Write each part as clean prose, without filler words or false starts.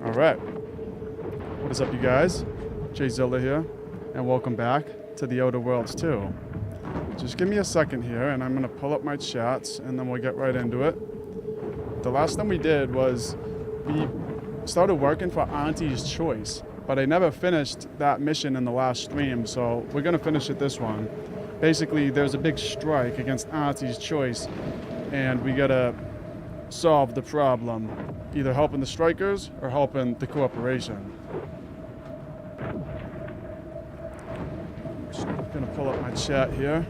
Alright. What is up, you guys? Jay Zilla here, and welcome back to the Outer Worlds 2. Just give me a second here, and I'm going to pull up my chats, and then we'll get right into it. The last thing we did was we started working for Auntie's Choice, but I never finished that mission in the last stream, so we're going to finish it this one. Basically, there's a big strike against Auntie's Choice, and we got to solve the problem, either helping the strikers or helping the corporation. Just gonna pull up my chat here.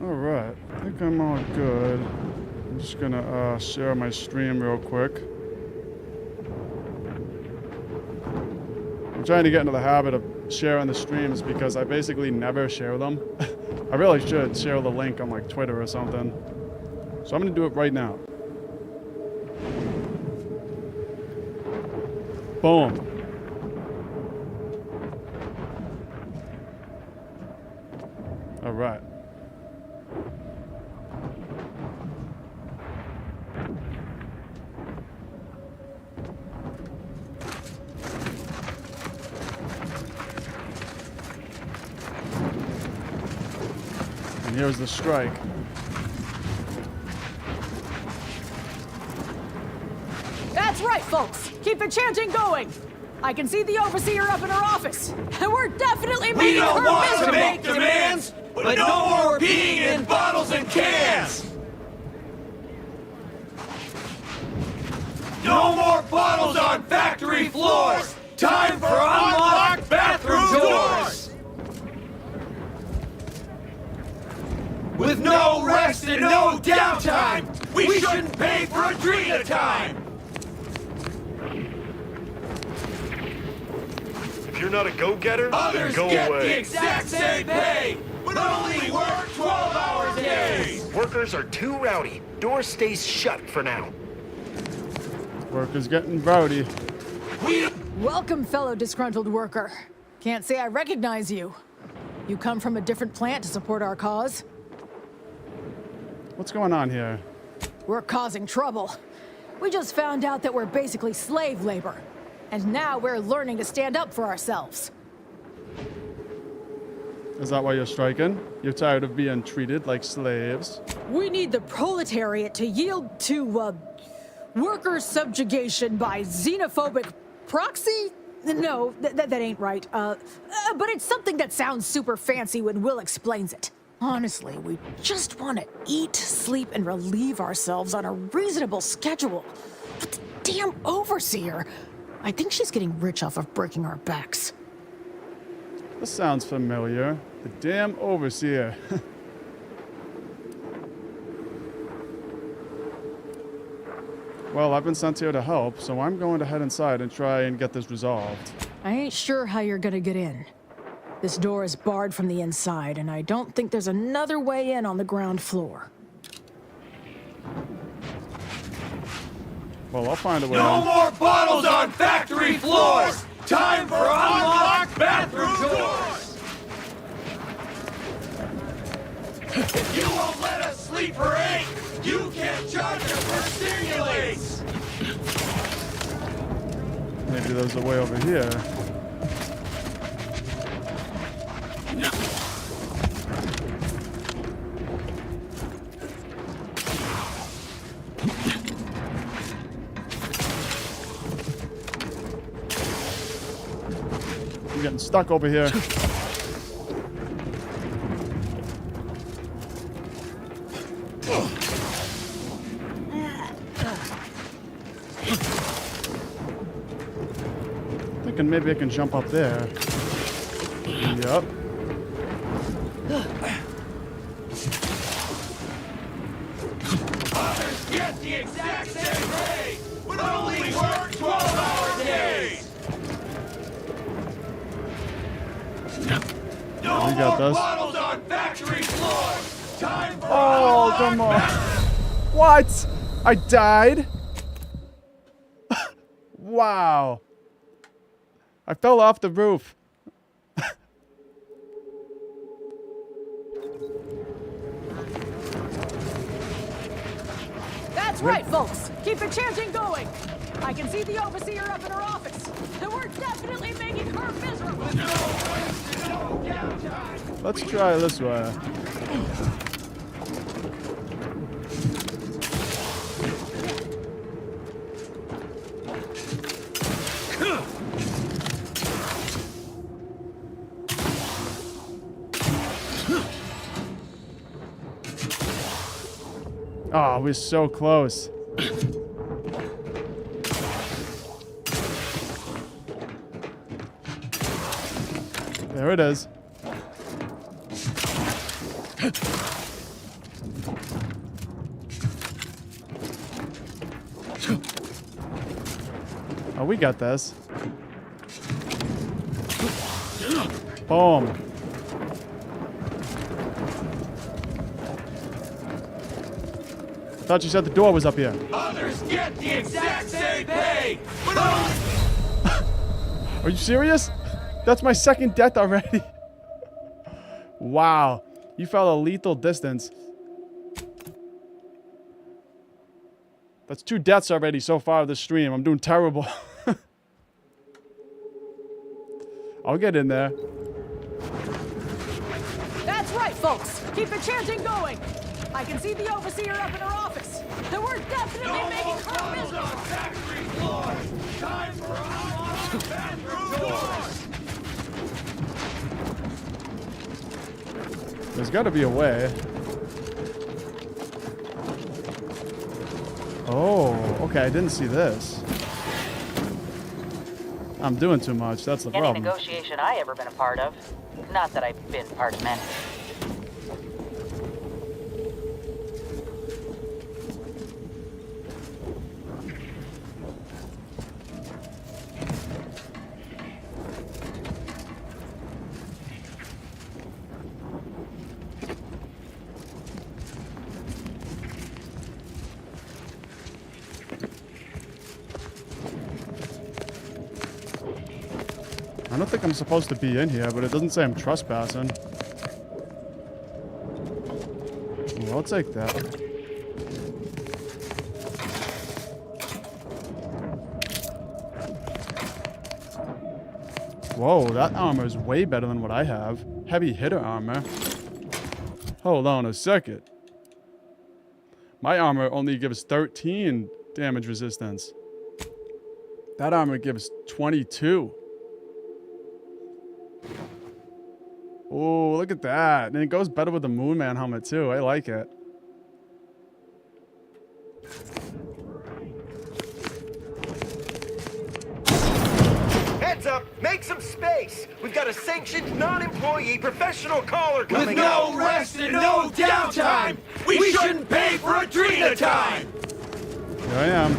Alright, I think I'm all good. I'm just gonna share my stream real quick. I'm trying to get into the habit of sharing the streams because I basically never share them. I really should share the link on like Twitter or something. So I'm gonna do it right now. Boom. Alright. And here's the strike. That's right, folks. Keep the chanting going. I can see the overseer up in her office, and we're definitely making We don't her want miserable. to make demands, but no more peeing in bottles and cans. No more bottles on factory floors. Time for unlocked bathroom doors. With no rest and no downtime, we shouldn't pay for a drink at a time. If you're not a go-getter, then Others go get away. the exact same pay, but only work 12-hour days. Workers are too rowdy. Door stays shut for now. Workers getting rowdy. Welcome, fellow disgruntled worker. Can't say I recognize you. You come from a different plant to support our cause? What's going on here? We're causing trouble. We just found out that we're basically slave labor. And now we're learning to stand up for ourselves. Is that why you're striking? You're tired of being treated like slaves? We need the proletariat to yield to, worker subjugation by xenophobic proxy? No, that ain't right. But it's something that sounds super fancy when Will explains it. Honestly, we just want to eat, sleep, and relieve ourselves on a reasonable schedule. But the damn overseer, I think she's getting rich off of breaking our backs. This sounds familiar. The damn overseer. Well, I've been sent here to help, so I'm going to head inside and try and get this resolved. I ain't sure how you're gonna get in. This door is barred from the inside, and I don't think there's another way in on the ground floor. Well, I'll find a way No in. more bottles on factory floors! Time for unlocked bathroom doors! If you won't let us sleep or eat, you can't charge us for stimulates! Maybe there's a way over here. I'm getting stuck over here. Thinking maybe I can jump up there. Yep. Others get the exact same pay, but only work 12-hour days! got this. Models on factory floor. Time for Oh, come on. What? I died? Wow. I fell off the roof. That's right, folks. Keep the chanting going. I can see the overseer up in her office. And we're definitely making her miserable. Let's try this way. Oh, we're so close. There it is. Oh, we got this. Boom. Thought you said the door was up here. Others get the exact same pay. But Are you serious? That's my second death already. Wow. You fell a lethal distance. That's 2 deaths already so far this stream. I'm doing terrible. I'll get in there. That's right, folks. Keep the chanting going. I can see the overseer up in her office. And we're definitely making her miserable. factory floor. Time for our bathroom doors. There's got to be a way. Oh, okay. I didn't see this. I'm doing too much. That's the Any problem. negotiation I ever been a part of. Not that I've been part of many. I don't think I'm supposed to be in here, but it doesn't say I'm trespassing. Ooh, I'll take that. Whoa, that armor is way better than what I have. Heavy hitter armor. Hold on a second. My armor only gives 13 damage resistance. That armor gives 22. Oh, look at that. And it goes better with the Moon Man helmet, too. I like it. Heads up! Make some space! We've got a sanctioned, non-employee professional caller With coming no up. rest and no downtime, we shouldn't pay for a treat a time. Here I am.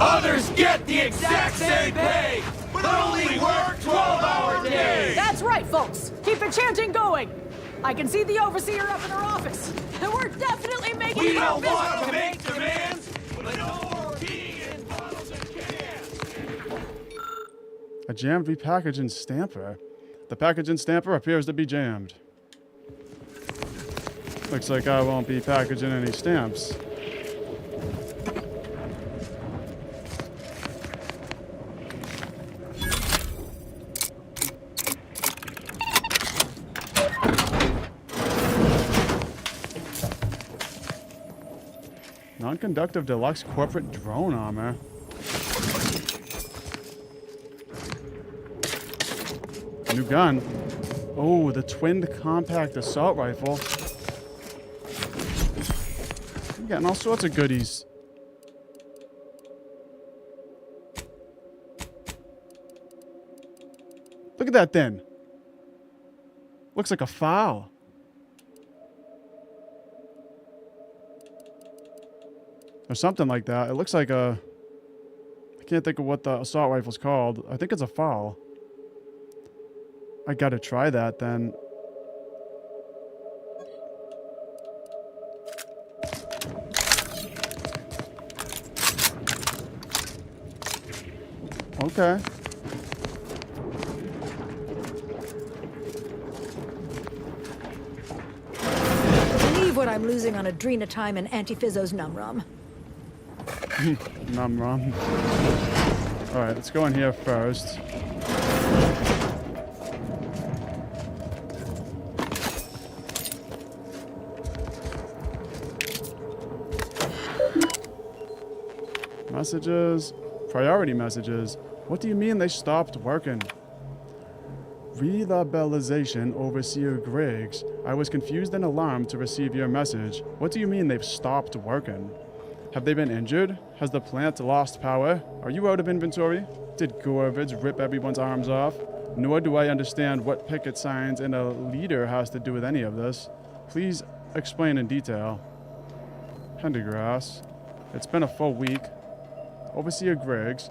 Others get the exact same pay, but only work 12-hour days. That's right, folks. Keep the chanting going. I can see the overseer up in her office. And we're definitely making We her don't miserable. want to make demands, but no more being in bottles and cans. A jammed repackaging stamper. The packaging stamper appears to be jammed. Looks like I won't be packaging any stamps. Non-conductive deluxe corporate drone armor. New gun. Oh, the twinned compact assault rifle. I'm getting all sorts of goodies. Look at that thing. Looks like a foul. Or something like that. It looks like a... I can't think of what the assault rifle's called. I think it's a foul. I gotta try that then. Okay. Believe what I'm losing on adrenatime and antifizzo's numrum. Num rum. Alright, let's go in here first. Messages. Priority messages. What do you mean they stopped working? Relabelization, Overseer Griggs. I was confused and alarmed to receive your message. What do you mean they've stopped working? Have they been injured? Has the plant lost power? Are you out of inventory? Did Gorvidge rip everyone's arms off? Nor do I understand what picket signs and a leader has to do with any of this. Please explain in detail. Pendergrass. It's been a full week. Overseer Griggs.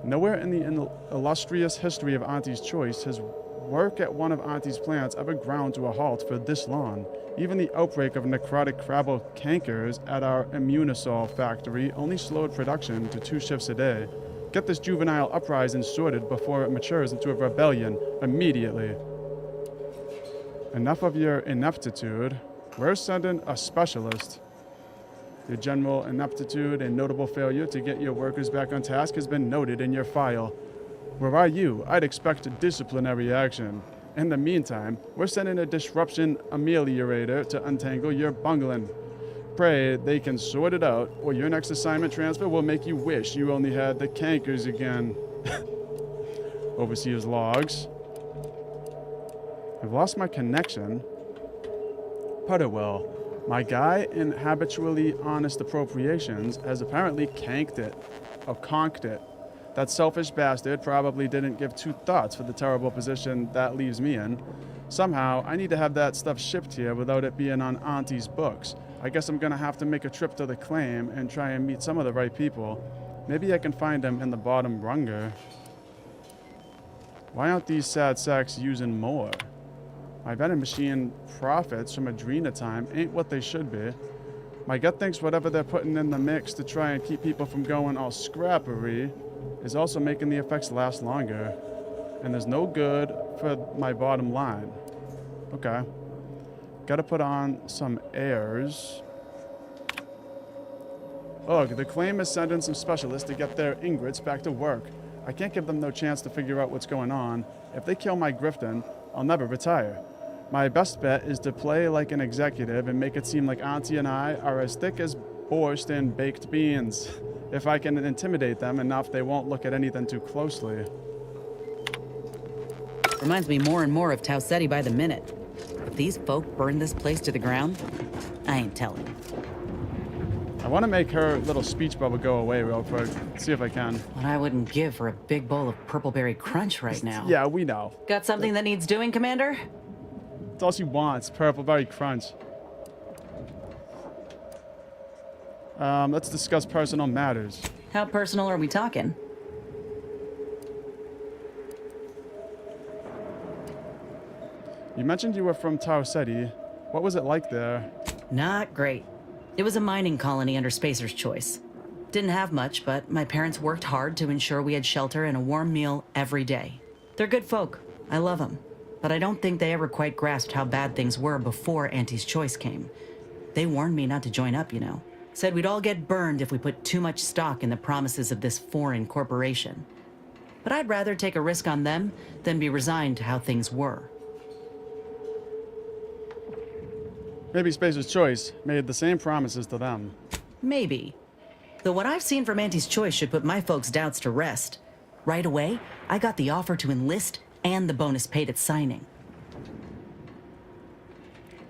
Nowhere in the illustrious history of Auntie's Choice has work at one of Auntie's plants ever ground to a halt for this long. Even the outbreak of necrotic crabble cankers at our Immunosol factory only slowed production to 2 shifts a day. Get this juvenile uprising sorted before it matures into a rebellion immediately. Enough of your ineptitude. We're sending a specialist. Your general ineptitude and notable failure to get your workers back on task has been noted in your file. Where are you? I'd expect disciplinary action. In the meantime, we're sending a disruption ameliorator to untangle your bungling. Pray they can sort it out, or your next assignment transfer will make you wish you only had the cankers again. Overseer's logs. I've lost my connection. Putterwell. My guy in habitually honest appropriations has apparently conked it. That selfish bastard probably didn't give 2 thoughts for the terrible position that leaves me in. Somehow, I need to have that stuff shipped here without it being on Auntie's books. I guess I'm gonna have to make a trip to the claim and try and meet some of the right people. Maybe I can find them in the bottom runger. Why aren't these sad sacks using more? My vending machine profits from adrenatime ain't what they should be. My gut thinks whatever they're putting in the mix to try and keep people from going all scrappery is also making the effects last longer. And there's no good for my bottom line. Okay. Gotta put on some airs. Ugh, the claim is sending some specialists to get their ingrates back to work. I can't give them no chance to figure out what's going on. If they kill my Grifton, I'll never retire. My best bet is to play like an executive and make it seem like Auntie and I are as thick as borscht and baked beans. If I can intimidate them enough, they won't look at anything too closely. Reminds me more and more of Tau Ceti by the minute. If these folk burn this place to the ground, I ain't telling. I want to make her little speech bubble go away real quick. See if I can. What I wouldn't give for a big bowl of purpleberry crunch right now. Yeah, we know. Got something that needs doing, Commander? That's all she wants, Purpleberry Crunch. Let's discuss personal matters. How personal are we talking? You mentioned you were from Tau Ceti. What was it like there? Not great. It was a mining colony under Spacer's Choice. Didn't have much, but my parents worked hard to ensure we had shelter and a warm meal every day. They're good folk. I love them. But I don't think they ever quite grasped how bad things were before Auntie's Choice came. They warned me not to join up, you know. Said we'd all get burned if we put too much stock in the promises of this foreign corporation. But I'd rather take a risk on them than be resigned to how things were. Maybe Spacer's Choice made the same promises to them. Maybe. Though what I've seen from Auntie's Choice should put my folks' doubts to rest. Right away, I got the offer to enlist and the bonus paid at signing.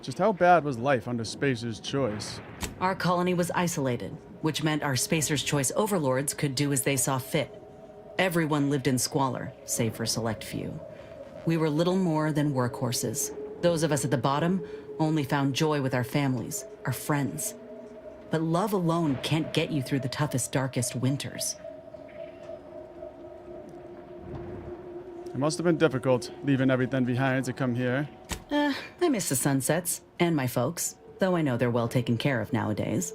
Just how bad was life under Spacer's Choice? Our colony was isolated, which meant our Spacer's Choice overlords could do as they saw fit. Everyone lived in squalor, save for a select few. We were little more than workhorses. Those of us at the bottom only found joy with our families, our friends. But love alone can't get you through the toughest, darkest winters. It must have been difficult leaving everything behind to come here. I miss the sunsets and my folks, though I know they're well taken care of nowadays.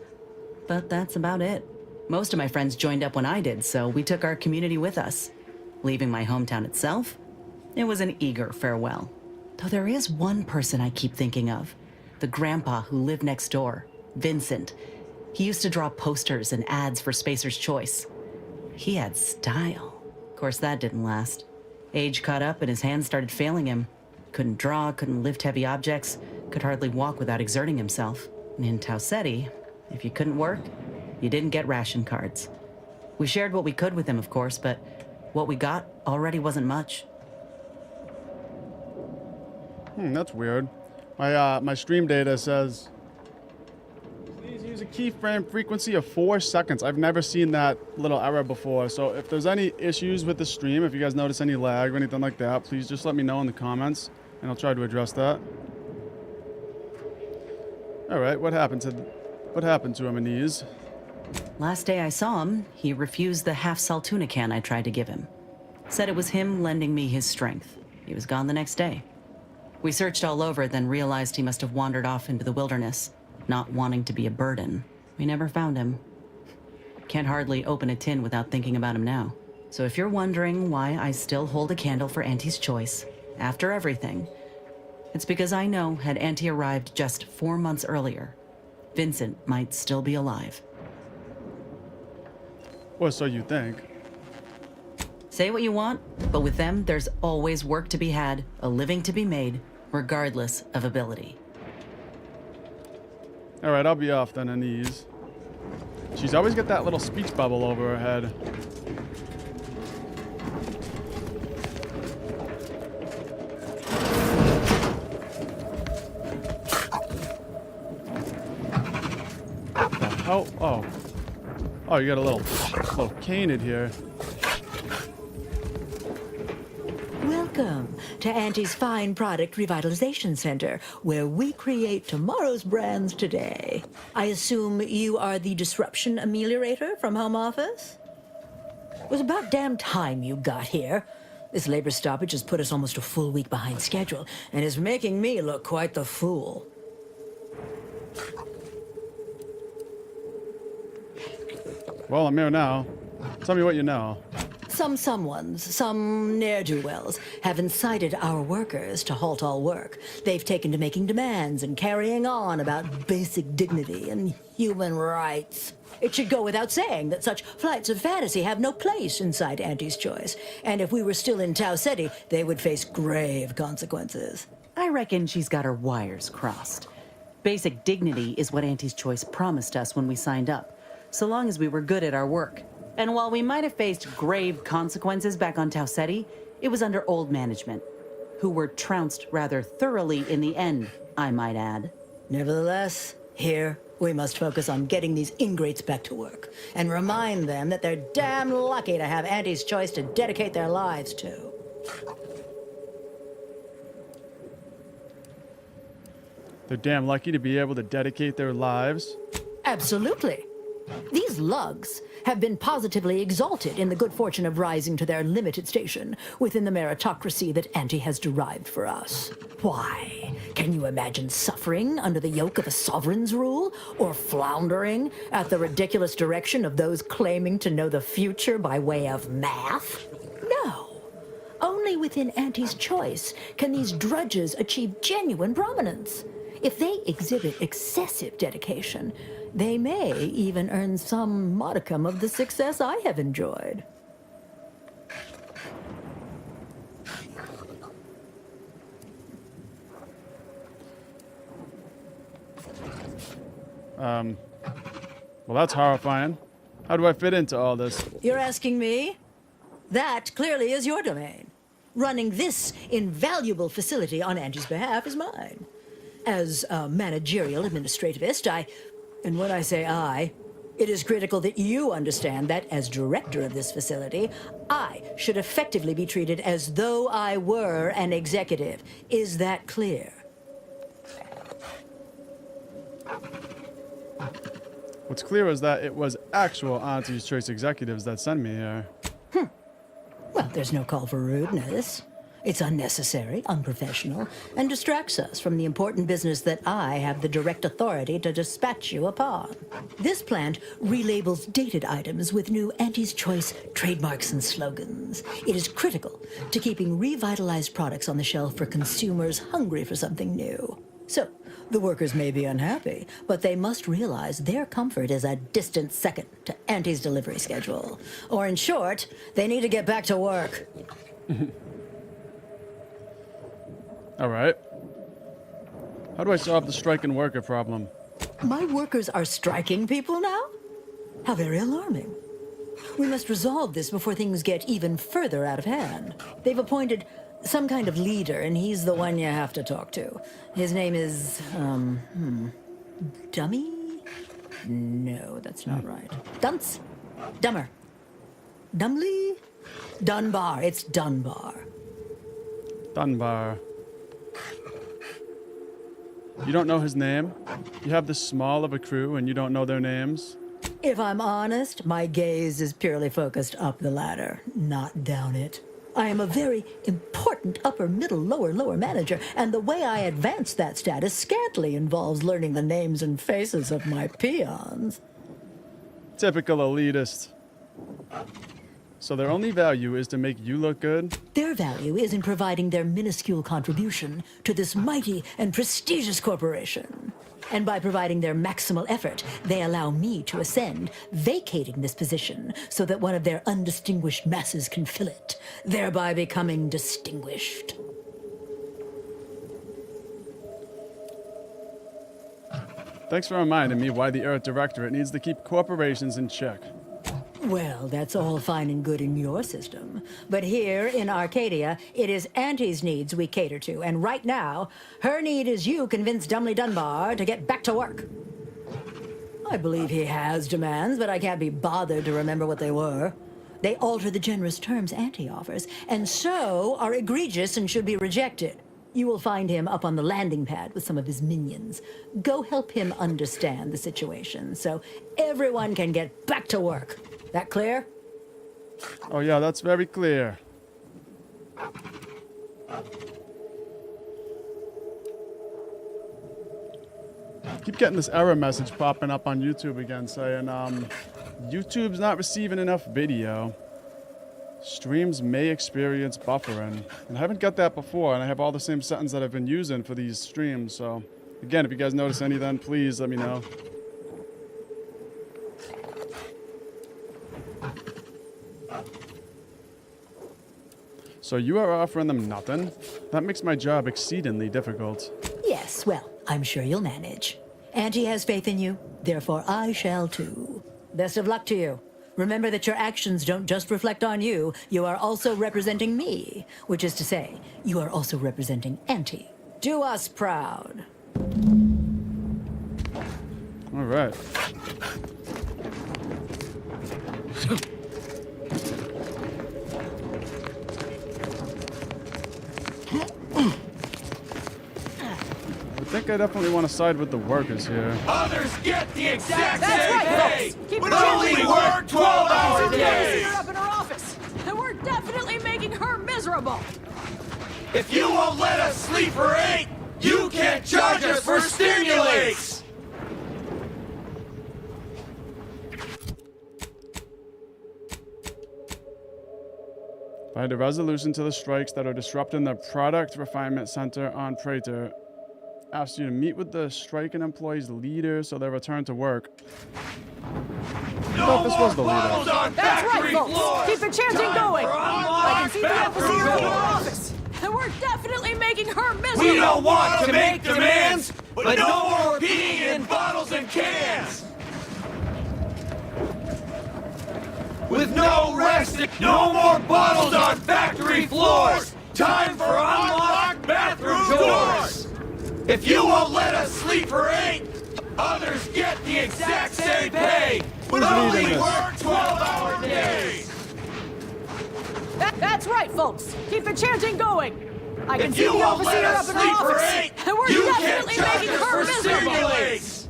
But that's about it. Most of my friends joined up when I did, so we took our community with us. Leaving my hometown itself, it was an eager farewell. Though there is one person I keep thinking of, the grandpa who lived next door, Vincent. He used to draw posters and ads for Spacer's Choice. He had style. Of course, that didn't last. Age caught up and his hands started failing him. Couldn't draw, couldn't lift heavy objects, could hardly walk without exerting himself. And in Tau Ceti, if you couldn't work, you didn't get ration cards. We shared what we could with him, of course, but what we got already wasn't much. That's weird. My stream data says, please use a keyframe frequency of 4 seconds. I've never seen that little error before. So if there's any issues with the stream, if you guys notice any lag or anything like that, please just let me know in the comments, and I'll try to address that. All right, what happened to him in these? Last day I saw him, he refused the half Saltuna can I tried to give him. Said it was him lending me his strength. He was gone the next day. We searched all over, then realized he must have wandered off into the wilderness, not wanting to be a burden. We never found him. Can't hardly open a tin without thinking about him now. So if you're wondering why I still hold a candle for Auntie's choice, after everything, it's because I know had Auntie arrived just 4 months earlier, Vincent might still be alive. Well, so you think. Say what you want, but with them, there's always work to be had, a living to be made, regardless of ability. All right, I'll be off then on these. She's always got that little speech bubble over her head. Oh, you got a little cane in here. Welcome to Auntie's Fine Product Revitalization Center, where we create tomorrow's brands today. I assume you are the disruption ameliorator from home office? It was about damn time you got here. This labor stoppage has put us almost a full week behind schedule and is making me look quite the fool. Well, I'm here now. Tell me what you know. Some ne'er-do-wells, have incited our workers to halt all work. They've taken to making demands and carrying on about basic dignity and human rights. It should go without saying that such flights of fantasy have no place inside Auntie's Choice. And if we were still in Tau Ceti, they would face grave consequences. I reckon she's got her wires crossed. Basic dignity is what Auntie's Choice promised us when we signed up, so long as we were good at our work. And while we might have faced grave consequences back on Tau Ceti, it was under old management, who were trounced rather thoroughly in the end, I might add. Nevertheless, here we must focus on getting these ingrates back to work and remind them that they're damn lucky to have Auntie's Choice to dedicate their lives to. They're damn lucky to be able to dedicate their lives. Absolutely. These lugs have been positively exalted in the good fortune of rising to their limited station within the meritocracy that Auntie has derived for us. Why? Can you imagine suffering under the yoke of a sovereign's rule? Or floundering at the ridiculous direction of those claiming to know the future by way of math? No. Only within Auntie's Choice can these drudges achieve genuine prominence. If they exhibit excessive dedication, they may even earn some modicum of the success I have enjoyed. Well, that's horrifying. How do I fit into all this? You're asking me? That clearly is your domain. Running this invaluable facility on Angie's behalf is mine. As a managerial administrativist, and when I say I, it is critical that you understand that as director of this facility, I should effectively be treated as though I were an executive. Is that clear? What's clear is that it was actual Auntie's Choice executives that sent me here. Well, there's no call for rudeness. It's unnecessary, unprofessional, and distracts us from the important business that I have the direct authority to dispatch you upon. This plant relabels dated items with new Auntie's Choice trademarks and slogans. It is critical to keeping revitalized products on the shelf for consumers hungry for something new. So, the workers may be unhappy, but they must realize their comfort is a distant second to Auntie's delivery schedule. Or in short, they need to get back to work. All right. How do I solve the striking worker problem? My workers are striking people now? How very alarming. We must resolve this before things get even further out of hand. They've appointed some kind of leader, and he's the one you have to talk to. His name is, Dummy? No, that's not right. Dunce? Dummer. Dumley? Dunbar. It's Dunbar. Dunbar. You don't know his name? You have this small of a crew and you don't know their names? If I'm honest, my gaze is purely focused up the ladder, not down it. I am a very important upper, middle, lower manager, and the way I advance that status scantily involves learning the names and faces of my peons. Typical elitist. So their only value is to make you look good? Their value is in providing their minuscule contribution to this mighty and prestigious corporation. And by providing their maximal effort, they allow me to ascend, vacating this position so that one of their undistinguished masses can fill it, thereby becoming distinguished. Thanks for reminding me why the Earth Directorate needs to keep corporations in check. Well, that's all fine and good in your system. But here in Arcadia, it is Auntie's needs we cater to. And right now, her need is you convince Dumley Dunbar to get back to work. I believe he has demands, but I can't be bothered to remember what they were. They alter the generous terms Auntie offers, and so are egregious and should be rejected. You will find him up on the landing pad with some of his minions. Go help him understand the situation so everyone can get back to work. That clear? Oh yeah, that's very clear. Keep getting this error message popping up on YouTube again saying, YouTube's not receiving enough video. Streams may experience buffering. And I haven't got that before, and I have all the same settings that I've been using for these streams, so again, if you guys notice any then, please let me know. So you are offering them nothing? That makes my job exceedingly difficult. Yes, well, I'm sure you'll manage. Auntie has faith in you, therefore I shall too. Best of luck to you. Remember that your actions don't just reflect on you, you are also representing me, which is to say, you are also representing Auntie. Do us proud. All right. I think I definitely want to side with the workers here. Others get the exact That's same right, pay, folks. Keep but it only changing. work 12-hour See days. her up in her office, and we're definitely making her miserable. If you won't let us sleep for 8, you can't charge us for stimulates. Find a resolution to the strikes that are disrupting the product refinement center on Prater. Asked you to meet with the striking employees' leader so they return to work. I thought this was the leader. That's right, folks. Keep the chanting going. I can see the overseer in her office, and we're definitely making her miserable. We don't want to make demands, but no more peeing in bottles and cans. With no rest, no more bottles on factory floors. Time for unlocked bathroom doors. If you won't let us sleep for 8, others get the exact same pay, but only work 12-hour days. That's right, folks. Keep the chanting going. I can If see you the won't overseer let up us in her sleep for office, 8, and we're you can't definitely charge making us her for miserable. stimulates.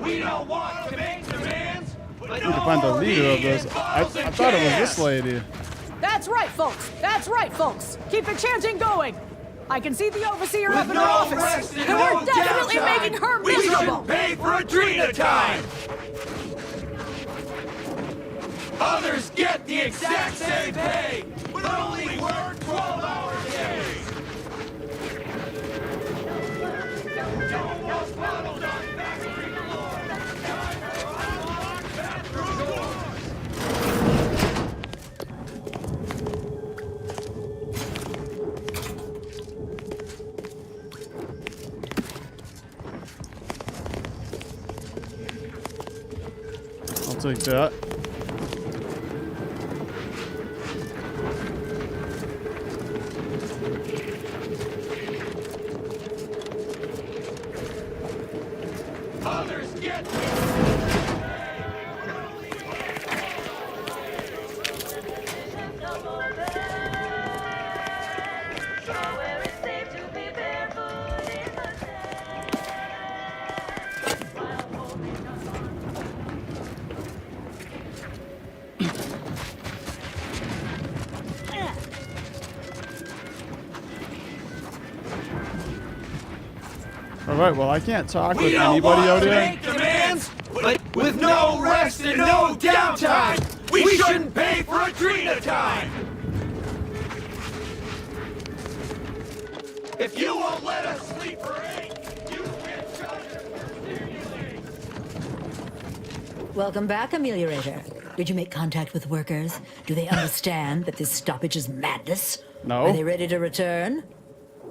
We don't all want to make demands, but We need to find the leader of this. I thought it was this lady. That's right, folks. That's right, folks. Keep the chanting going. I can see the overseer up with in her no office. rest and And no we're definitely downtime. making her We miserable. shouldn't pay for Adrena time. Others get the exact same pay, but only work 12-hour days. Don't want bottles on factory floor. Time for unlocked bathroom doors. I'll take that. Others get All right. Well, I can't talk We with don't anybody want out to here. make demands, but with no rest and no downtime, we shouldn't pay for Adrena time. If you won't let us sleep for 8, you can't charge us for stimulating. Welcome back, Ameliorator. Did you make contact with workers? Do they understand that this stoppage is madness? No. Are they ready to return?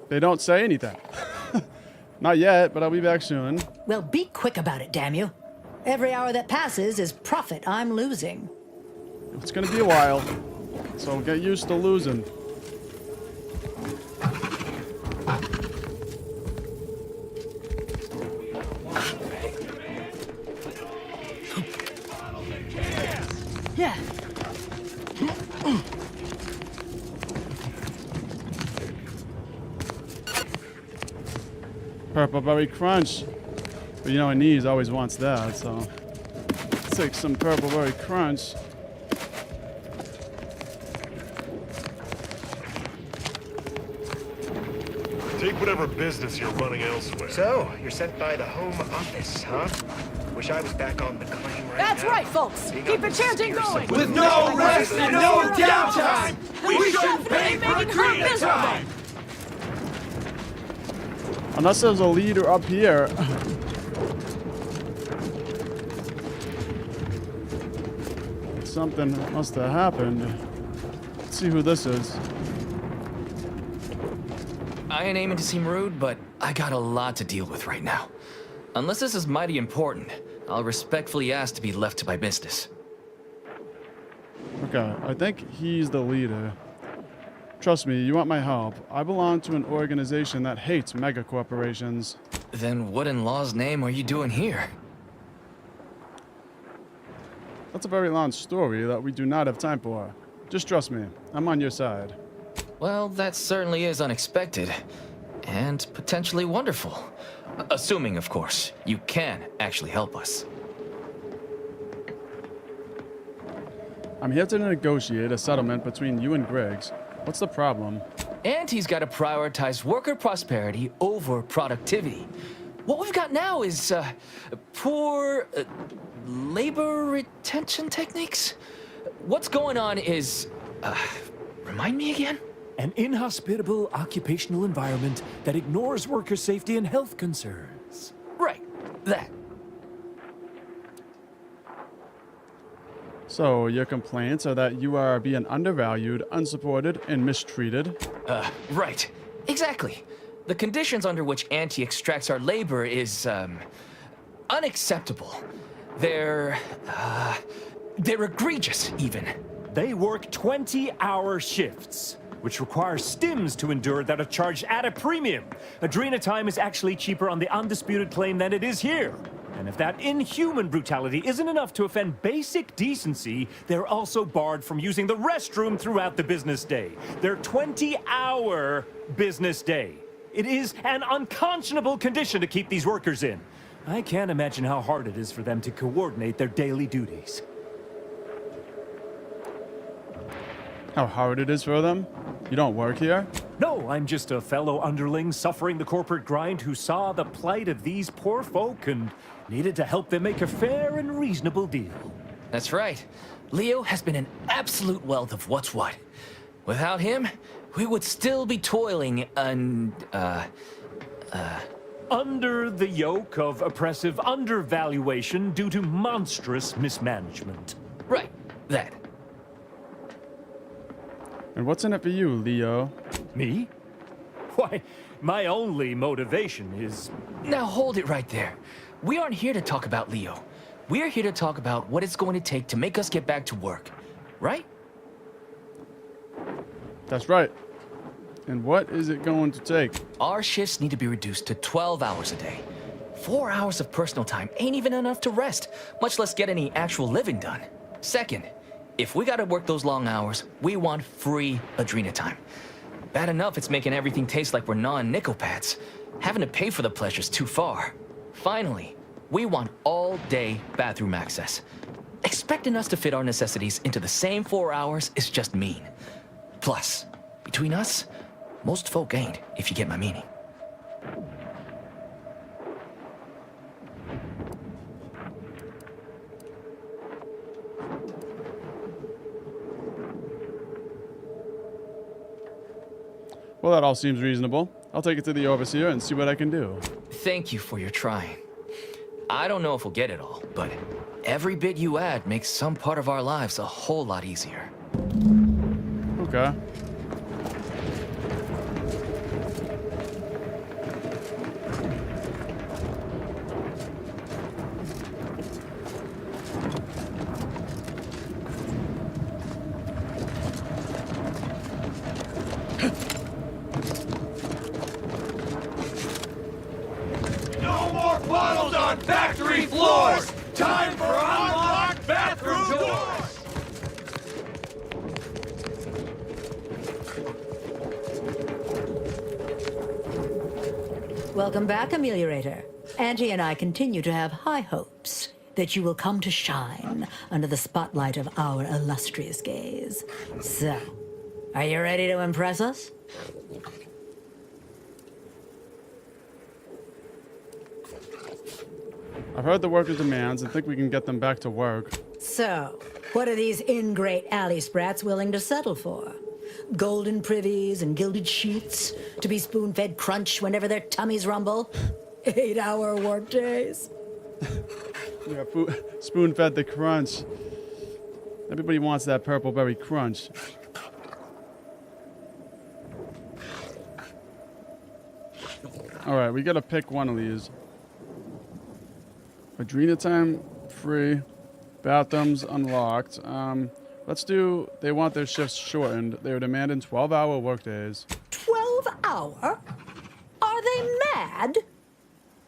They don't say anything. Not yet, but I'll be back soon. Well, be quick about it, damn you. Every hour that passes is profit I'm losing. It's gonna be a while, so get used to losing. Yeah. Purple Berry Crunch. But you know, Anise always wants that, so let's take some Purple Berry Crunch. Take whatever business you're running elsewhere. So, you're sent by the Home Office, huh? Wish I was back on the claim right That's now. right, folks. Being Keep on the the chanting steer going. somewhere. With no rest and no downtime, we We're shouldn't pay definitely for making her Adrena miserable. time. Unless there's a leader up here. Something must have happened. Let's see who this is. I ain't aiming to seem rude, but I got a lot to deal with right now. Unless this is mighty important, I'll respectfully ask to be left to my business. Okay, I think he's the leader. Trust me, you want my help. I belong to an organization that hates mega corporations. Then what in law's name are you doing here? That's a very long story that we do not have time for. Just trust me, I'm on your side. Well, that certainly is unexpected. And potentially wonderful. Assuming, of course, you can actually help us. I'm here to negotiate a settlement between you and Griggs. What's the problem? And he's got to prioritize worker prosperity over productivity. What we've got now is poor labor retention techniques. What's going on is, remind me again? An inhospitable occupational environment that ignores worker safety and health concerns. Right, that. So, your complaints are that you are being undervalued, unsupported, and mistreated? Right. Exactly. The conditions under which Auntie extracts our labor is, unacceptable. They're egregious, even. They work 20-hour shifts, which require stims to endure that are charged at a premium. Adrena time is actually cheaper on the undisputed claim than it is here. And if that inhuman brutality isn't enough to offend basic decency, they're also barred from using the restroom throughout the business day. Their 20-hour business day. It is an unconscionable condition to keep these workers in. I can't imagine how hard it is for them to coordinate their daily duties. How hard it is for them? You don't work here? No, I'm just a fellow underling suffering the corporate grind who saw the plight of these poor folk and needed to help them make a fair and reasonable deal. That's right. Leo has been an absolute wealth of what's what. Without him, we would still be toiling Under the yoke of oppressive undervaluation due to monstrous mismanagement. Right, that. And what's in it for you, Leo? Me? Why, my only motivation is... Now hold it right there. We aren't here to talk about Leo. We're here to talk about what it's going to take to make us get back to work. Right? That's right. And what is it going to take? Our shifts need to be reduced to 12 hours a day. 4 hours of personal time ain't even enough to rest, much less get any actual living done. Second, if we gotta work those long hours, we want free Adrena time. Bad enough it's making everything taste like we're gnawing nickel pads. Having to pay for the pleasure's too far. Finally, we want all-day bathroom access. Expecting us to fit our necessities into the same 4 hours is just mean. Plus, between us, most folk ain't, if you get my meaning. Well, that all seems reasonable. I'll take it to the overseer and see what I can do. Thank you for your trying. I don't know if we'll get it all, but every bit you add makes some part of our lives a whole lot easier. Okay. No more bottles on factory floors! Time for unlocked bathroom doors! Welcome back, Ameliorator. Auntie and I continue to have high hopes that you will come to shine under the spotlight of our illustrious gaze. So, are you ready to impress us? I've heard the workers' demands and think we can get them back to work. So, what are these ingrate alley sprats willing to settle for? Golden privies and gilded sheets to be spoon-fed crunch whenever their tummies rumble? 8-hour workdays? Yeah, spoon-fed the crunch. Everybody wants that purple berry crunch. Alright, we gotta pick one of these. Adrena time free. Bathrooms unlocked. Let's do, they want their shifts shortened. They are demanding 12-hour workdays. 12-hour? Are they mad?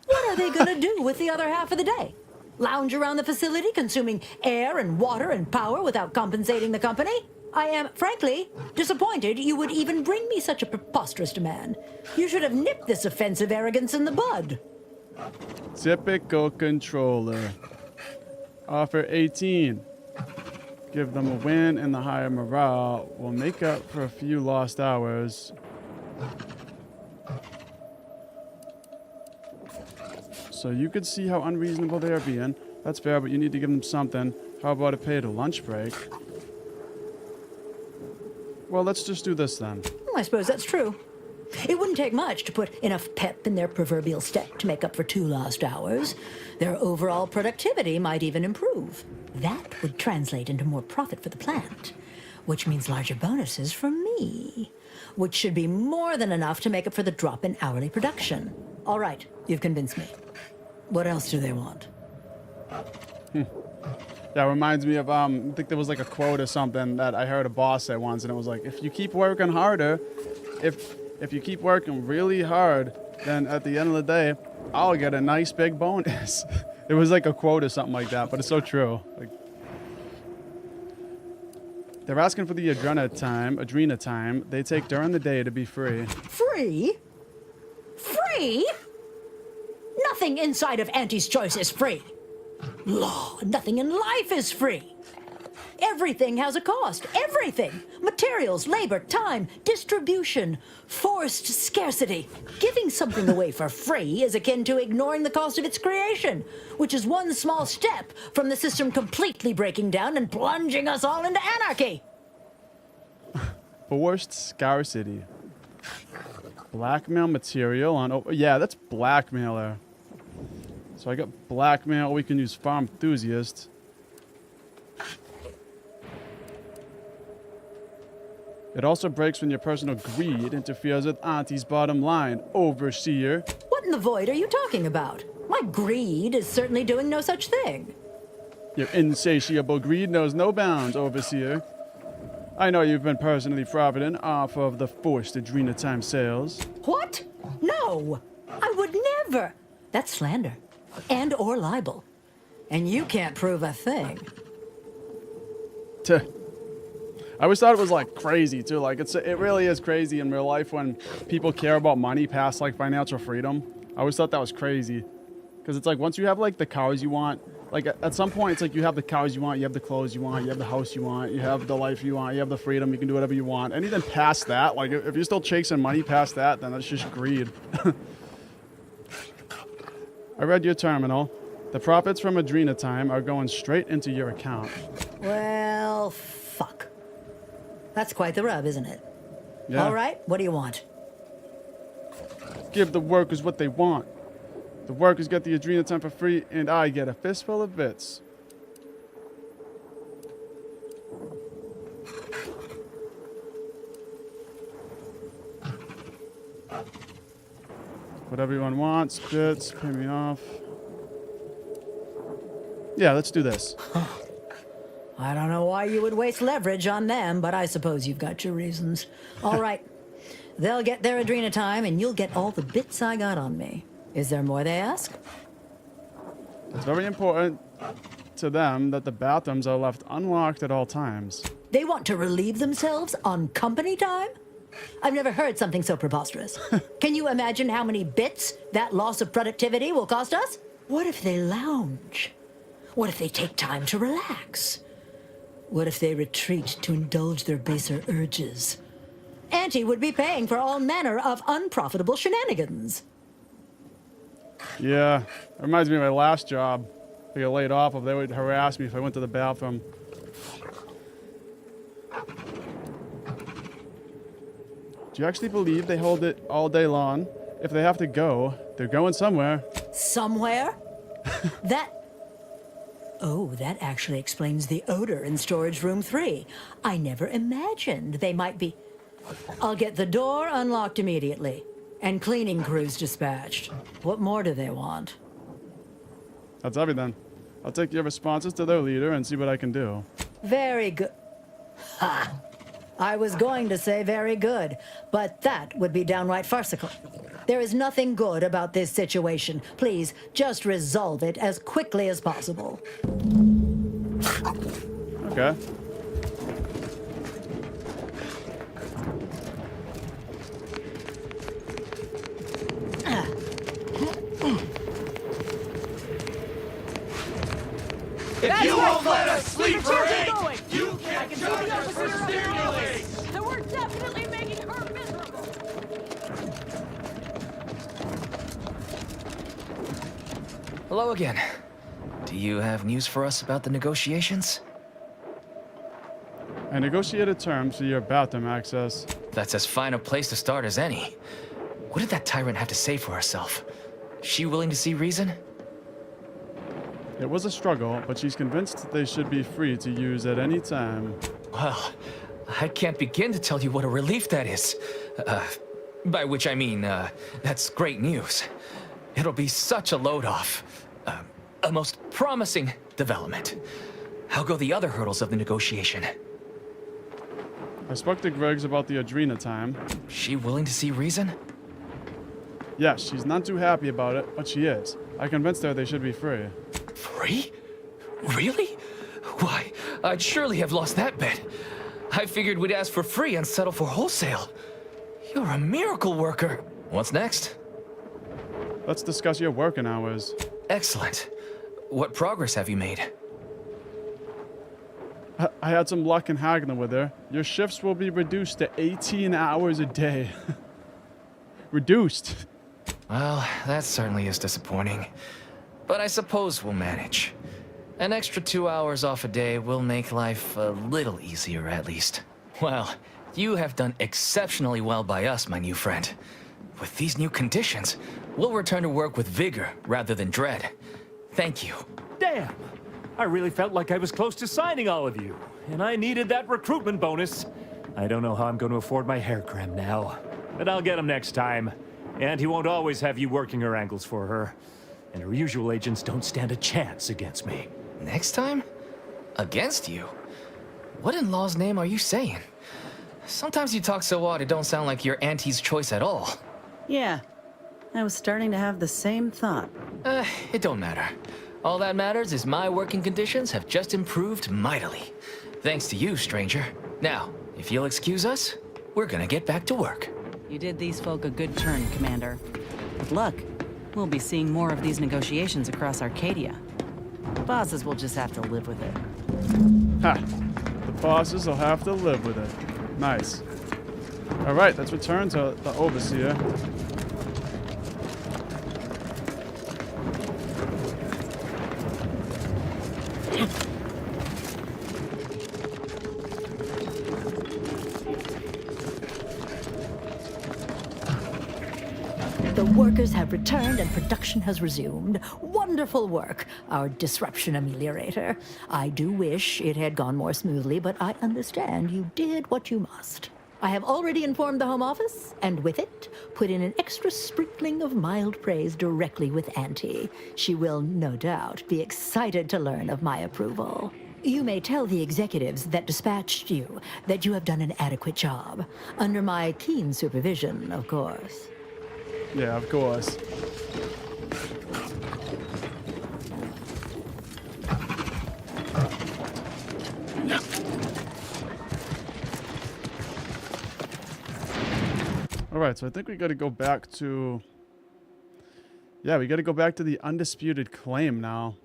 What are they gonna do with the other half of the day? Lounge around the facility consuming air and water and power without compensating the company? I am, frankly, disappointed you would even bring me such a preposterous demand. You should have nipped this offensive arrogance in the bud. Typical controller. Offer 18. Give them a win and the higher morale will make up for a few lost hours. So you could see how unreasonable they are being. That's fair, but you need to give them something. How about a paid lunch break? Well, let's just do this then. I suppose that's true. It wouldn't take much to put enough pep in their proverbial step to make up for 2 lost hours. Their overall productivity might even improve. That would translate into more profit for the plant, which means larger bonuses for me, which should be more than enough to make up for the drop in hourly production. All right, you've convinced me. What else do they want? That reminds me of, I think there was like a quote or something that I heard a boss say once, and it was like, if you keep working harder, if you keep working really hard, then at the end of the day, I'll get a nice big bonus. It was like a quote or something like that, but it's so true. Like, they're asking for the Adrena time they take during the day to be free. Free? Free? Nothing inside of Auntie's Choice is free. Law, nothing in life is free. Everything has a cost. Everything. Materials, labor, time, distribution, forced scarcity. Giving something away for free is akin to ignoring the cost of its creation, which is one small step from the system completely breaking down and plunging us all into anarchy. Forced scarcity. Blackmail material on... Oh, yeah, that's blackmailer. So I got blackmail. We can use farm enthusiast. It also breaks when your personal greed interferes with Auntie's bottom line. Overseer. What in the void are you talking about? My greed is certainly doing no such thing. Your insatiable greed knows no bounds, Overseer. I know you've been personally profiting off of the forced Adrenatime sales. What? No! I would never! That's slander. And or libel. And you can't prove a thing. I always thought it was like crazy too. Like it really is crazy in real life when people care about money past like financial freedom. I always thought that was crazy. Because it's like once you have like the cars you want, like at some point it's like you have the cars you want, you have the clothes you want, you have the house you want, you have the life you want, you have the freedom, you can do whatever you want. Anything past that, like if you're still chasing money past that, then that's just greed. I read your terminal. The profits from Adrenatime are going straight into your account. Well, fuck. That's quite the rub, isn't it? Yeah. All right, what do you want? Give the workers what they want. The workers get the Adrenatime for free, and I get a fistful of bits. What everyone wants, bits, pay me off. Yeah, let's do this. I don't know why you would waste leverage on them, but I suppose you've got your reasons. All right. They'll get their Adrenatime, and you'll get all the bits I got on me. Is there more they ask? It's very important to them that the bathrooms are left unlocked at all times. They want to relieve themselves on company time? I've never heard something so preposterous. Can you imagine how many bits that loss of productivity will cost us? What if they lounge? What if they take time to relax? What if they retreat to indulge their baser urges? Auntie would be paying for all manner of unprofitable shenanigans. Yeah, it reminds me of my last job. I got laid off of. They would harass me if I went to the bathroom. Do you actually believe they hold it all day long? If they have to go, they're going somewhere. Somewhere? Oh, that actually explains the odor in storage room 3. I never imagined they might be... I'll get the door unlocked immediately. And cleaning crews dispatched. What more do they want? That's everything. I'll take your responses to their leader and see what I can do. Very good. Ha! I was going to say very good, but that would be downright farcical. There is nothing good about this situation. Please, just resolve it as quickly as possible. Okay. If you won't let us sleep for 8, you can't judge us for stimulate! Then we're definitely making her miserable. Hello again. Do you have news for us about the negotiations? I negotiated terms for your bathroom access. That's as fine a place to start as any. What did that tyrant have to say for herself? She willing to see reason? It was a struggle, but she's convinced they should be free to use at any time. Well, I can't begin to tell you what a relief that is. By which I mean, that's great news. It'll be such a load off. A most promising development. How go the other hurdles of the negotiation? I spoke to Griggs about the Adrenatime. She willing to see reason? Yes, she's not too happy about it, but she is. I convinced her they should be free. Free? Really? Why, I'd surely have lost that bet. I figured we'd ask for free and settle for wholesale. You're a miracle worker. What's next? let's discuss your working hours. Excellent. What progress have you made? I had some luck in haggling with her. Your shifts will be reduced to 18 hours a day. Reduced. Well, that certainly is disappointing. But I suppose we'll manage. An extra 2 hours off a day will make life a little easier, at least. Well, you have done exceptionally well by us, my new friend. With these new conditions, we'll return to work with vigor rather than dread. Thank you. Damn! I really felt like I was close to signing all of you, and I needed that recruitment bonus. I don't know how I'm going to afford my hair cream now, but I'll get him next time. And he won't always have you working her angles for her. And her usual agents don't stand a chance against me. Next time? Against you? What in law's name are you saying? Sometimes you talk so odd it don't sound like you're Auntie's choice at all. Yeah, I was starting to have the same thought. It don't matter. All that matters is my working conditions have just improved mightily. Thanks to you, stranger. Now, if you'll excuse us, we're gonna get back to work. You did these folk a good turn, Commander. With luck, we'll be seeing more of these negotiations across Arcadia. The bosses will just have to live with it. Ha! The bosses will have to live with it. Nice. Alright, let's return to the Overseer. The workers have returned and production has resumed. Wonderful work, our disruption ameliorator. I do wish it had gone more smoothly, but I understand you did what you must. I have already informed the Home Office, and with it, put in an extra sprinkling of mild praise directly with Auntie. She will, no doubt, be excited to learn of my approval. You may tell the executives that dispatched you that you have done an adequate job. Under my keen supervision, of course. Yeah, of course. Alright, so I think we gotta go back to... Yeah, we gotta go back to the undisputed claim now.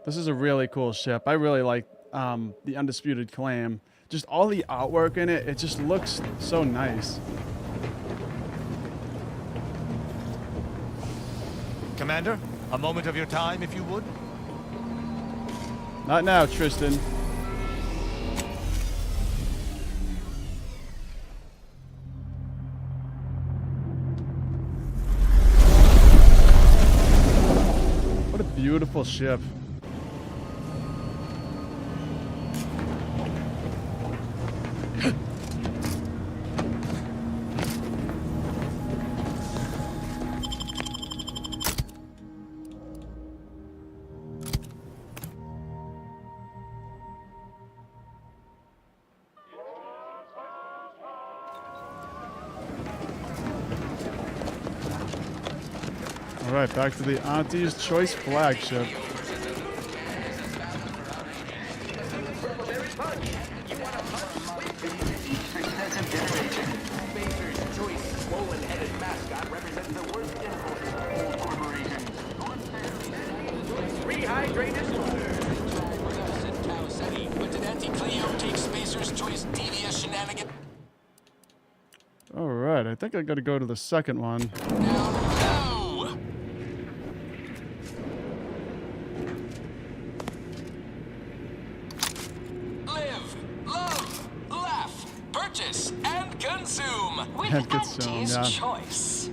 This is a really cool ship. I really like the undisputed claim. Just all the artwork in it, it just looks so nice. Commander, a moment of your time, if you would. Not now, Tristan. What a beautiful ship. Alright, back to the Auntie's Choice flagship. Alright, I think I gotta go to the second one. With Auntie's choice.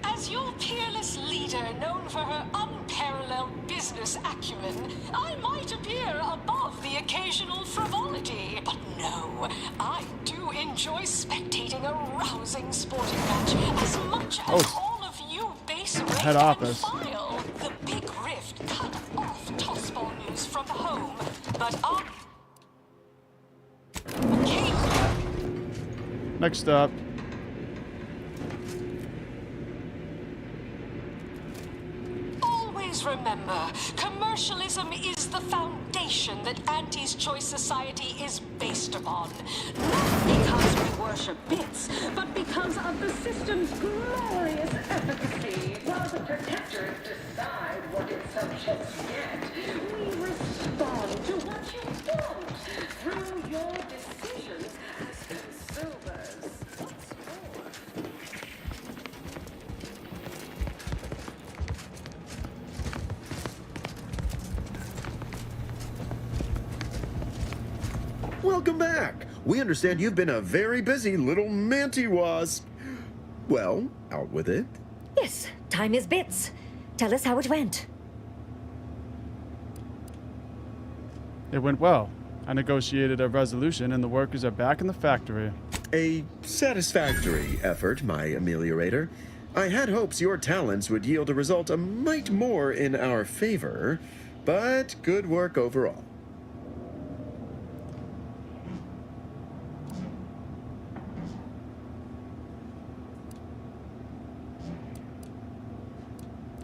As your peerless leader, known for her unparalleled business acumen, I might appear above the occasional frivolity. But no, I do enjoy spectating a rousing sporting match as much as all of you base head office. file. The big rift cut off tossball news from home, but Next up. always remember, commercialism is the choice society is based upon. Not because we worship bits, but because of the system's glorious efficacy. While the protectors decide what its subjects get, we respond to what you want through your decisions as consumers. What's more? Welcome back. We understand you've been a very busy little manty-wasp. Well, out with it. Yes, time is bits. Tell us how it went. It went well. I negotiated a resolution and the workers are back in the factory. A satisfactory effort, my ameliorator. I had hopes your talents would yield a result a mite more in our favor, but good work overall.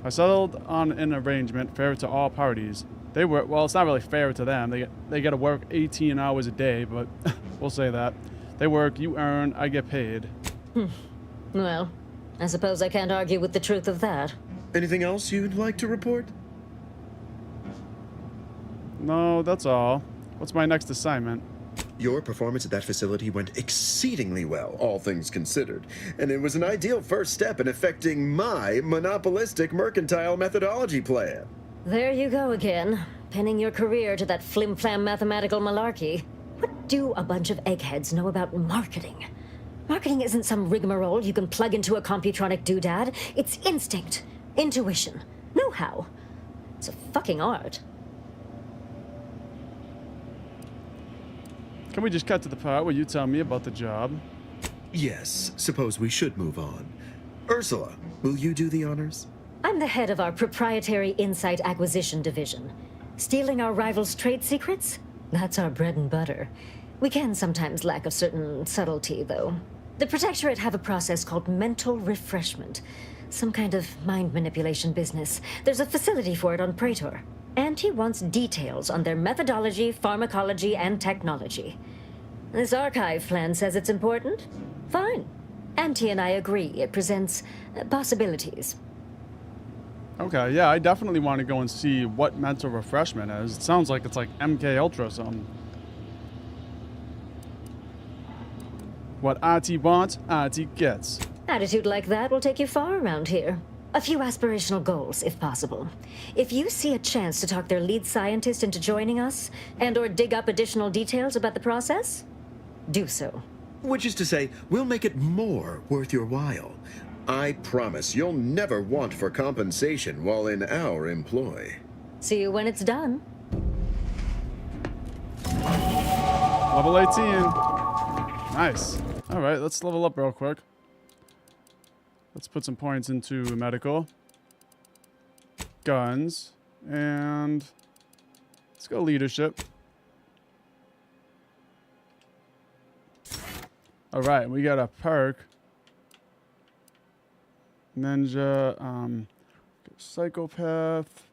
I settled on an arrangement fair to all parties. They work, well, it's not really fair to them. They got to work 18 hours a day, but we'll say that. They work, you earn, I get paid. Well, I suppose I can't argue with the truth of that. Anything else you'd like to report? No, that's all. What's my next assignment? Your performance at that facility went exceedingly well, all things considered, and it was an ideal first step in effecting my monopolistic mercantile methodology plan. There you go again, pinning your career to that flim-flam mathematical malarkey. What do a bunch of eggheads know about marketing? Marketing isn't some rigmarole you can plug into a computronic doodad. It's instinct, intuition, know-how. It's a fucking art. Can we just cut to the part where you tell me about the job? Yes, suppose we should move on. Ursula, will you do the honors? I'm the head of our proprietary insight acquisition division. Stealing our rivals' trade secrets? That's our bread and butter. We can sometimes lack a certain subtlety, though. The Protectorate have a process called mental refreshment. Some kind of mind manipulation business. There's a facility for it on Praetor. And he wants details on their methodology, pharmacology, and technology. This archive plan says it's important? Fine. Auntie and I agree it presents possibilities. Okay, yeah, I definitely want to go and see what mental refreshment is. It sounds like it's like MK Ultra or something. What Auntie wants, Auntie gets. Attitude like that will take you far around here. A few aspirational goals, if possible. If you see a chance to talk their lead scientist into joining us, and/or dig up additional details about the process, do so. Which is to say, we'll make it more worth your while. I promise you'll never want for compensation while in our employ. See you when it's done. Level 18. Nice. All right, let's level up real quick. Let's put some points into medical, guns, and let's go leadership. All right, we got a perk. Ninja, psychopath.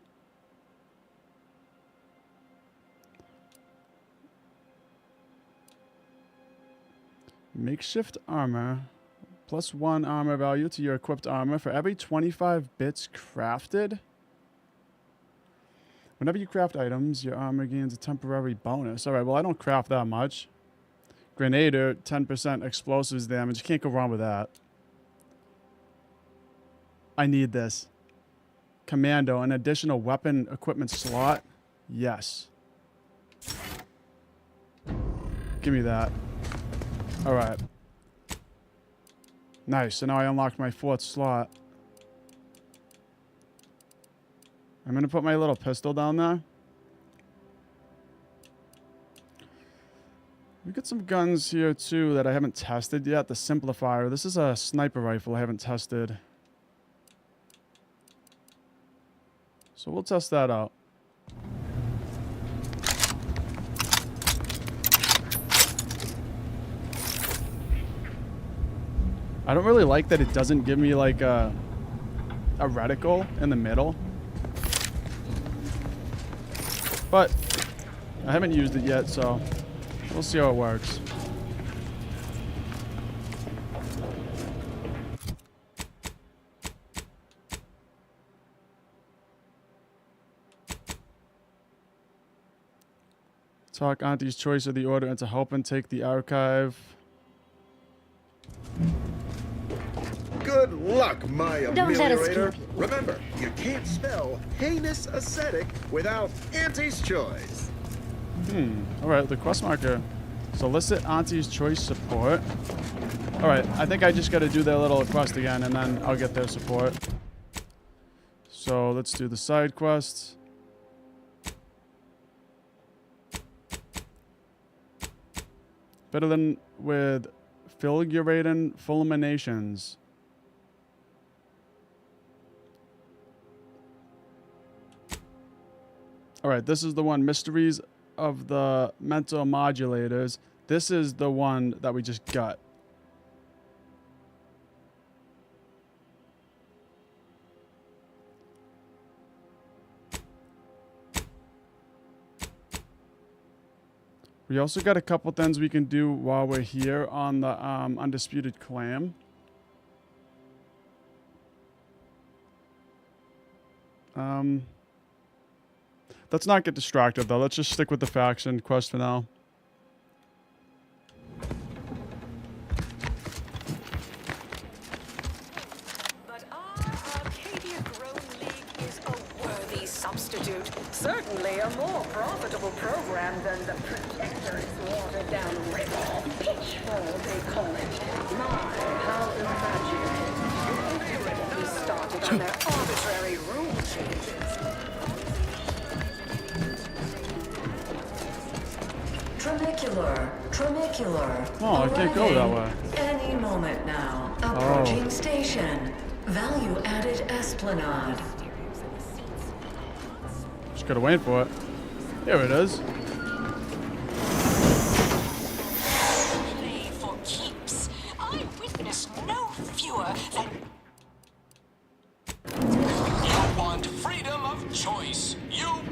Makeshift armor. +1 armor value to your equipped armor for every 25 bits crafted. Whenever you craft items, your armor gains a temporary bonus. All right, well, I don't craft that much. Grenader, 10% explosives damage. Can't go wrong with that. I need this. Commando, an additional weapon equipment slot. Yes. Give me that. All right. Nice, so now I unlocked my 4th slot. I'm gonna put my little pistol down there. We got some guns here too that I haven't tested yet. The Simplifier. This is a sniper rifle I haven't tested. So we'll test that out. I don't really like that it doesn't give me like a reticle in the middle. But I haven't used it yet, so we'll see how it works. Talk Auntie's choice of the order and to help and take the archive. Good luck, my Don't let us ameliorator. keep you. Remember, you can't spell heinous ascetic without Auntie's choice. Alright, the quest marker. Solicit Auntie's choice support. Alright, I think I just gotta do their little quest again and then I'll get their support. So let's do the side quests. Better than with fulgurating fulminations. Alright, this is the one, Mysteries of the Mental Modulators. This is the one that we just got. We also got a couple things we can do while we're here on the Undisputed Claim. Let's not get distracted, though. Let's just stick with the faction quest for now. But our Arcadia Grown League is a worthy substitute. Certainly a more profitable program than the Protector's watered-down rip-off. Pitchfall, they call it. My, how imaginative. They already started on their arbitrary rule changes. Tramicular. Oh, I can't go that way. Any moment now. Approaching station. Value added esplanade. Just gotta wait for it. Here it is. Play for keeps. I witness no fewer than... You want freedom of choice. You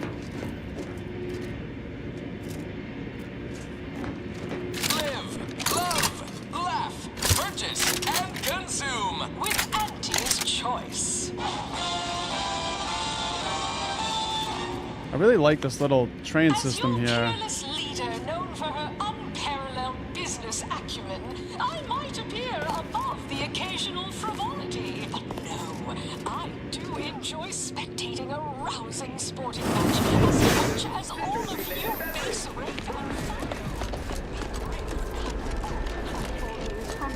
live, love, laugh, purchase, and consume with Auntie's choice. I really like this little train system here. Fearless leader known for her unparalleled business acumen, I might appear above the occasional frivolity. But no, I do enjoy spectating a rousing sporting match as much as all of you base rate from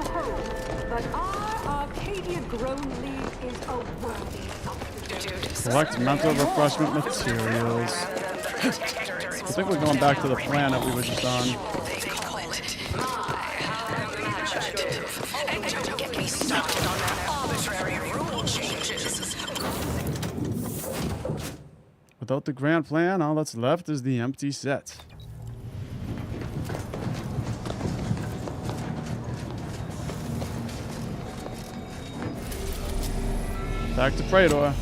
home. But our Arcadia Grown League is a worthy substitute. Collect mental refreshment materials. I think we're going back to the planet we were just on. And don't get me started on their arbitrary rule changes. Without the grand plan, all that's left is the empty set. Back to Praetor.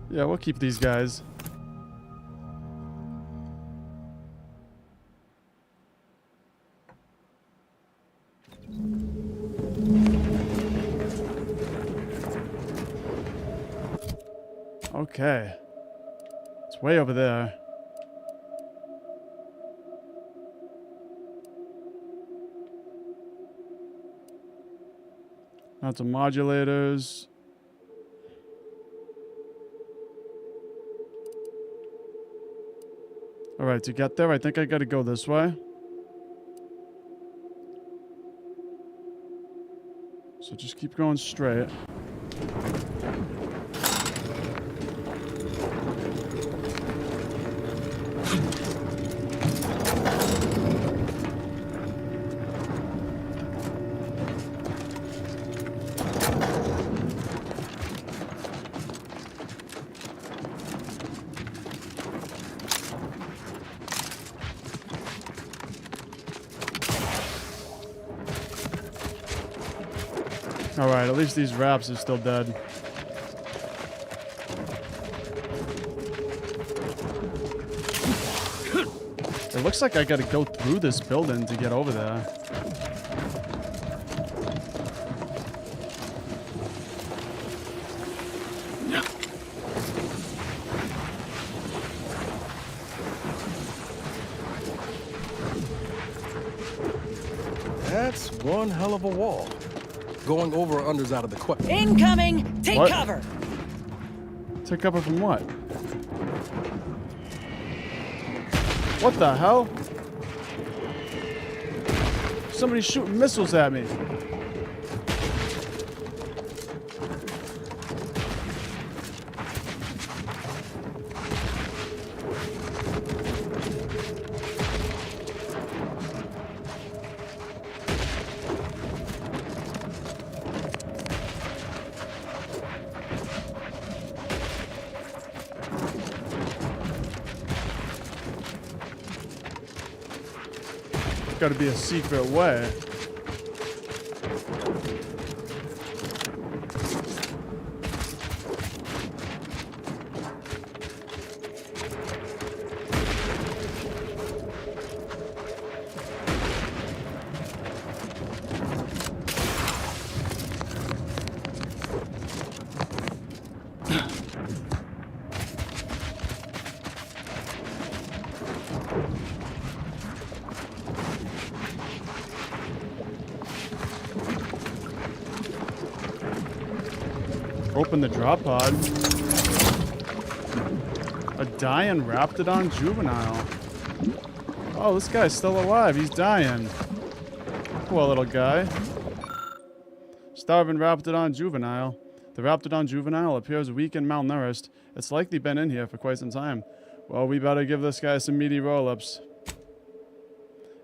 Yeah, we'll keep these guys. Okay. It's way over there. Lots of modulators. Alright, to get there, I think I gotta go this way. So just keep going straight. Alright, at least these wraps are still dead. It looks like I gotta go through this building to get over there. That's one hell of a wall. Going over or under's out of the question. Incoming! Take cover! Take cover from what? What the hell? Somebody's shooting missiles at me. Got to be a secret way. Open the drop pod. A dying Raptidon juvenile. Oh, this guy's still alive. He's dying. Poor little guy. Starving Raptidon juvenile. The Raptidon juvenile appears weak and malnourished. It's likely been in here for quite some time. Well, we better give this guy some meaty roll-ups.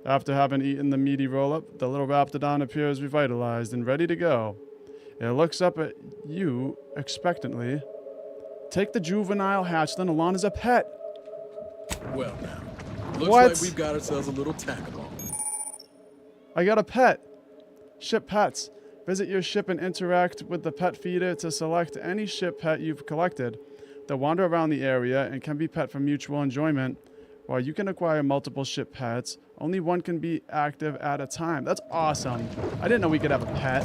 After having eaten the meaty roll-up, the little Raptidon appears revitalized and ready to go. It looks up at you expectantly. Take the juvenile hatchling along as a pet. Well, now. Looks What? like we've got ourselves a little tack-along. I got a pet. Ship pets. Visit your ship and interact with the pet feeder to select any ship pet you've collected. They'll wander around the area and can be pet for mutual enjoyment. While you can acquire multiple ship pets, only one can be active at a time. That's awesome. I didn't know we could have a pet.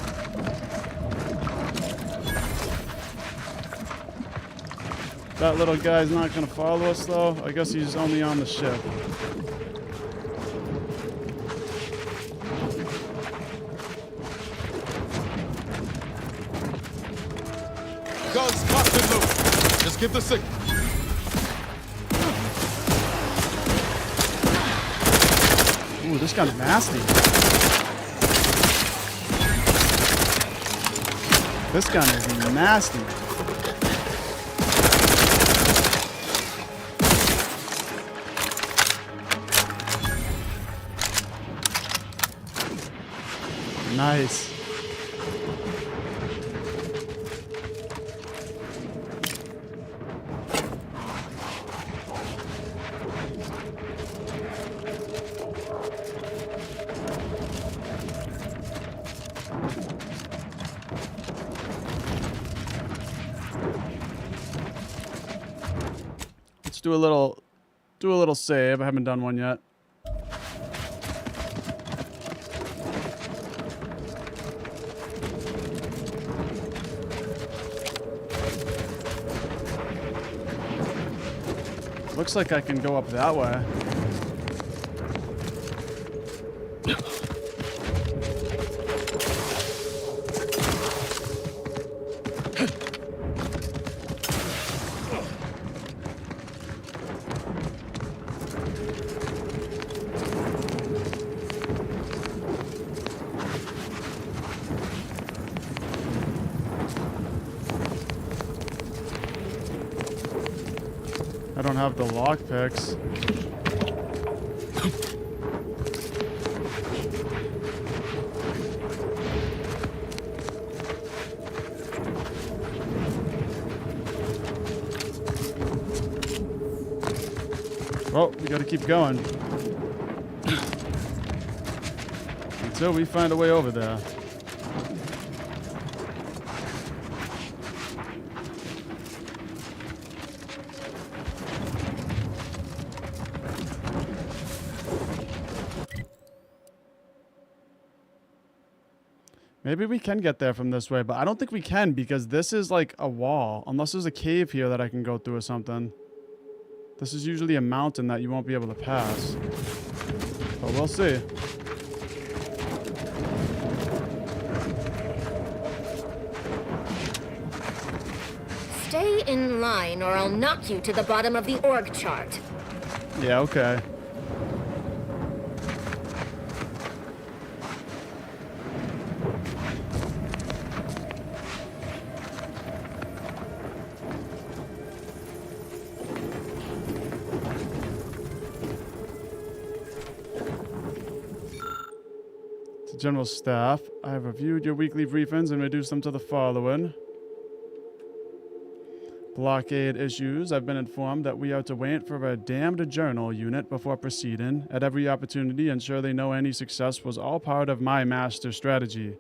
That little guy's not gonna follow us though. I guess he's only on the ship. Guns cocked and loaded. Just give the signal. Ooh, this gun's nasty. This gun is nasty. Nice. Let's do a little save. I haven't done one yet. Looks like I can go up that way. I don't have the lockpicks. Well, we gotta keep going. Until we find a way over there. Maybe we can get there from this way, but I don't think we can because this is like a wall. Unless there's a cave here that I can go through or something. This is usually a mountain that you won't be able to pass. But we'll see. Stay in line or I'll knock you to the bottom of the org chart. Yeah, okay. To General Staff, I have reviewed your weekly briefings and reduced them to the following. Blockade issues. I've been informed that we are to wait for a damned journal unit before proceeding. At every opportunity, ensure they know any success was all part of my master strategy.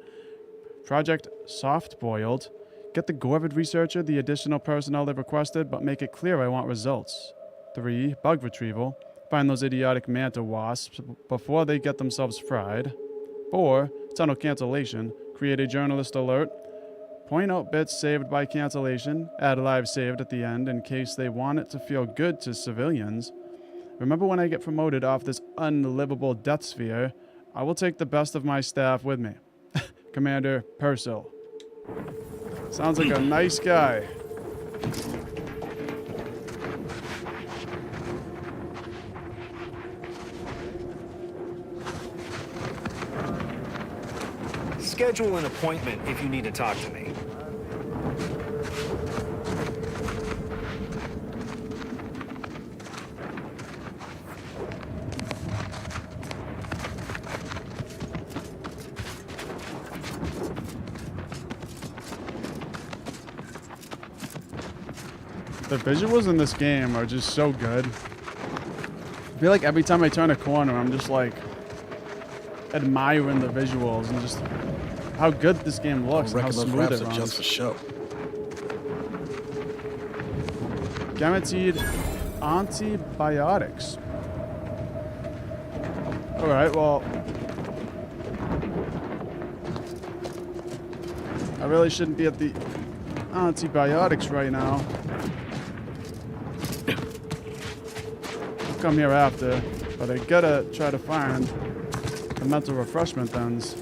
Project Soft Boiled. Get the Gorvid researcher the additional personnel they requested, but make it clear I want results. 3. Bug retrieval. Find those idiotic manta wasps before they get themselves fried. 4. Tunnel cancellation. Create a journalist alert. Point out bits saved by cancellation. Add live saved at the end in case they want it to feel good to civilians. Remember when I get promoted off this unlivable death sphere, I will take the best of my staff with me. Commander Purcell. Sounds like a nice guy. Schedule an appointment if you need to talk to me. The visuals in this game are just so good. I feel like every time I turn a corner, I'm just like admiring the visuals and just how good this game looks and how smooth it runs. Just for show. Guaranteed antibiotics. All right, well, I really shouldn't be at the antibiotics right now. I'll come here after, but I gotta try to find the mental refreshment thens.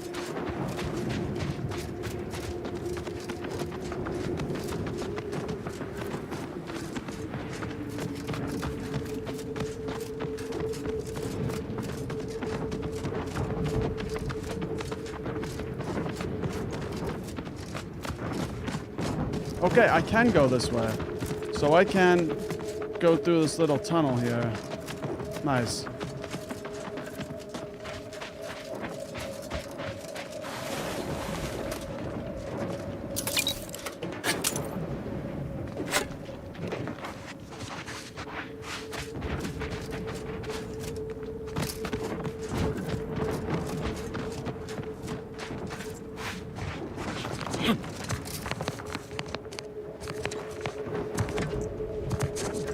Okay, I can go this way. So I can go through this little tunnel here. Nice.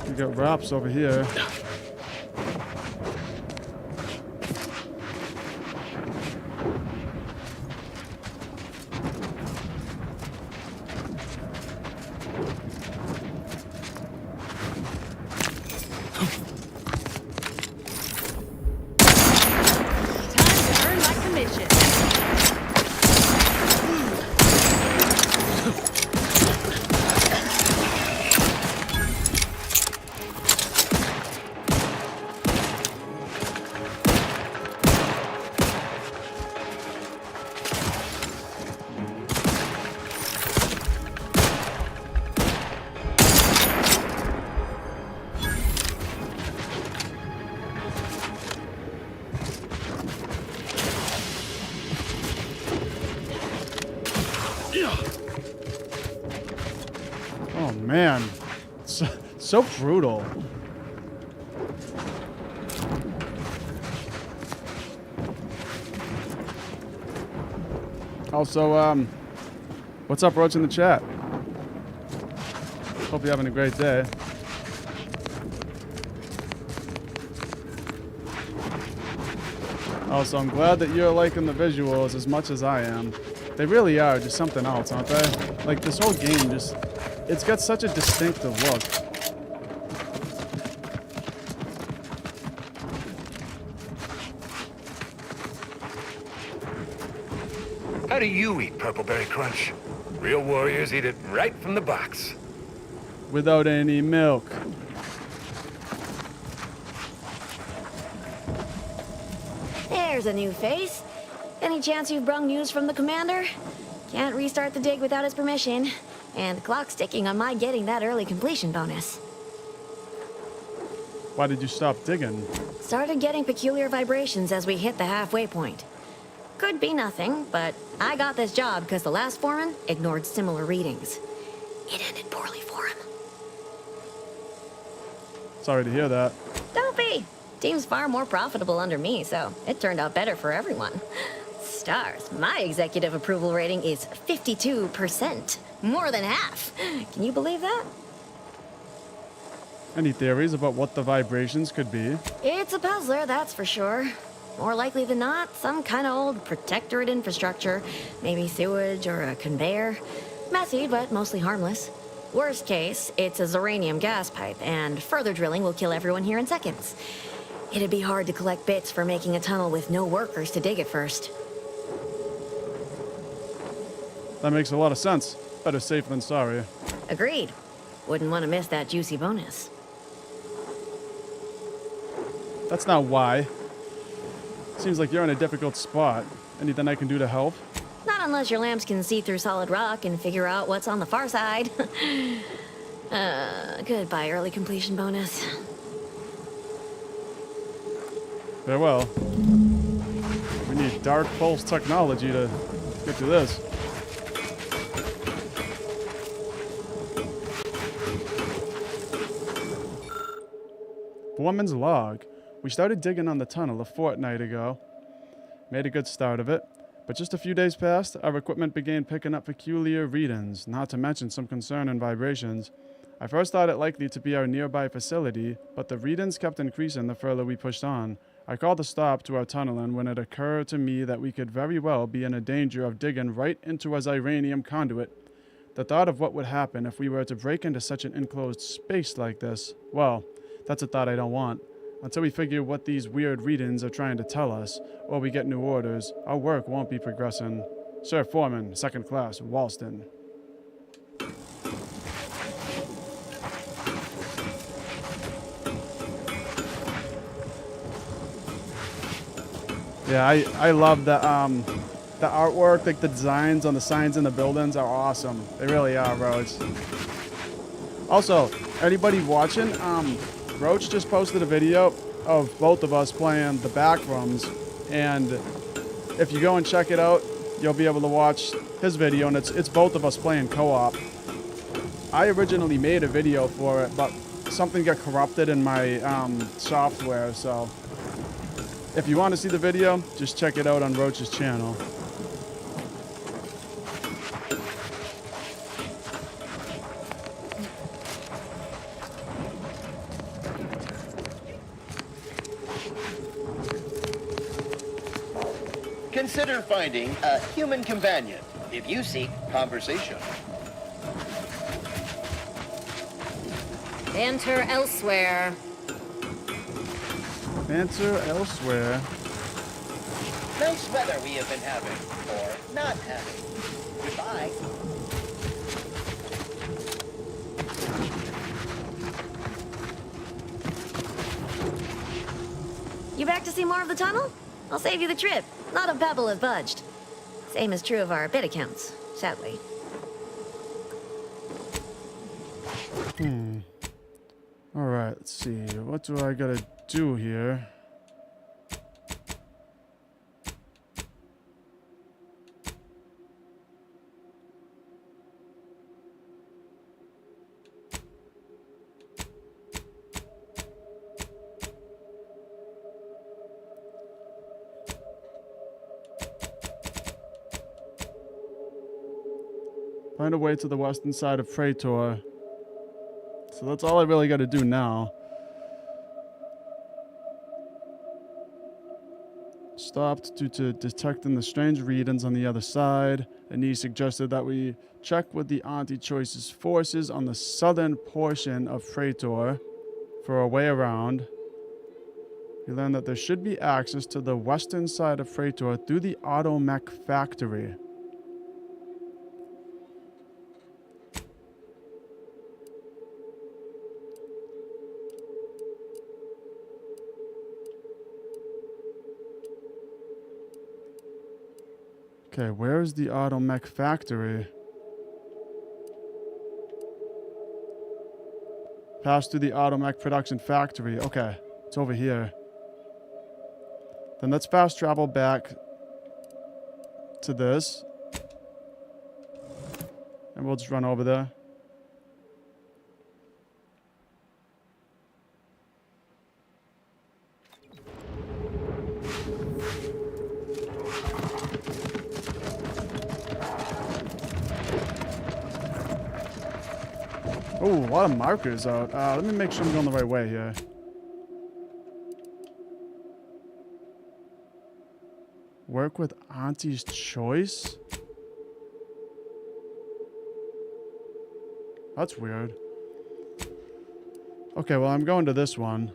We got wraps over here. Oh man, so brutal. Also, what's up, Roach, in the chat? Hope you're having a great day. Also, I'm glad that you're liking the visuals as much as I am. They really are just something else, aren't they? Like, this whole game just... It's got such a distinctive look. How do you eat Purpleberry Crunch? Real warriors eat it right from the box. Without any milk. There's a new face. Any chance you've brung news from the commander? Can't restart the dig without his permission. And the clock's ticking on my getting that early completion bonus. Why did you stop digging? Started getting peculiar vibrations as we hit the halfway point. Could be nothing, but I got this job because the last foreman ignored similar readings. It ended poorly for him. Sorry to hear that. Don't be. Team's far more profitable under me, so it turned out better for everyone. Stars, my executive approval rating is 52%. More than half. Can you believe that? Any theories about what the vibrations could be? It's a puzzler, that's for sure. More likely than not, some kind of old protectorate infrastructure. Maybe sewage or a conveyor. Messy, but mostly harmless. Worst case, it's a uranium gas pipe, and further drilling will kill everyone here in seconds. It'd be hard to collect bits for making a tunnel with no workers to dig it first. That makes a lot of sense. Better safe than sorry. Agreed. Wouldn't want to miss that juicy bonus. That's not why. Seems like you're in a difficult spot. Anything I can do to help? Not unless your lamps can see through solid rock and figure out what's on the far side. Goodbye, early completion bonus. Farewell. We need dark pulse technology to get through this. Foreman's log. We started digging on the tunnel a fortnight ago. Made a good start of it. But just a few days passed, our equipment began picking up peculiar readings, not to mention some concerning vibrations. I first thought it likely to be our nearby facility, but the readings kept increasing the further we pushed on. I called a stop to our tunneling when it occurred to me that we could very well be in a danger of digging right into a uranium conduit. The thought of what would happen if we were to break into such an enclosed space like this, well, that's a thought I don't want. Until we figure what these weird readings are trying to tell us, or we get new orders, our work won't be progressing. Sir Foreman, 2nd Class, Walston. Yeah, I love the artwork, like the designs on the signs in the buildings are awesome. They really are, Roach. Also, anybody watching, Roach just posted a video of both of us playing the Backrooms, and if you go and check it out, you'll be able to watch his video, and it's both of us playing co-op. I originally made a video for it, but something got corrupted in my software, so if you want to see the video, just check it out on Roach's channel. Consider finding a human companion if you seek conversation. Enter elsewhere. Answer elsewhere. Nice weather we have been having, or not having. Goodbye. You back to see more of the tunnel? I'll save you the trip. Not a pebble has budged. Same is true of our bit accounts, sadly. Alright, let's see. What do I gotta do here? Find a way to the western side of Praetor. So that's all I really got to do now. stopped due to detecting the strange readings on the other side, and he suggested that we check with the anti-choice's forces on the southern portion of Praetor for a way around. We learned that there should be access to the western side of Praetor through the automech factory. Okay, where is the automech factory? Pass through the automech production factory. Okay, it's over here. Then let's fast travel back to this. And we'll just run over there. Oh, a lot of markers out. Let me make sure I'm going the right way here. Work with Auntie's choice? That's weird. Okay, well, I'm going to this one.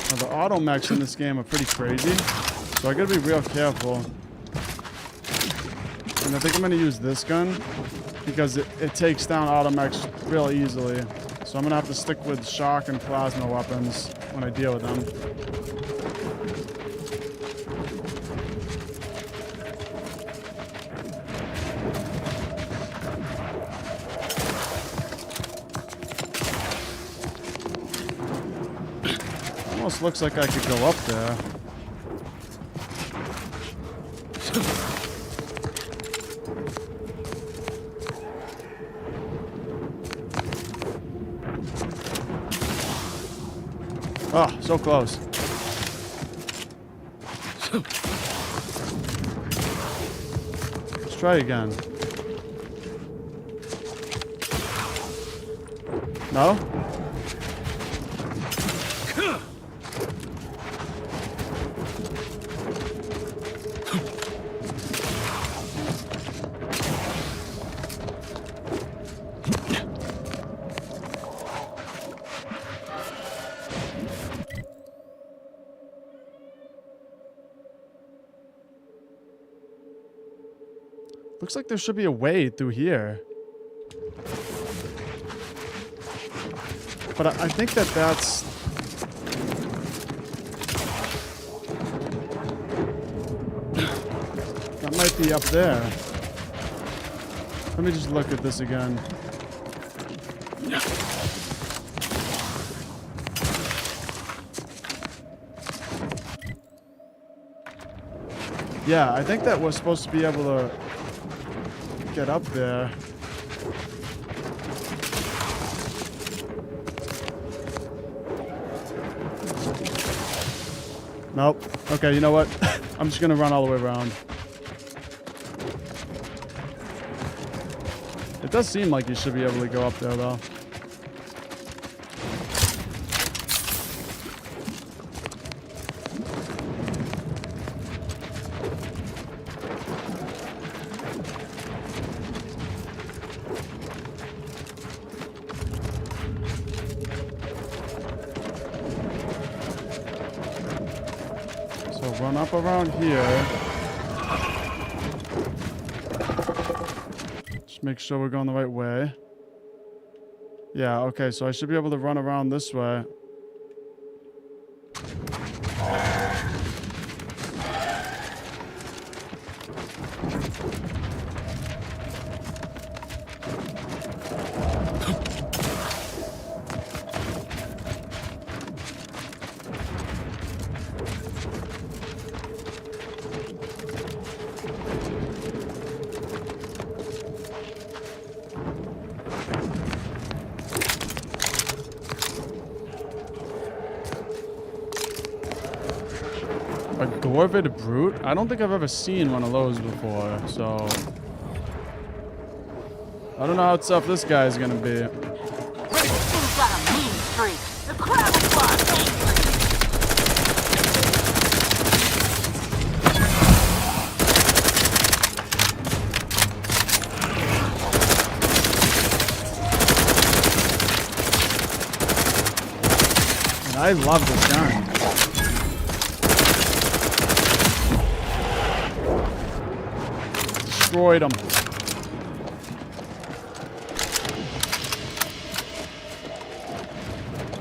The automechs in this game are pretty crazy, so I gotta be real careful. And I think I'm gonna use this gun because it takes down automechs real easily. So I'm gonna have to stick with shock and plasma weapons when I deal with them. Almost looks like I could go up there. Oh, so close. Let's try again. No? Looks like there should be a way through here. But I think that's... That might be up there. Let me just look at this again. Yeah, I think that we're supposed to be able to get up there. Nope. Okay, you know what? I'm just gonna run all the way around. It does seem like you should be able to go up there, though. Run up around here. Just make sure we're going the right way. Yeah, okay, so I should be able to run around this way. A Gorvid Brute? I don't think I've ever seen one of those before, so... I don't know how tough this guy's gonna be. Got a mean streak. The crowd is angry. And I love this gun. Destroyed him.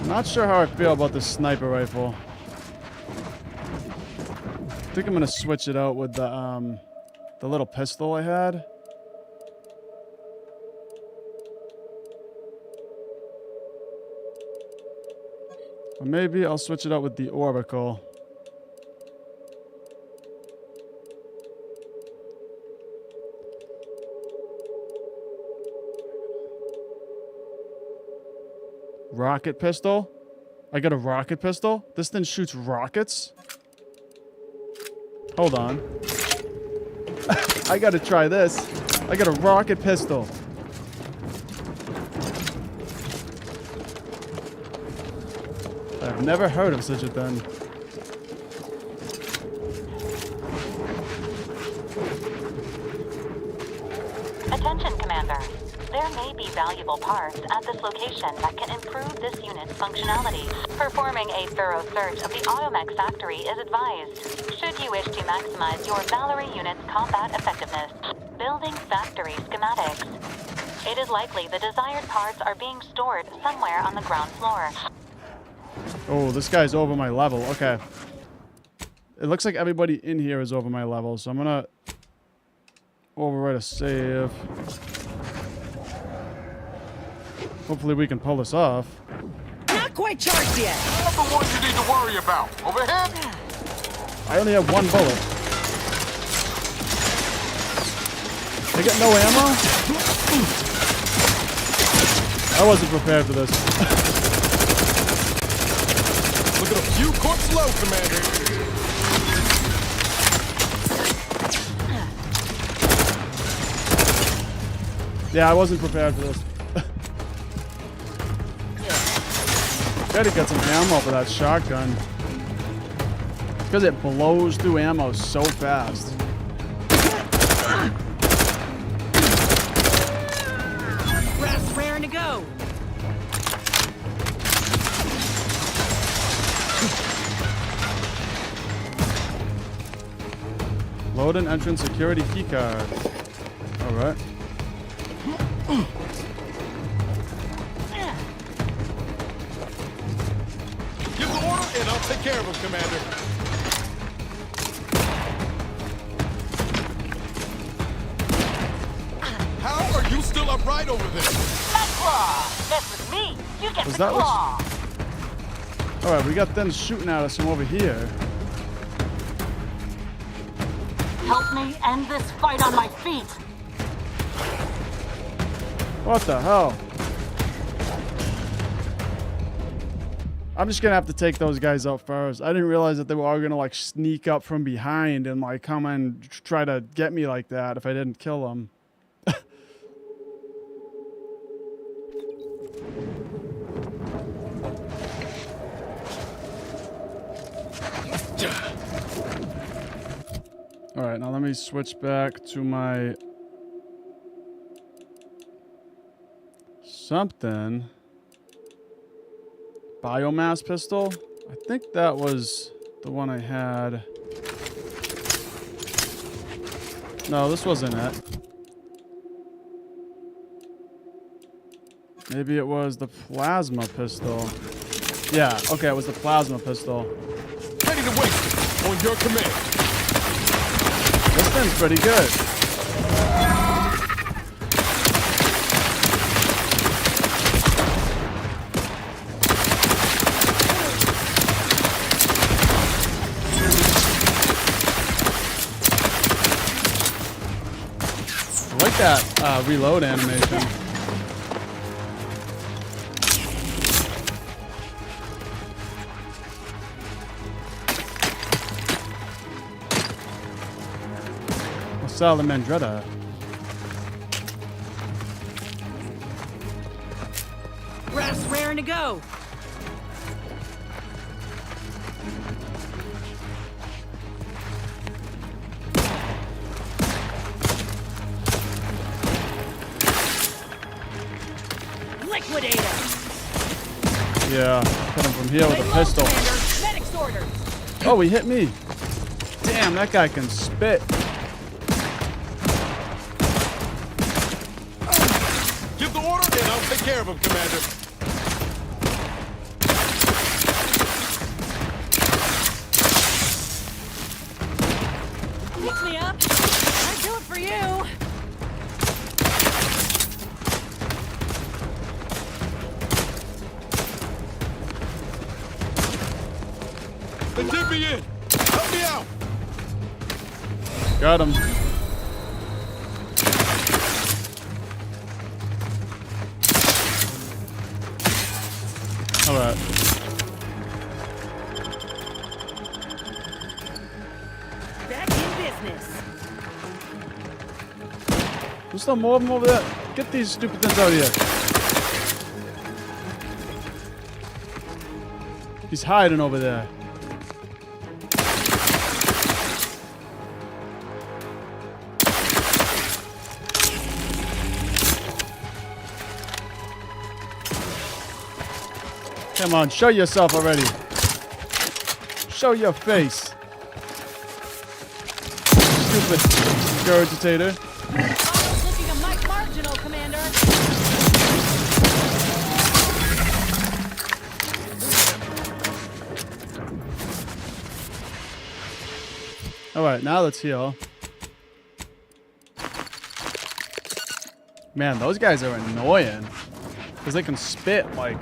Not sure how I feel about this sniper rifle. I think I'm gonna switch it out with the little pistol I had. Or maybe I'll switch it out with the orbital. Rocket pistol? I got a rocket pistol? This thing shoots rockets? Hold on. I gotta try this. I got a rocket pistol. I've never heard of such a thing. Attention, Commander. There may be valuable parts at this location that can improve this unit's functionality. Performing a thorough search of the Automech factory is advised, should you wish to maximize your Valerie unit's combat effectiveness. Building factory schematics. It is likely the desired parts are being stored somewhere on the ground floor. Oh, this guy's over my level. Okay. It looks like everybody in here is over my level, so I'm gonna overwrite a save. Hopefully we can pull this off. Not quite charged yet. Not the ones you need to worry about. Overhead. I only have one bullet. They got no ammo? I wasn't prepared for this. Look at a few corpse low, Commander. Yeah, I wasn't prepared for this. Gotta get some ammo for that shotgun. Because it blows through ammo so fast. Brass raring to go. Load an entrance security keycard. Alright. Give the order and I'll take care of him, Commander. How are you still upright over there? That claw! Mess with me, you get Was the that what- claw! Alright, we got them shooting at us from over here. Help me end this fight on my feet! What the hell? I'm just gonna have to take those guys out first. I didn't realize that they were all gonna like sneak up from behind and like come and try to get me like that if I didn't kill them. Alright, now let me switch back to my something. Biomass pistol? I think that was the one I had. No, this wasn't it. Maybe it was the plasma pistol. Yeah, okay, it was the plasma pistol. Ready to waste it. On your command. This thing's pretty good. I like that reload animation. Salamandretta. Rest raring to go. Liquidate him. Yeah, hit him from here with a pistol. Medic's orders. Oh, he hit me. Damn, that guy can spit. Give the order and I'll take care of him, Commander. Pick me up. I'd do it for you. They did me in. Help me out. Got him. All right. Back in business. There's still more of them over there. Get these stupid things out of here. He's hiding over there. Come on, show yourself already. Show your face. Stupid regurgitator. Looking a mite marginal, Commander. Alright, now let's heal. Man, those guys are annoying. Because they can spit like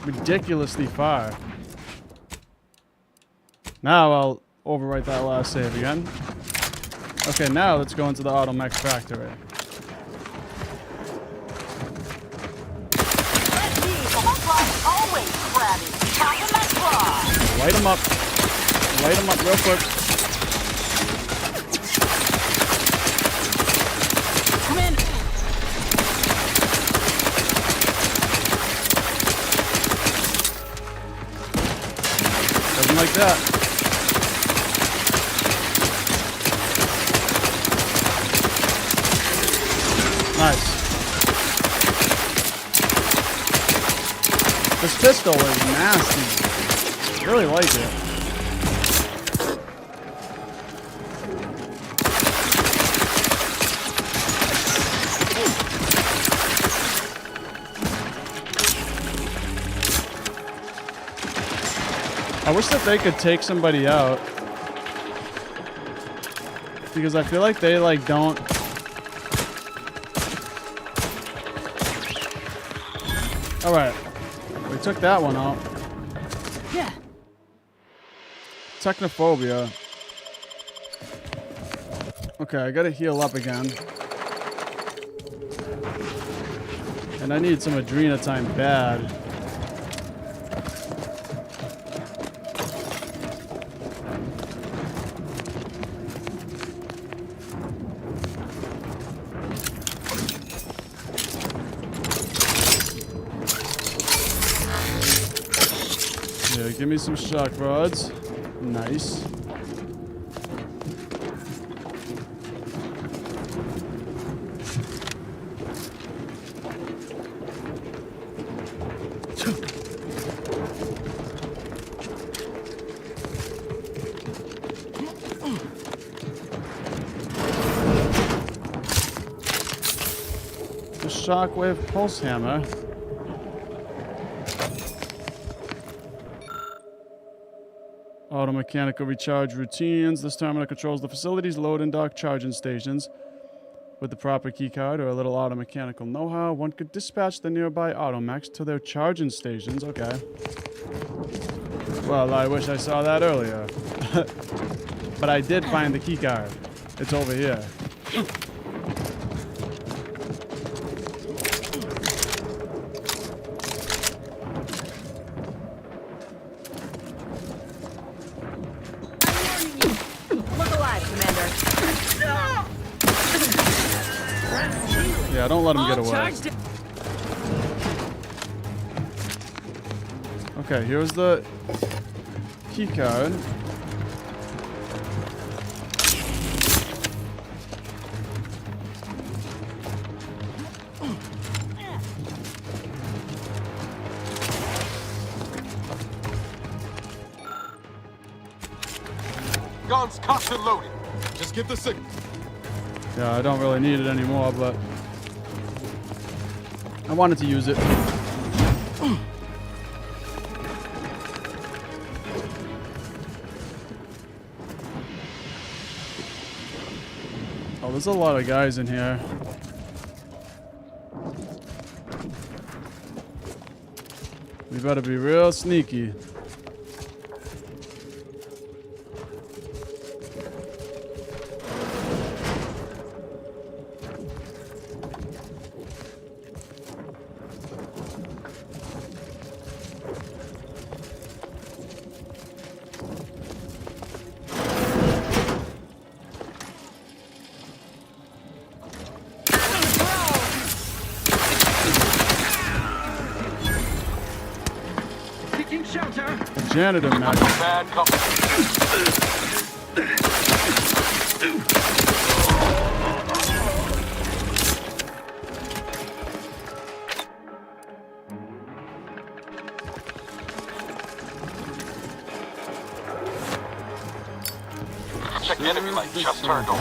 ridiculously far. Now I'll overwrite that last save again. Okay, now let's go into the automech factory. Always crabby. Light them up. Light them up real quick. Come in. Doesn't like that. Nice. This pistol is nasty. Really like it. I wish that they could take somebody out. Because I feel like they like don't. Alright. We took that one out. Yeah. Technophobia. Okay, I gotta heal up again. And I need some adrenatime bad. Yeah, give me some shock rods. Nice. The shockwave pulse hammer. Automechanical recharge routines. This terminal controls the facility's load and dock charging stations. With the proper keycard or a little automechanical know-how, one could dispatch the nearby automechs to their charging stations. Okay. Well, I wish I saw that earlier. But I did find the keycard. It's over here. Look alive, Commander. Don't let him get away. Okay, here's the key card. Guns cocked and loaded. Just get the signal. Yeah, I don't really need it anymore, but I wanted to use it. Oh, there's a lot of guys in here. We better be real sneaky. Janitor match. Bad company. Check the enemy light just turned on.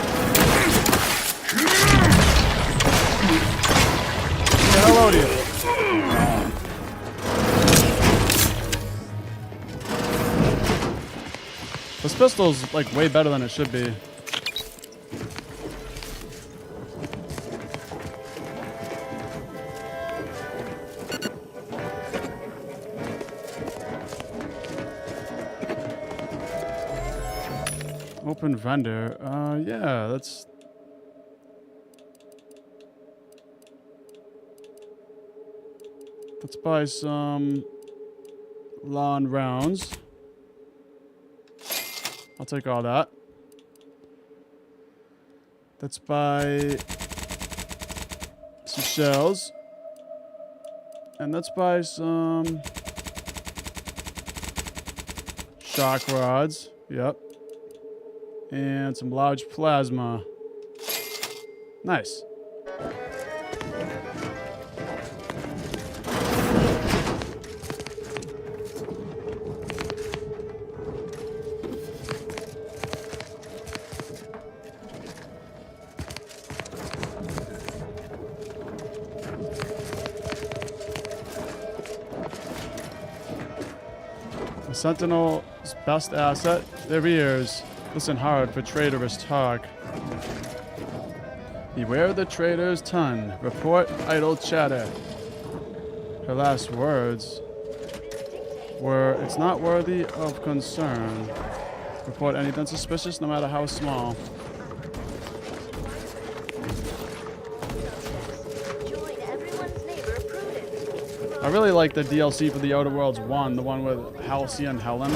Hello to you. This pistol's like way better than it should be. Open vendor. Yeah, let's buy some lawn rounds. I'll take all that. Let's buy some shells. And let's buy some shock rods. Yep. And some large plasma. Nice. The Sentinel's best asset, their ears. Listen hard for traitorous talk. Beware the traitor's tongue. Report idle chatter. Her last words were, "It's not worthy of concern. Report anything suspicious, no matter how small." I really like the DLC for the Outer Worlds 1, the one with Halcyon and Helen.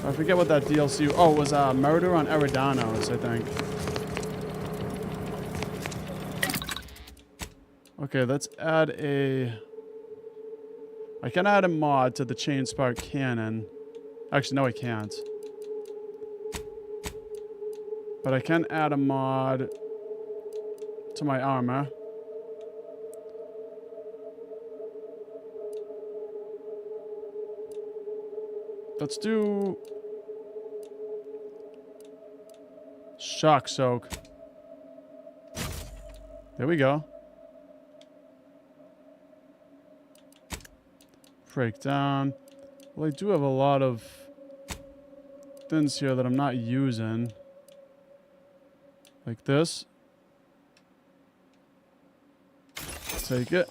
I forget what that DLC... Oh, it was Murder on Eridanos, I think. Okay, let's add a... I can add a mod to the Chain Spark Cannon. Actually, no, I can't. But I can add a mod to my armor. Let's do Shock Soak. There we go. Breakdown. Well, I do have a lot of things here that I'm not using. Like this. Take it.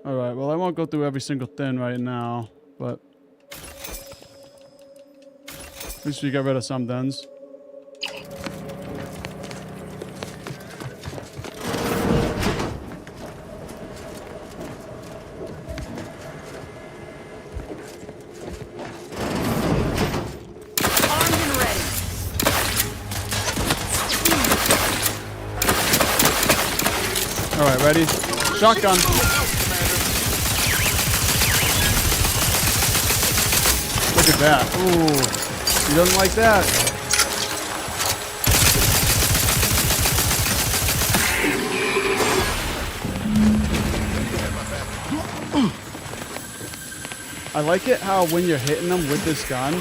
Alright, well I won't go through every single thing right now, but at least we got rid of some things. Ready? Shotgun. Look at that. Ooh. He doesn't like that. I like it how when you're hitting him with this gun,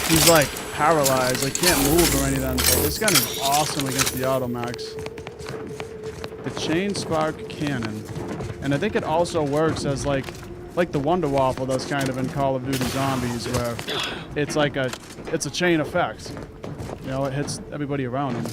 he's like paralyzed, like can't move or anything. So this gun is awesome against the Automax. The chain spark cannon, and I think it also works as like the Wonder Waffle that's kind of in Call of Duty Zombies, where it's like it's a chain effect. You know, it hits everybody around him.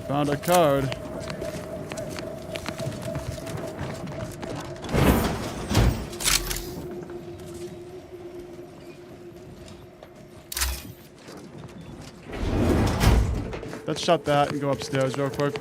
Found a card. Let's shut that and go upstairs real quick.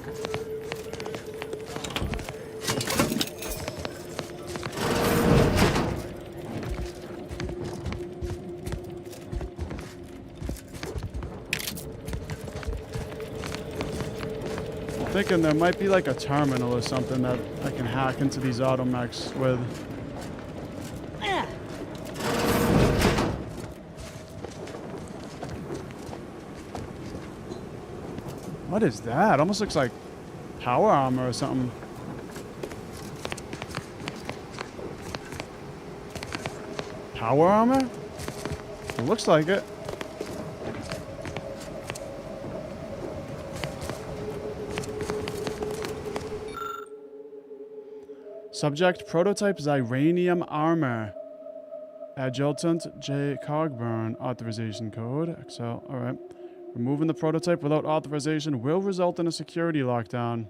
Thinking there might be like a terminal or something that I can hack into these Automechs with. What is that? Almost looks like power armor or something. Power armor? It looks like it. Subject, prototype Xyranium armor. Adjutant J. Cogburn. Authorization code. Excel. Alright. Removing the prototype without authorization will result in a security lockdown.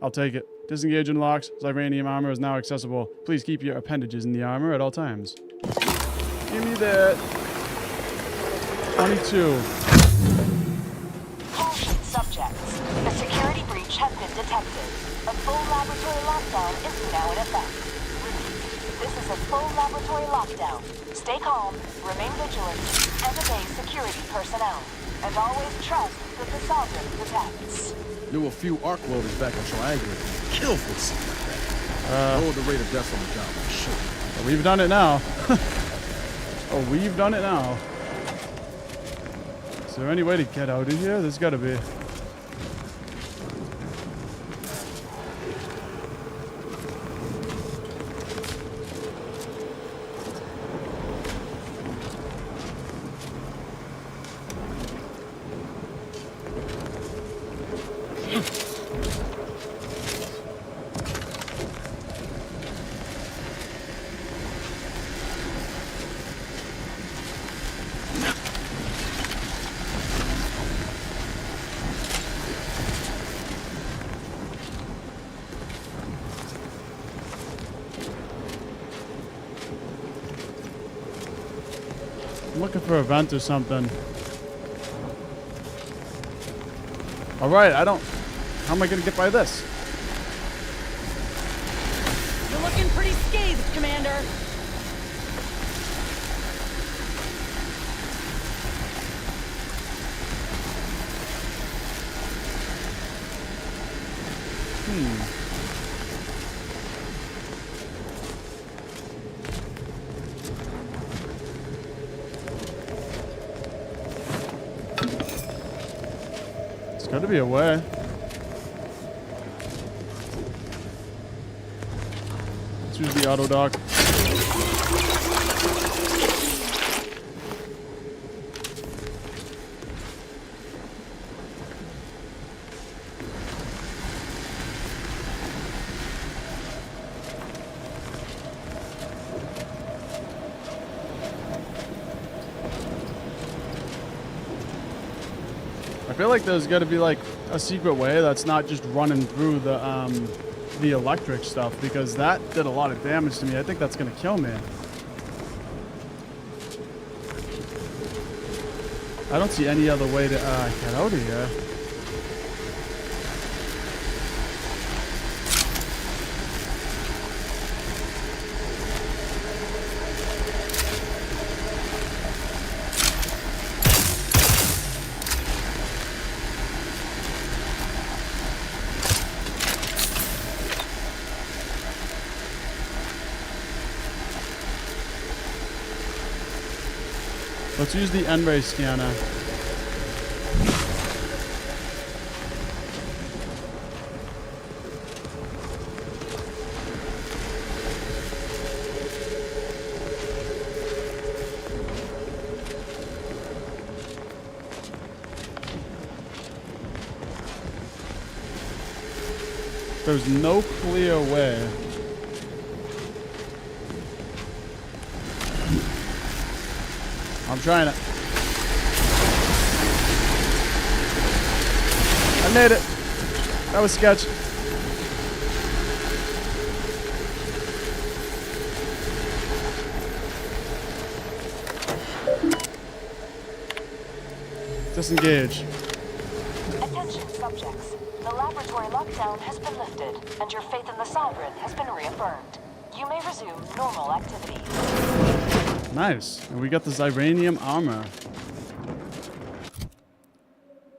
I'll take it. Disengaging locks. Xyranium armor is now accessible. Please keep your appendages in the armor at all times. Give me that. 22. Caution subjects. A security breach has been detected. A full laboratory lockdown is now in effect. This is a full laboratory lockdown. Stay calm, remain vigilant, and obey security personnel. And always trust that the Sovereign protects. There were a few arc welders back in Triangle. Kill for something like that. Lower the rate of deaths on the job, I'm sure. Oh, we've done it now. Oh, we've done it now. Is there any way to get out of here? There's gotta be. I'm looking for a vent or something. Alright, how am I gonna get by this? You're looking pretty scathed, Commander. There's gotta be a way. Let's use the auto dock. I feel like there's got to be like a secret way that's not just running through the electric stuff, because that did a lot of damage to me. I think that's gonna kill me. I don't see any other way to get out of here. Let's use the N-ray scanner. There's no clear way. I'm trying it. I made it. That was sketch. Disengage. Attention subjects. The laboratory lockdown has been lifted, and your faith in the Sovereign has been reaffirmed. You may resume normal activities. Nice. And we got the Ziranium armor.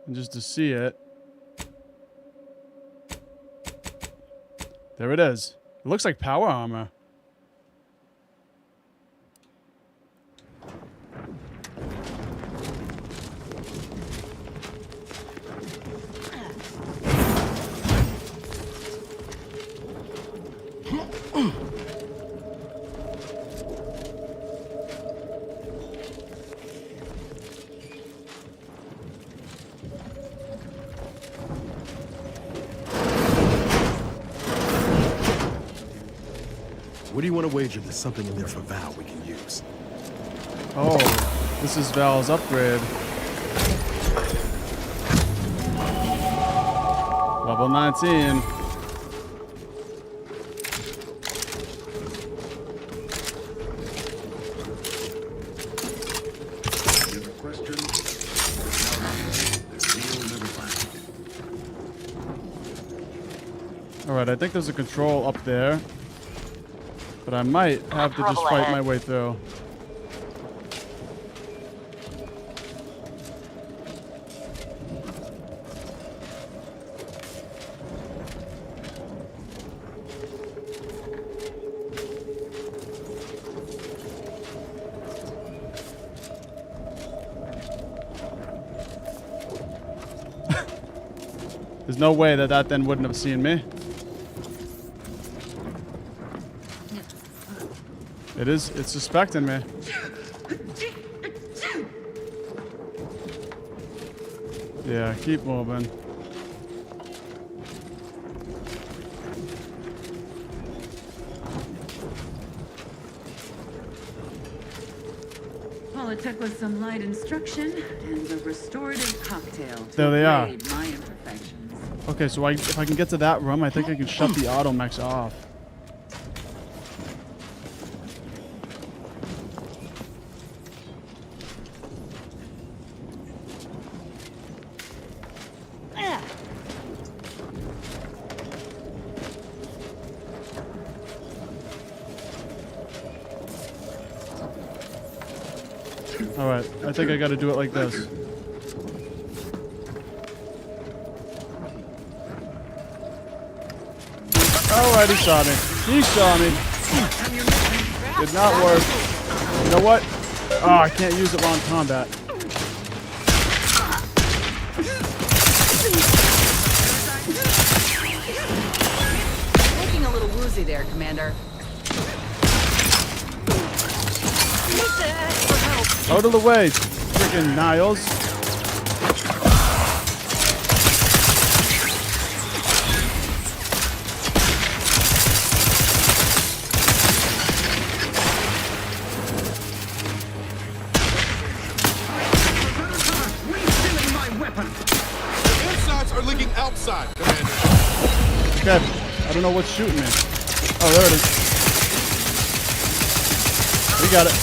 And just to see it. There it is. It looks like power armor. What do you want to wager there's something in there for Val we can use? Oh, this is Val's upgrade. Level 19. Alright, I think there's a control up there. But I might have to just fight my way through. There's no way that that then wouldn't have seen me. It's suspecting me. Yeah, keep moving. Politics with some light instruction and a restorative cocktail. There they are. My imperfections. Okay, so if I can get to that room, I think I can shut the automechs off. Alright, I think I gotta do it like this. Alright, he saw me. He saw me. Did not work. You know what? Oh, I can't use it while in combat. Looking a little woozy there, Commander. Out of the way, freaking Niles. Insides are leaking outside, Commander. Okay, I don't know what's shooting me. Oh, there it is. We got it.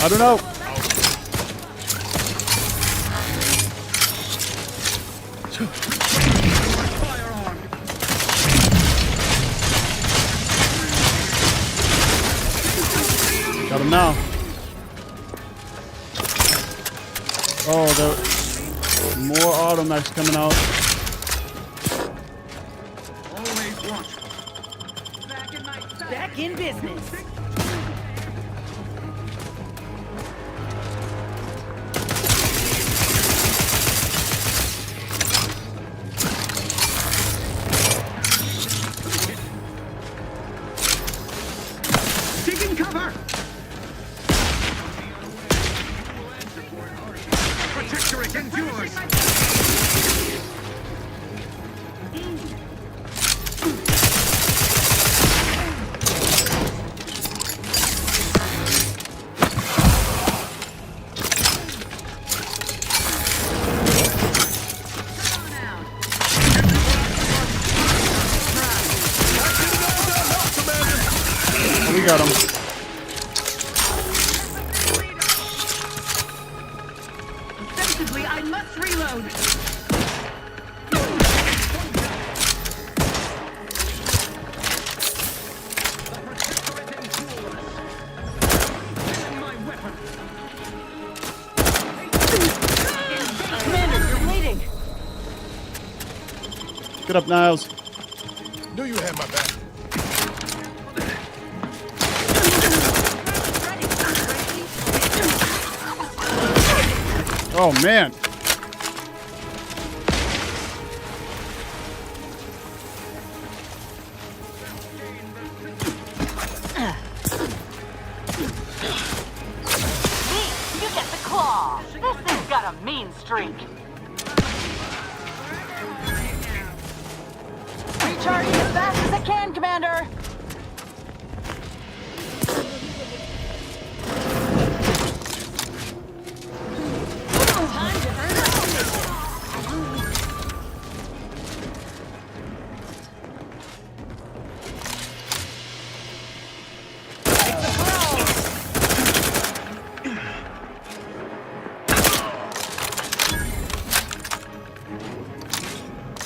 I don't know. Got him now. Oh, More automechs coming out. Always watchful. Back in business. Taking cover! Protectorate endures! We got him. Ostensibly, I must reload. Commander, you're bleeding. Get up, Niles. Knew you had my back. Oh, man. You get the claw. This thing's got a mean streak. Recharging as fast as it can, Commander.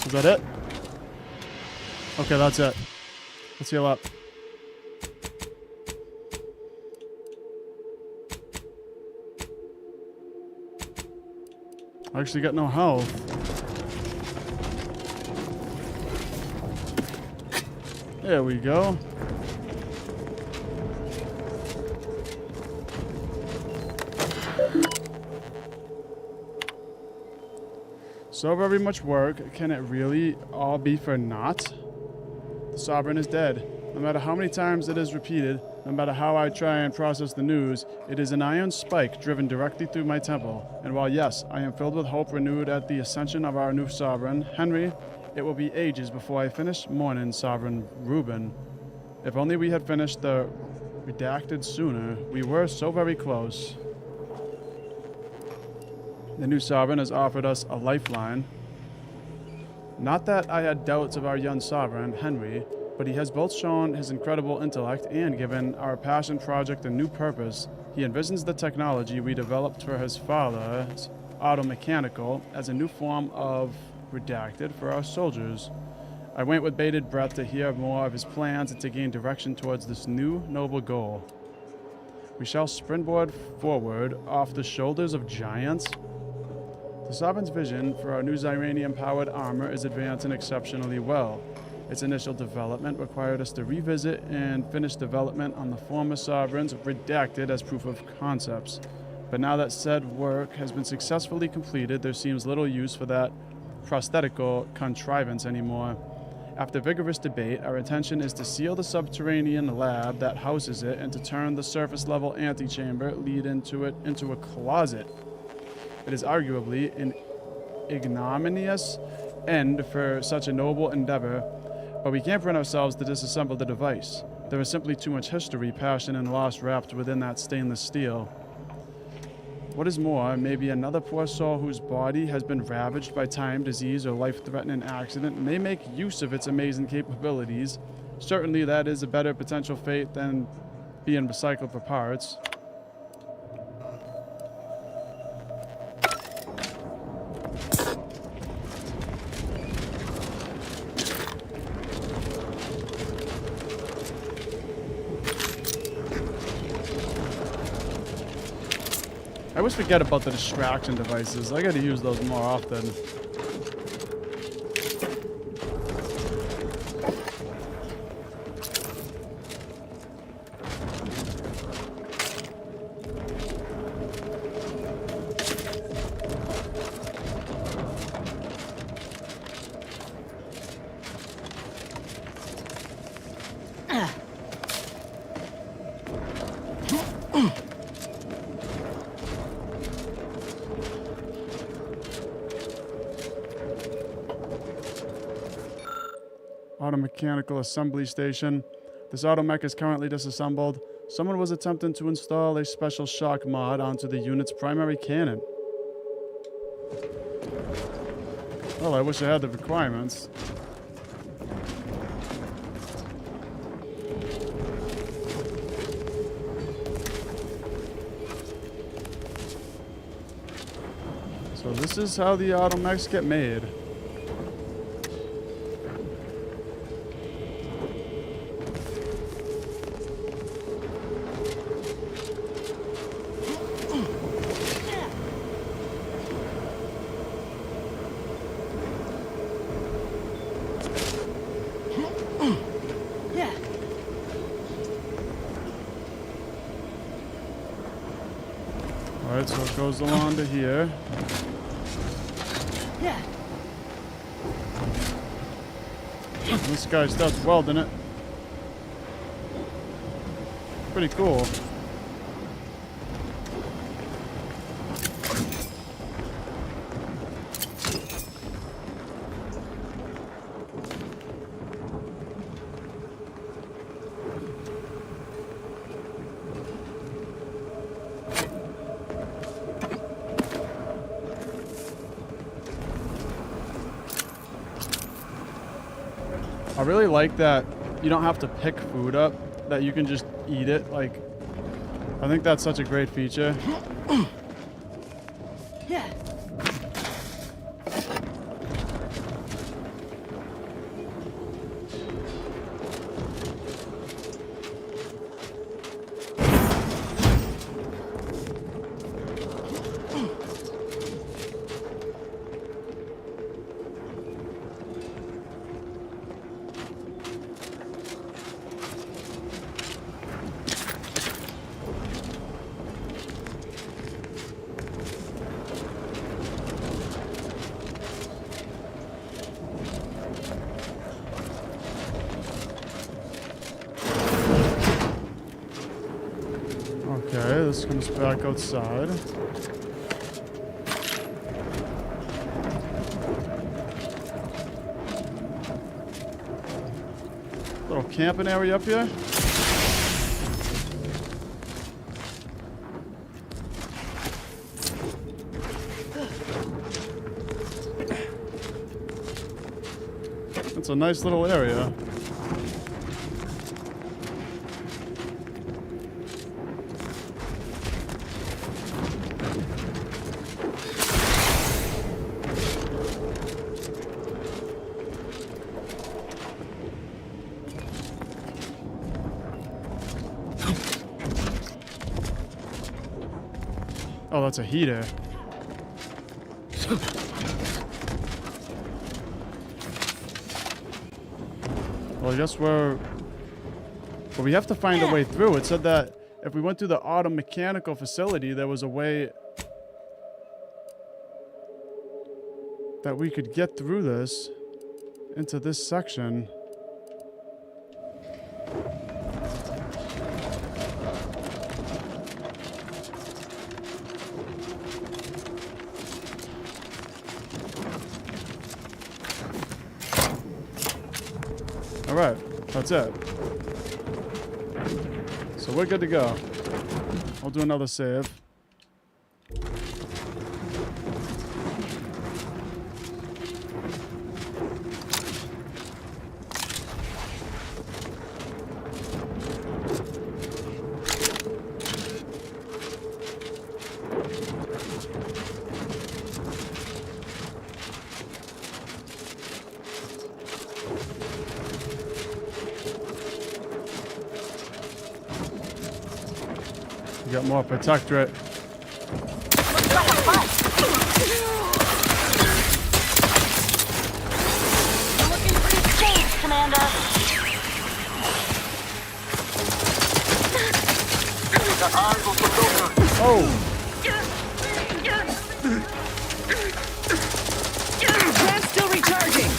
Is that it? Okay, that's it. Let's heal up. I actually got no health. There we go. So very much work. Can it really all be for naught? The Sovereign is dead. No matter how many times it is repeated, no matter how I try and process the news, it is an iron spike driven directly through my temple. And while yes, I am filled with hope renewed at the ascension of our new Sovereign, Henry, it will be ages before I finish mourning Sovereign Reuben. If only we had finished the redacted sooner. We were so very close. The new Sovereign has offered us a lifeline. Not that I had doubts of our young Sovereign, Henry, but he has both shown his incredible intellect and given our passion project a new purpose. He envisions the technology we developed for his father's automechanical as a new form of redacted for our soldiers. I wait with bated breath to hear more of his plans and to gain direction towards this new noble goal. We shall springboard forward off the shoulders of giants. The Sovereign's vision for our new Xyranium-powered armor is advancing exceptionally well. Its initial development required us to revisit and finish development on the former Sovereign's redacted as proof of concepts. But now that said work has been successfully completed, there seems little use for that prosthetical contrivance anymore. After vigorous debate, our intention is to seal the subterranean lab that houses it and to turn the surface-level antechamber lead into a closet. It is arguably an ignominious end for such a noble endeavor, but we can't bring ourselves to disassemble the device. There is simply too much history, passion, and loss wrapped within that stainless steel. What is more, maybe another poor soul whose body has been ravaged by time, disease, or life-threatening accident may make use of its amazing capabilities. Certainly that is a better potential fate than being recycled for parts. I always forget about the distraction devices. I gotta use those more often. Automechanical assembly station. This automech is currently disassembled. Someone was attempting to install a special shock mod onto the unit's primary cannon. Well, I wish I had the requirements. So this is how the automechs get made. Alright, so it goes along to here. And this guy starts welding it. Pretty cool. I really like that you don't have to pick food up, that you can just eat it. Like, I think that's such a great feature. Okay, this comes back outside. Little camping area up here. It's a nice little area. Oh, that's a heater. Well, I guess we're... But we have to find a way through. It said that if we went through the automechanical facility, there was a way that we could get through this into this section. Alright, that's it. So we're good to go. I'll do another save. We got more Protectorate. Oh! That's still recharging.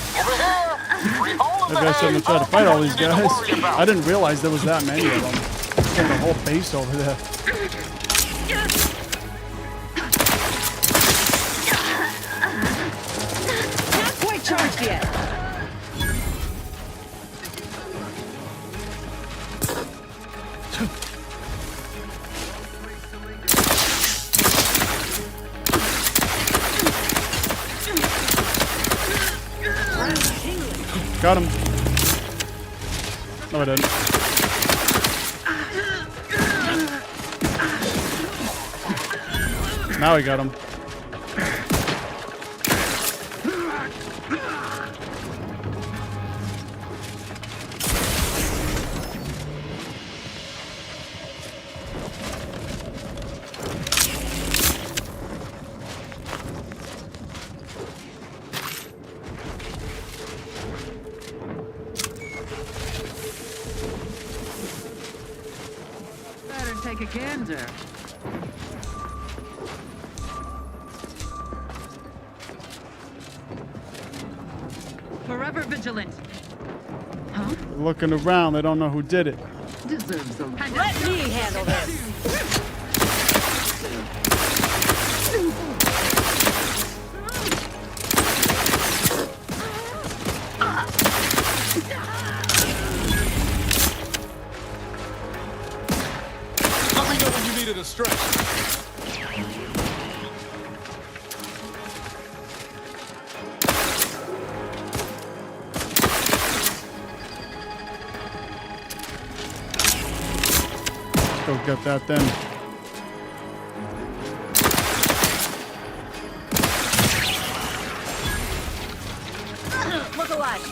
Maybe I shouldn't have tried to fight all these guys. I didn't realize there was that many of them. There's a whole base over there. Not quite charged yet. Got him. No, I didn't. Now I got him. Better take a gander. Forever vigilant. Huh? Looking around, they don't know who did it. Deserves a Let me handle this. Let me know when you needed a stretch. Go get that then. Look alive.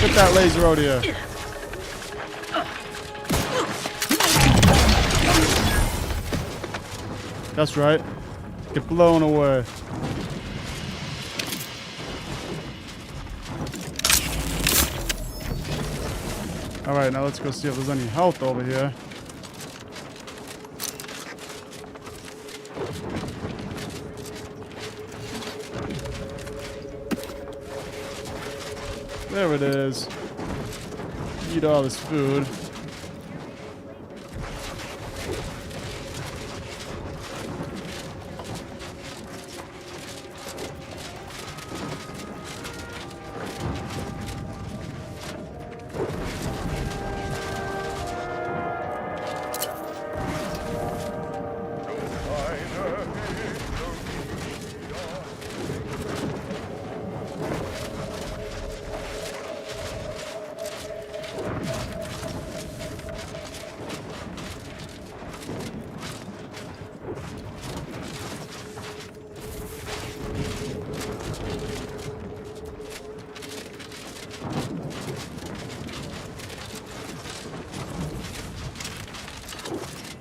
Get that laser out here. That's right. Get blown away. Alright, now let's go see if there's any health over here. There it is. Eat all this food.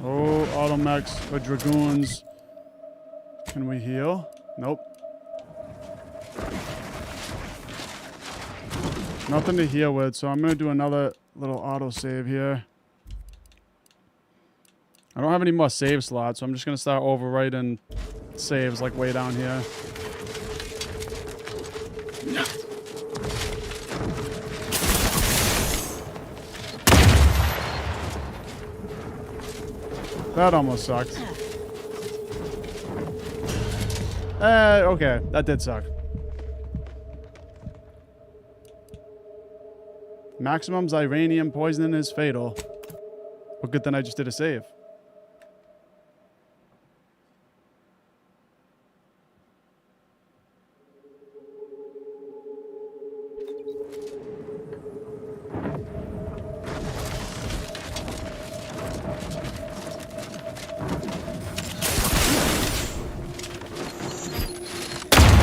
Oh, automechs or dragoons. Can we heal? Nope. Nothing to heal with, so I'm going to do another little autosave here. I don't have any more save slots, so I'm just going to start overwriting saves like way down here. That almost sucked. Okay, that did suck. Maximum Xyranium poisoning is fatal. But good thing I just did a save.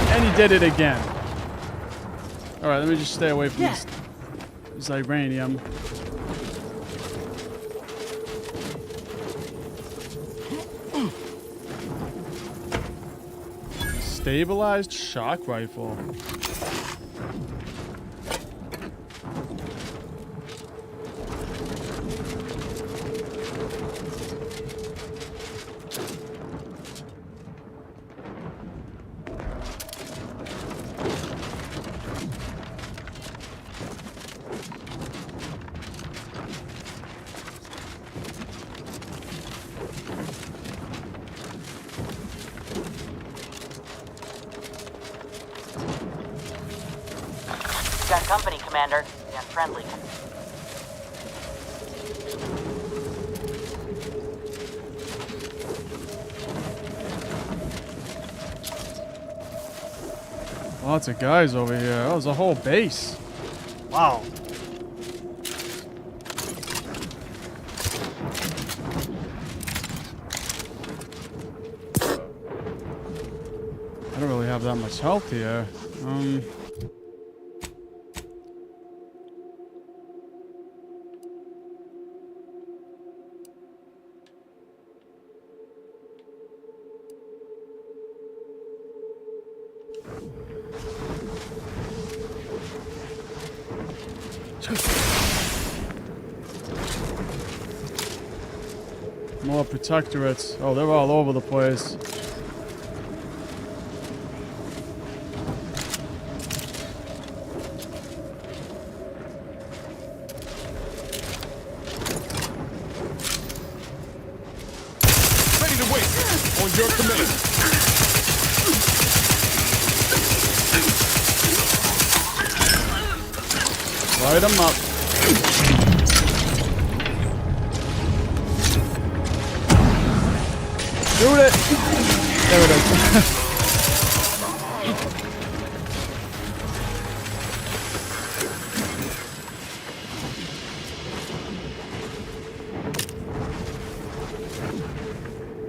And he did it again. Alright, let me just stay away from this Ziranium. Stabilized shock rifle. Got company, Commander. The unfriendly. Lots of guys over here. That was a whole base. Wow. I don't really have that much health here. More protectorates. Oh, they're all over the place. Ready to wait. On your command. Light them up. Shoot it! There it is.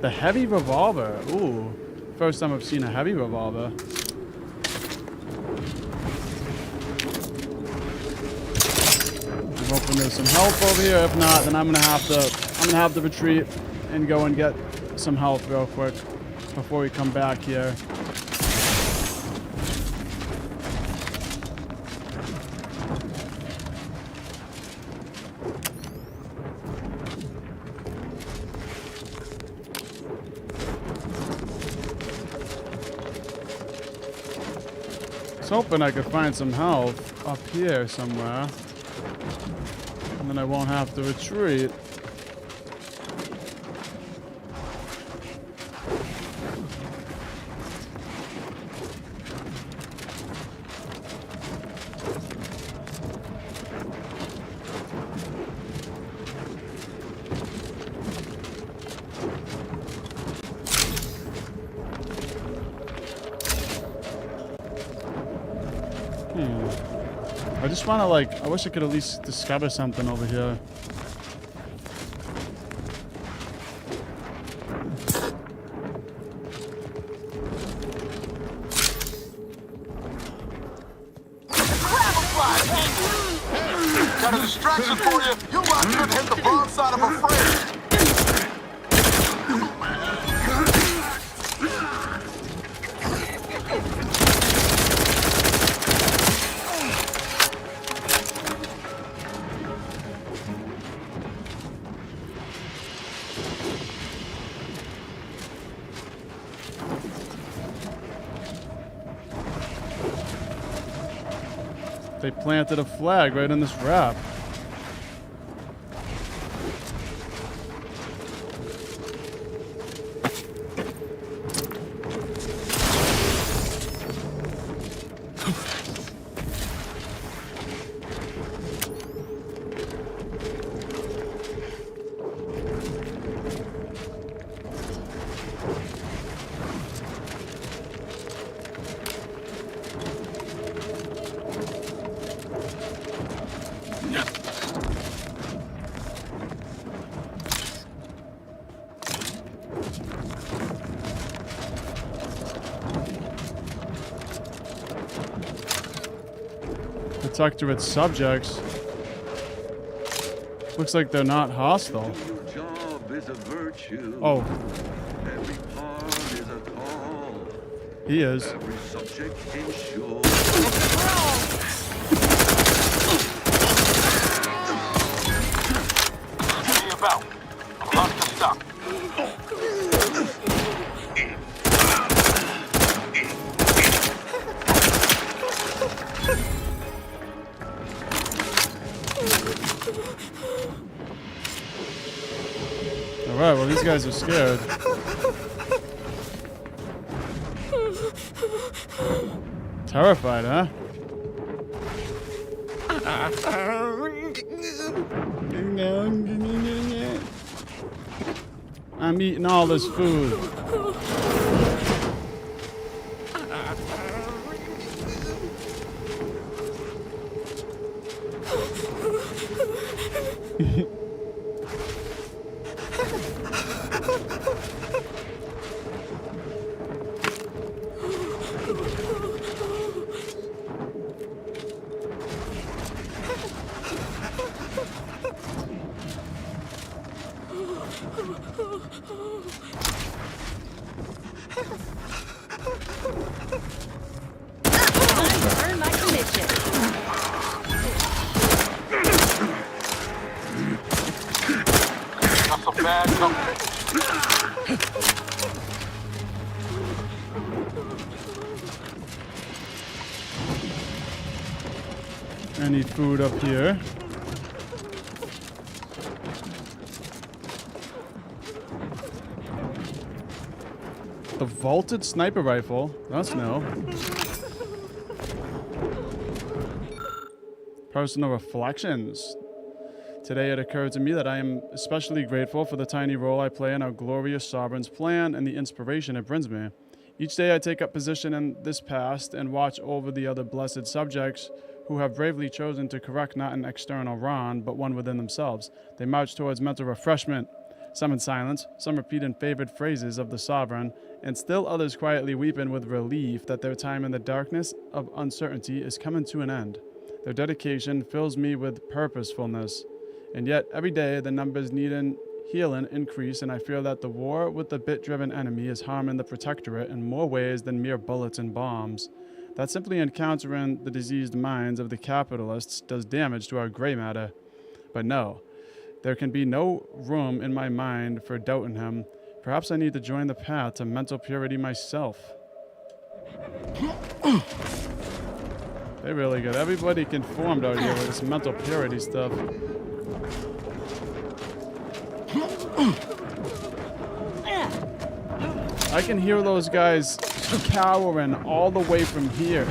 The heavy revolver. Ooh. First time I've seen a heavy revolver. I'm hoping there's some help over here. If not, then I'm gonna have to retreat and go and get some health real quick before we come back here. I was hoping I could find some health up here somewhere, and then I won't have to retreat. I just want to, like, I wish I could at least discover something over here. Got a distraction for you. You watch him hit the wrong side of a frame. They planted a flag right in this wrap. Protectorate subjects. Looks like they're not hostile. Oh. He is. About. I'm lost to stop. Alright, well these guys are scared. Terrified, huh? I'm eating all this food. Earn my commission. Got some bad company. I need food up here. The vaulted sniper rifle. That's no. Personal reflections. Today it occurred to me that I am especially grateful for the tiny role I play in our glorious sovereign's plan and the inspiration it brings me. Each day I take up position in this past and watch over the other blessed subjects who have bravely chosen to correct not an external wrong, but one within themselves. They march towards mental refreshment, some in silence, some repeating favored phrases of the sovereign, and still others quietly weeping with relief that their time in the darkness of uncertainty is coming to an end. Their dedication fills me with purposefulness, and yet every day the numbers needing healing increase, and I fear that the war with the bit-driven enemy is harming the Protectorate in more ways than mere bullets and bombs. That simply encountering the diseased minds of the capitalists does damage to our gray matter. But no, there can be no room in my mind for doubting him. Perhaps I need to join the path to mental purity myself. They really got everybody conformed out here with this mental purity stuff. I can hear those guys cowering all the way from here.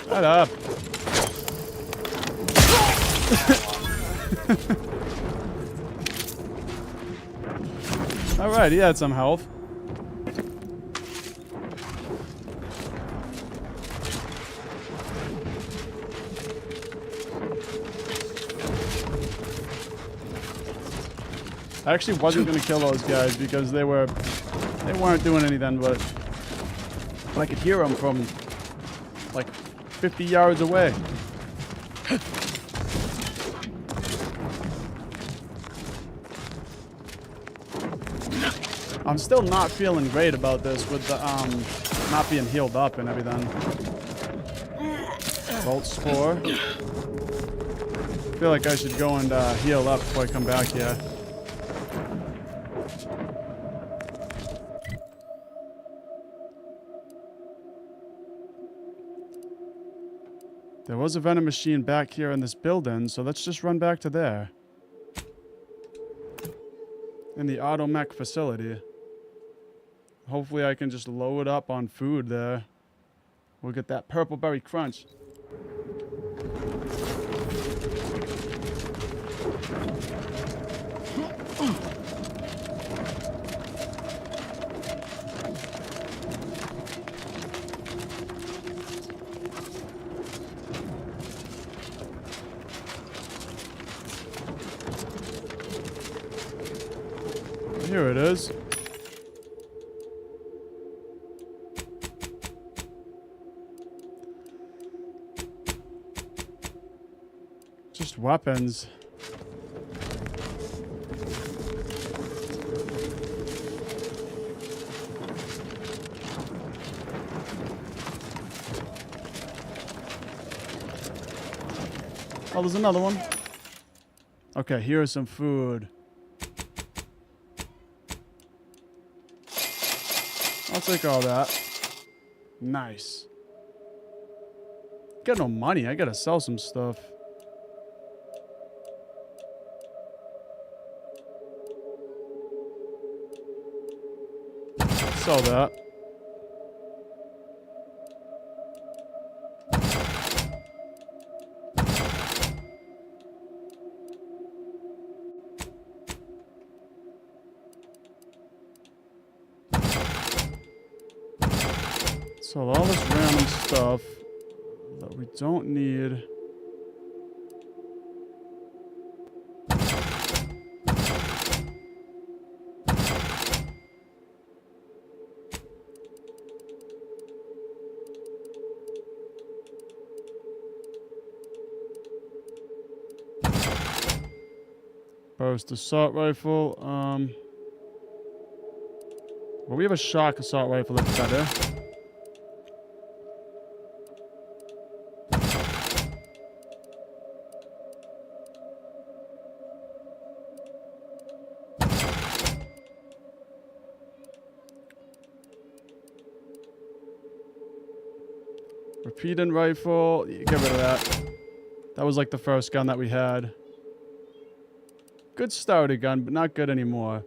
Shut up. Alright, he had some health. I actually wasn't gonna kill those guys because they weren't doing anything, but I could hear them from like 50 yards away. I'm still not feeling great about this with the not being healed up and everything. Bolt spore. I feel like I should go and heal up before I come back here. There was a venom machine back here in this building, so let's just run back to there. In the auto mech facility. Hopefully I can just load up on food there. We'll get that purple berry crunch. Here it is. Just weapons. Oh, there's another one. Okay, here's some food. I'll take all that. Nice. Got no money. I gotta sell some stuff. Sell that. So all this random stuff that we don't need. Burst assault rifle. Well, we have a shock assault rifle that's better. Repeating rifle, get rid of that. That was like the first gun that we had. Good starter gun, but not good anymore.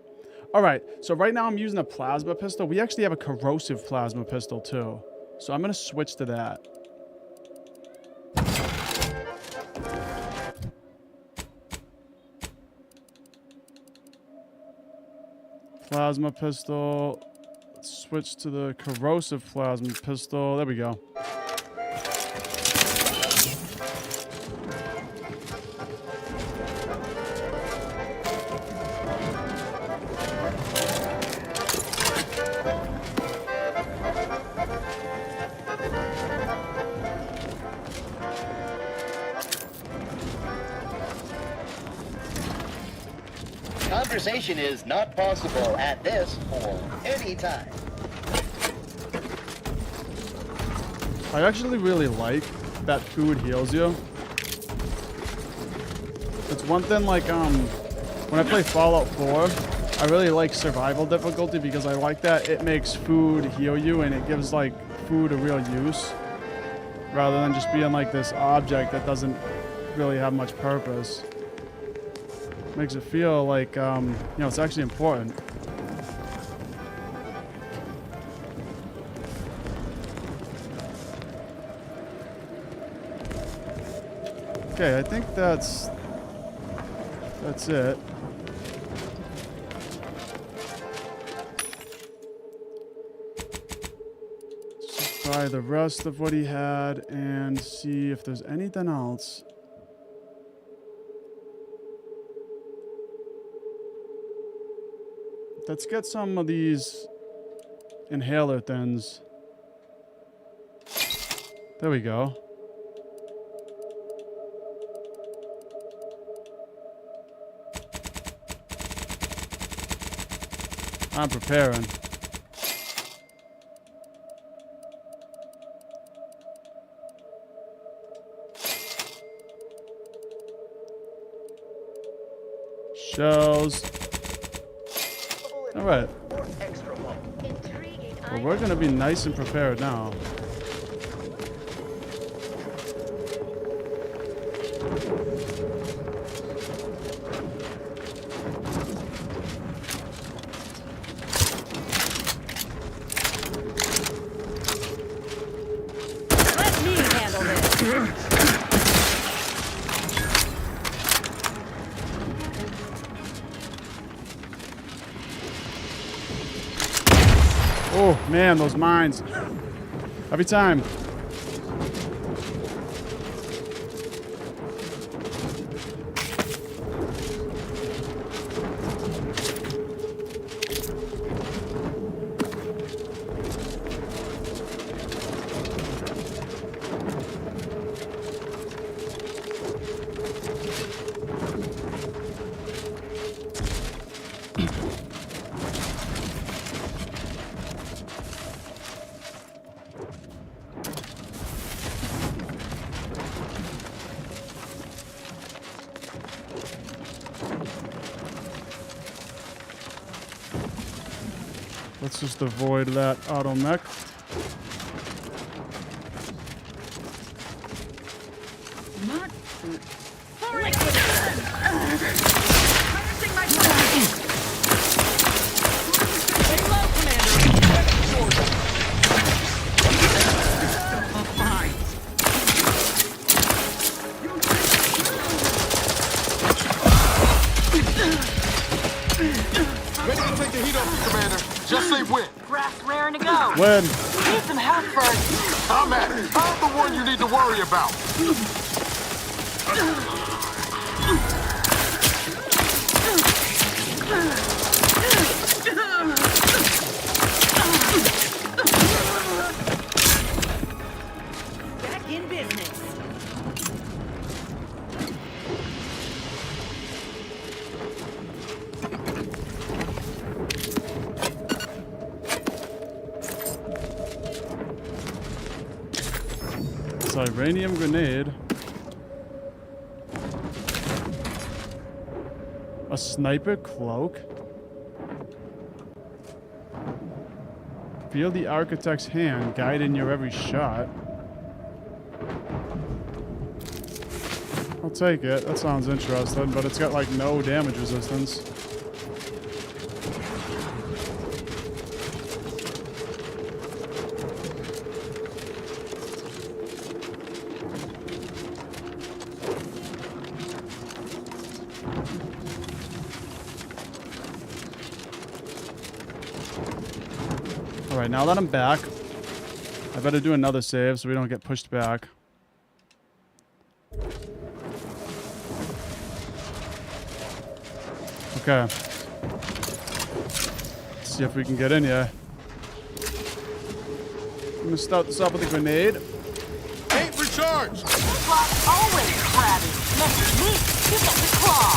All right, so right now I'm using a plasma pistol. We actually have a corrosive plasma pistol too. So I'm gonna switch to that. Plasma pistol. Let's switch to the corrosive plasma pistol. There we go. Conversation is not possible at this or any time. I actually really like that food heals you. It's one thing like when I play Fallout 4, I really like survival difficulty because I like that it makes food heal you and it gives like food a real use rather than just being like this object that doesn't really have much purpose. Makes it feel like, you know, it's actually important. Okay, I think that's it. Let's just buy the rest of what he had and see if there's anything else. Let's get some of these inhaler things. There we go. I'm preparing. Shells. All right. Well, we're going to be nice and prepared now. Let me handle this. Oh, man, those mines. Every time. Let's just avoid that auto mech. Not liquidation. Harnessing my fire. Stay low, Commander. Fine. Ready to take the heat off you, Commander. Just say when. Grass raring to go. When? Need some help first. I'm at it. I'm the one you need to worry about. Back in business. Uranium grenade. A sniper cloak. Feel the architect's hand guiding your every shot. I'll take it. That sounds interesting, but it's got like no damage resistance. Alright, now that I'm back, I better do another save so we don't get pushed back. Okay. Let's see if we can get in here. I'm gonna start this up with a grenade. Ain't recharged. Block always crabby. Mess with me, you get the claw.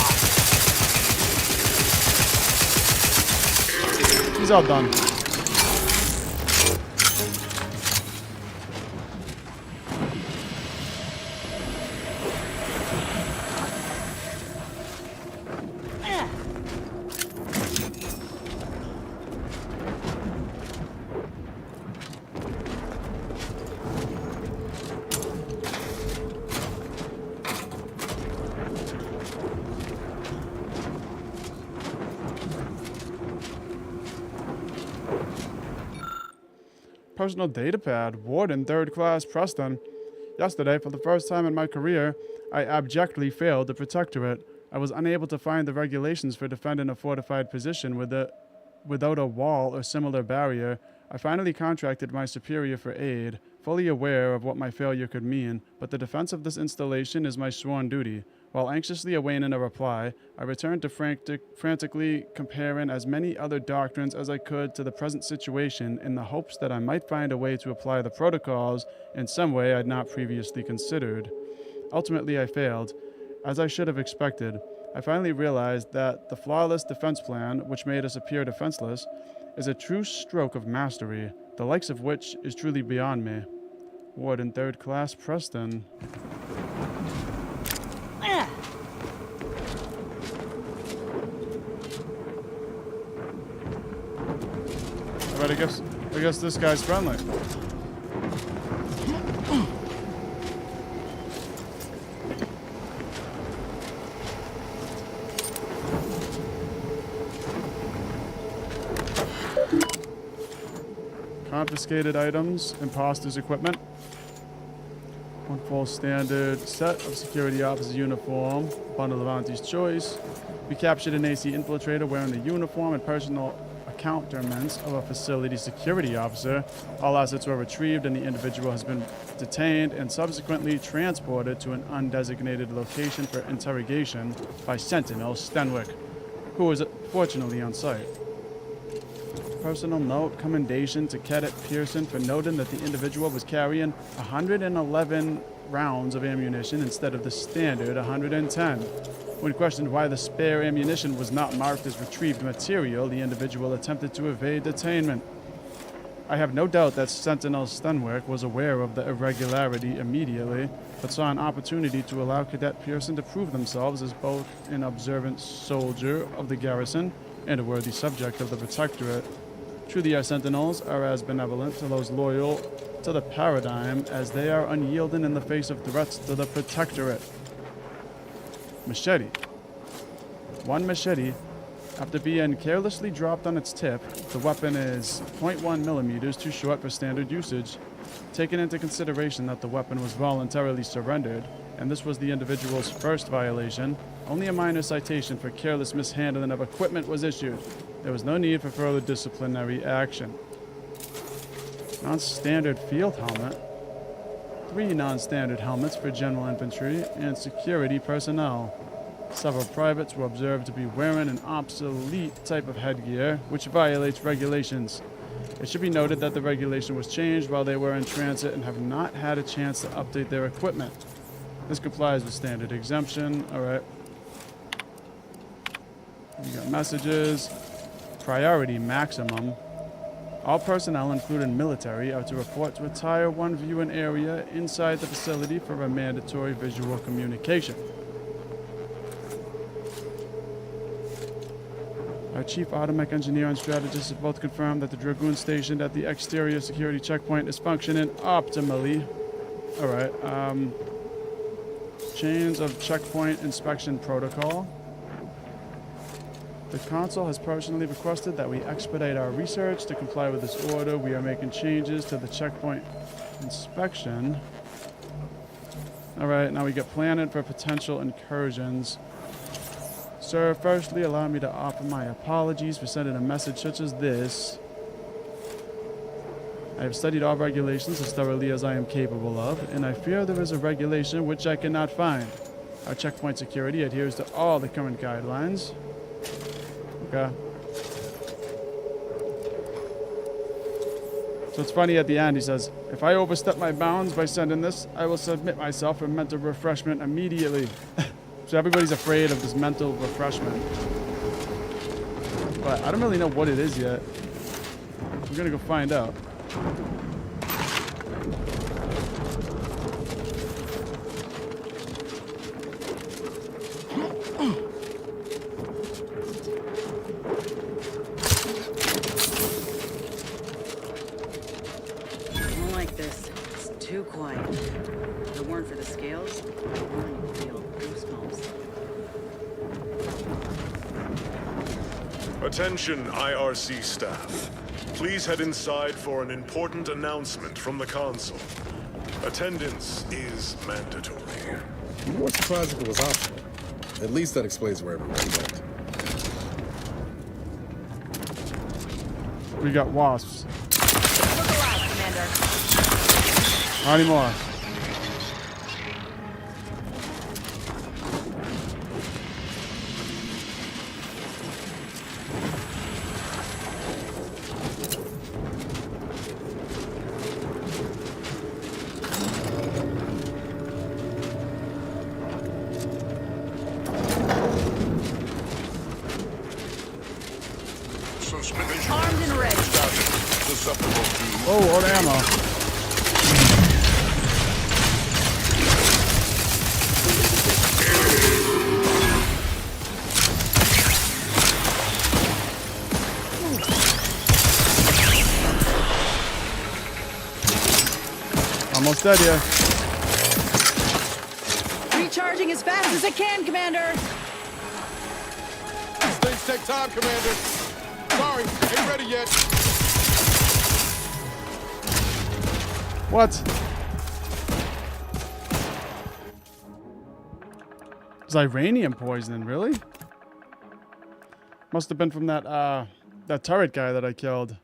He's all done. Personal data pad. Warden, 3rd class, Preston. Yesterday, for the first time in my career, I abjectly failed the Protectorate. I was unable to find the regulations for defending a fortified position without a wall or similar barrier. I finally contracted my superior for aid, fully aware of what my failure could mean, but the defense of this installation is my sworn duty. While anxiously awaiting a reply, I returned to frantically comparing as many other doctrines as I could to the present situation in the hopes that I might find a way to apply the protocols in some way I'd not previously considered. Ultimately, I failed, as I should have expected. I finally realized that the flawless defense plan, which made us appear defenseless, is a true stroke of mastery, the likes of which is truly beyond me. Warden, 3rd class, Preston. But I guess this guy's friendly. Confiscated items, imposters' equipment. One full standard set of security officer uniform, bundle of Auntie's choice. We captured an AC infiltrator wearing the uniform and personal accoutrements of a facility security officer. All assets were retrieved and the individual has been detained and subsequently transported to an undesignated location for interrogation by Sentinel Stenwick, who was fortunately on site. Personal note, commendation to Cadet Pearson for noting that the individual was carrying 111 rounds of ammunition instead of the standard 110. When questioned why the spare ammunition was not marked as retrieved material, the individual attempted to evade detainment. I have no doubt that Sentinel Stenwick was aware of the irregularity immediately, but saw an opportunity to allow Cadet Pearson to prove themselves as both an observant soldier of the garrison and a worthy subject of the Protectorate. Truly, our sentinels are as benevolent to those loyal to the paradigm as they are unyielding in the face of threats to the Protectorate. Machete. One machete. After being carelessly dropped on its tip, the weapon is 0.1 millimeters too short for standard usage. Taking into consideration that the weapon was voluntarily surrendered, and this was the individual's first violation, only a minor citation for careless mishandling of equipment was issued. There was no need for further disciplinary action. Non-standard field helmet. 3 non-standard helmets for general infantry and security personnel. Several privates were observed to be wearing an obsolete type of headgear, which violates regulations. It should be noted that the regulation was changed while they were in transit and have not had a chance to update their equipment. This complies with standard exemption. All right. We got messages. Priority maximum. All personnel, including military, are to report to a Tier 1 viewing area inside the facility for a mandatory visual communication. Our chief automech engineer and strategist have both confirmed that the Dragoon stationed at the exterior security checkpoint is functioning optimally. All right. Chains of checkpoint inspection protocol. The Consul has personally requested that we expedite our research. To comply with this order, we are making changes to the checkpoint inspection. All right, now we get planning for potential incursions. Sir, firstly, allow me to offer my apologies for sending a message such as this. I have studied all regulations as thoroughly as I am capable of, and I fear there is a regulation which I cannot find. Our checkpoint security adheres to all the current guidelines. Okay. So it's funny at the end, he says, if I overstep my bounds by sending this, I will submit myself for mental refreshment immediately. So everybody's afraid of this mental refreshment. But I don't really know what it is yet. We're gonna go find out. I don't like this. It's too quiet. If it weren't for the scales, I wouldn't feel goosebumps. Attention, IRC staff. Please head inside for an important announcement from the Consul. Attendance is mandatory. You weren't surprised if it was optional. At least that explains where everyone went. We got wasps. Look alive, Commander. Not anymore. Armed and ready. Oh, what ammo. Almost dead here. Recharging as fast as it can, Commander. These things take time, Commander. Sorry, ain't ready yet. What? It's Iranian poisoning, really? Must have been from that that turret guy that I killed.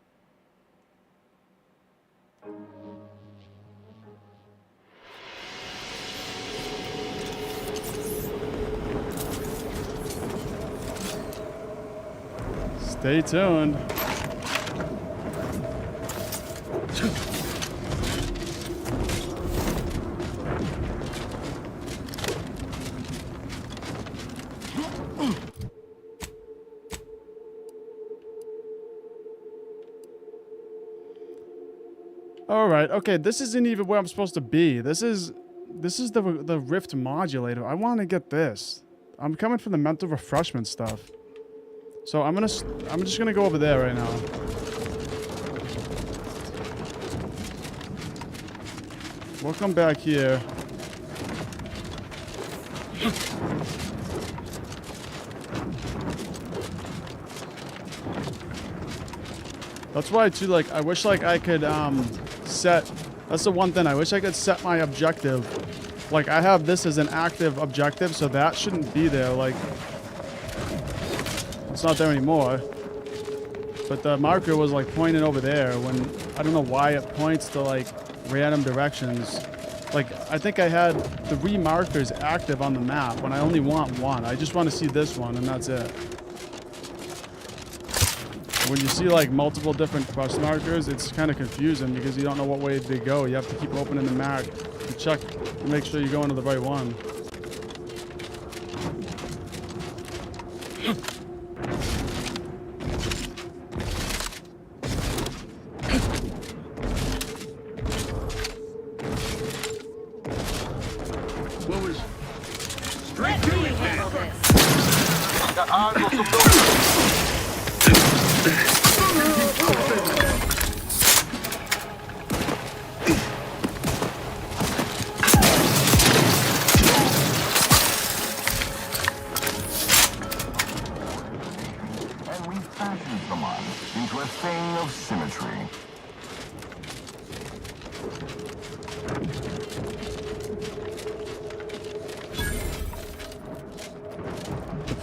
Stay tuned. All right. Okay, this isn't even where I'm supposed to be. This is the Rift modulator. I want to get this. I'm coming for the mental refreshment stuff. So I'm just gonna go over there right now. we'll come back here. That's why too, like, I wish like I could set, that's the one thing, I wish I could set my objective. Like, I have this as an active objective, so that shouldn't be there. Like, it's not there anymore. But the marker was like pointing over there when, I don't know why it points to like random directions. Like, I think I had 3 markers active on the map when I only want 1. I just want to see this one and that's it. When you see like multiple different quest markers, it's kind of confusing because you don't know what way they go. You have to keep opening the map to check to make sure you're going to the right one. What was... Straight to it, man! Got eyes on some and refashions the mind into a thing of symmetry.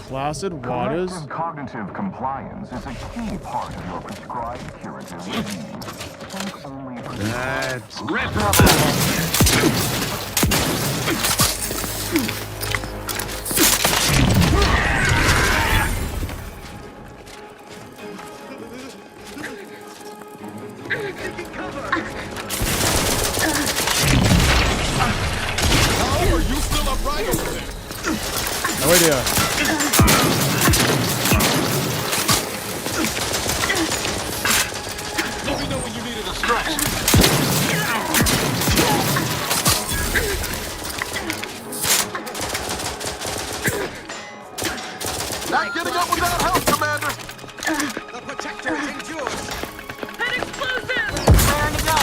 Placid waters. Corrective cognitive compliance is a key part of your prescribed curative regime. Think only for That's Oh, are you still upright over there? No idea. Let me know when you need a distraction. not getting up without help, Commander! The protector is yours. An explosive! Raring to go.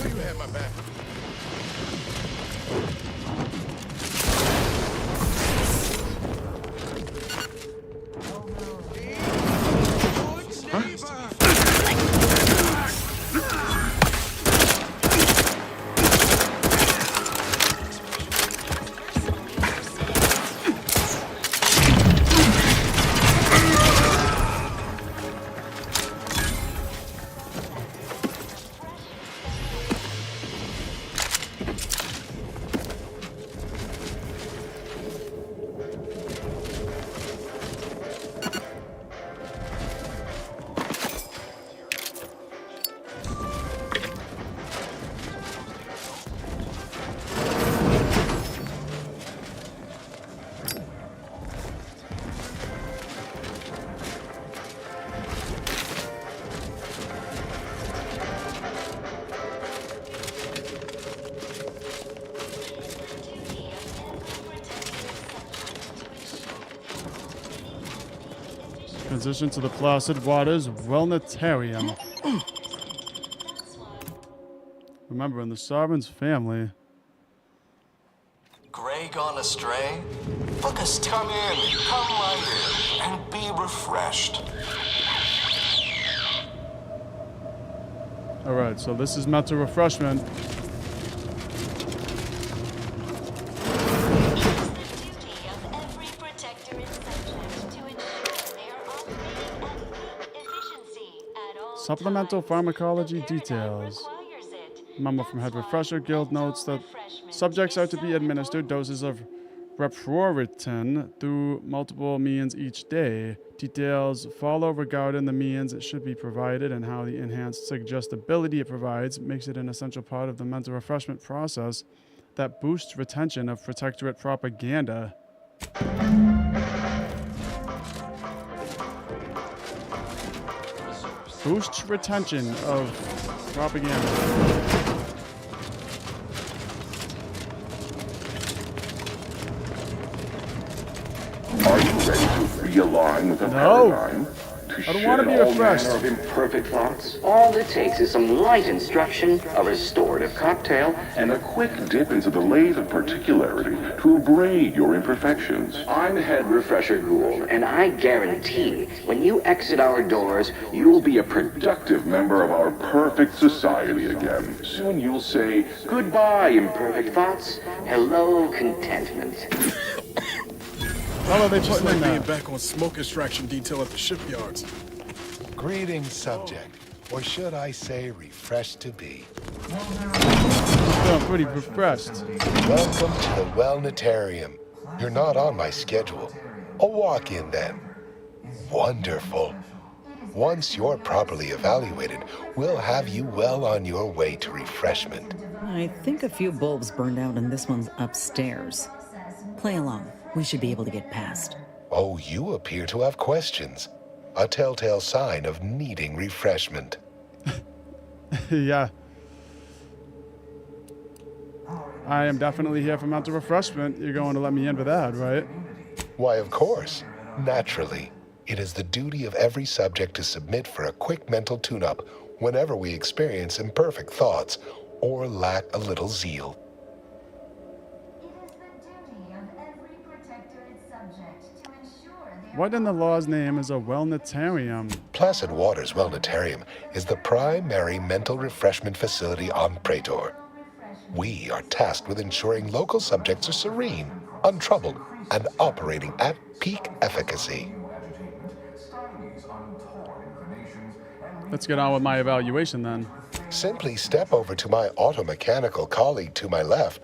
Knew you had my back. Transition to the Placid Waters Wellnetarium. Remember, in the Sovereign's family. Gray gone astray? Book us. Come in, come right in, and be refreshed. Alright, so this is mental refreshment. Supplemental pharmacology details. Memo from Head Refresher Guild notes that subjects are to be administered doses of Reproritin through multiple means each day. Details follow regarding the means it should be provided and how the enhanced suggestibility it provides makes it an essential part of the mental refreshment process that boosts retention of Protectorate propaganda. Boosts retention of propaganda. Are you ready to realign with the paradigm? I don't want to be all refreshed. manner of imperfect thoughts. All it takes is some light instruction, a restorative cocktail, and a quick dip into the lathe of particularity to abrade your imperfections. I'm Head Refresher Gould, and I guarantee when you exit our doors, you'll be a productive member of our perfect society again. Soon you'll say, goodbye, imperfect thoughts. Hello, contentment. What are they Just putting like in being there? back on smoke extraction detail at the shipyards. Greetings, subject. Or should I say, refreshed to be. Feeling pretty refreshed. Welcome to the Wellnetarium. You're not on my schedule. A walk-in then. Wonderful. Once you're properly evaluated, we'll have you well on your way to refreshment. I think a few bulbs burned out and this one's upstairs. Play along. We should be able to get past. Oh, you appear to have questions. A telltale sign of needing refreshment. Yeah. I am definitely here for mental refreshment. You're going to let me in for that, right? Why, of course. Naturally. It is the duty of every subject to submit for a quick mental tune-up whenever we experience imperfect thoughts or lack a little zeal. What in the law's name is a wellnetarium? Placid Waters Wellnetarium is the primary mental refreshment facility on Praetor. We are tasked with ensuring local subjects are serene, untroubled, and operating at peak efficacy. Let's get on with my evaluation then. Simply step over to my automechanical colleague to my left,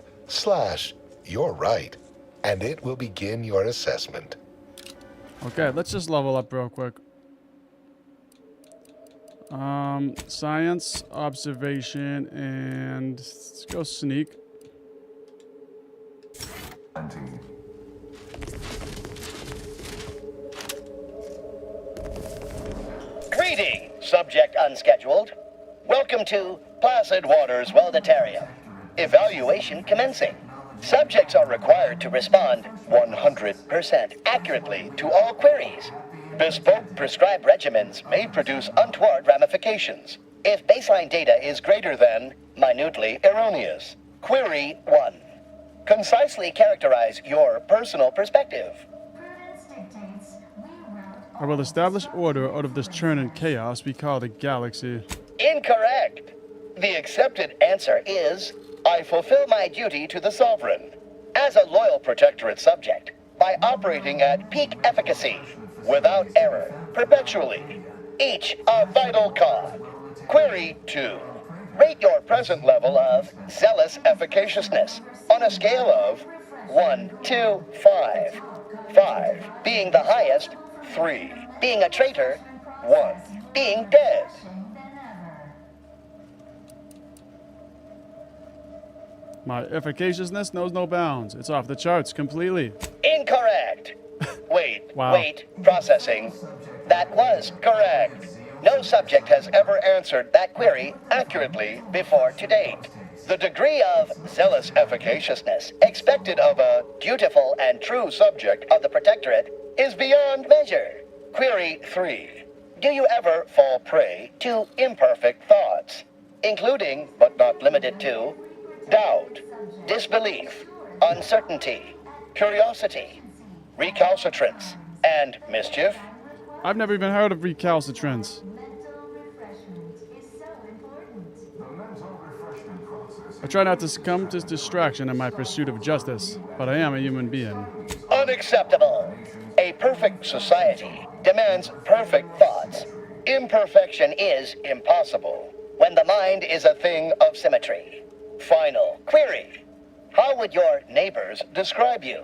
/ your right, and it will begin your assessment. Okay, let's just level up real quick. Science, observation, and let's go sneak. Greeting, subject unscheduled. Welcome to Placid Waters Wellnetarium. Evaluation commencing. Subjects are required to respond 100% accurately to all queries. Bespoke prescribed regimens may produce untoward ramifications if baseline data is greater than minutely erroneous. Query 1. Concisely characterize your personal perspective. I will establish order out of this churn and chaos we call the galaxy. Incorrect. The accepted answer is, I fulfill my duty to the Sovereign as a loyal Protectorate subject by operating at peak efficacy, without error, perpetually. Each a vital cog. Query 2. Rate your present level of zealous efficaciousness on a scale of 1 to 5. 5 being the highest, 3 being a traitor, 1 being dead. My efficaciousness knows no bounds. It's off the charts completely. Incorrect. Wait, Wow. wait, processing. That was correct. No subject has ever answered that query accurately before to date. The degree of zealous efficaciousness expected of a dutiful and true subject of the Protectorate is beyond measure. Query 3. Do you ever fall prey to imperfect thoughts, including, but not limited to, doubt, disbelief, uncertainty, curiosity, recalcitrance, and mischief? I've never even heard of recalcitrance. I try not to succumb to distraction in my pursuit of justice, but I am a human being. Unacceptable. A perfect society demands perfect thoughts. Imperfection is impossible when the mind is a thing of symmetry. Final query. How would your neighbors describe you?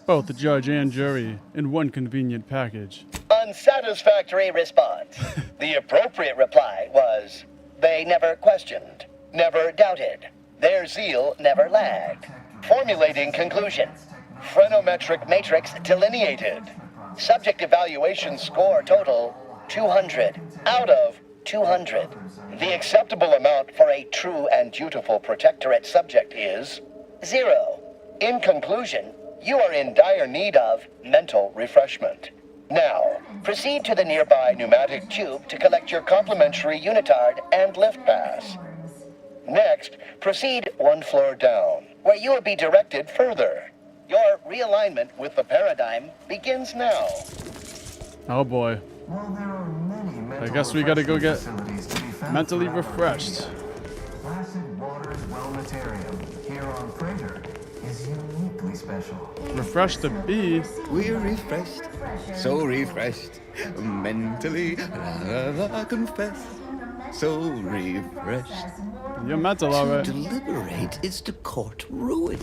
Both the judge and jury in one convenient package. Unsatisfactory response. The appropriate reply was, they never questioned, never doubted. Their zeal never lagged. Formulating conclusion. Phrenometric matrix delineated. Subject evaluation score total 200 out of 200. The acceptable amount for a true and dutiful Protectorate subject is 0. In conclusion, you are in dire need of mental refreshment. Now, proceed to the nearby pneumatic tube to collect your complimentary unitard and lift pass. Next, proceed one floor down, where you will be directed further. Your realignment with the paradigm begins now. Oh boy. I guess we gotta go get mentally refreshed. Placid Waters Wellnatarium here on Freighter is uniquely special. Refresh the bee. We're refreshed, so refreshed, mentally, I confess, so refreshed. You're mental, alright. To deliberate is to court ruin.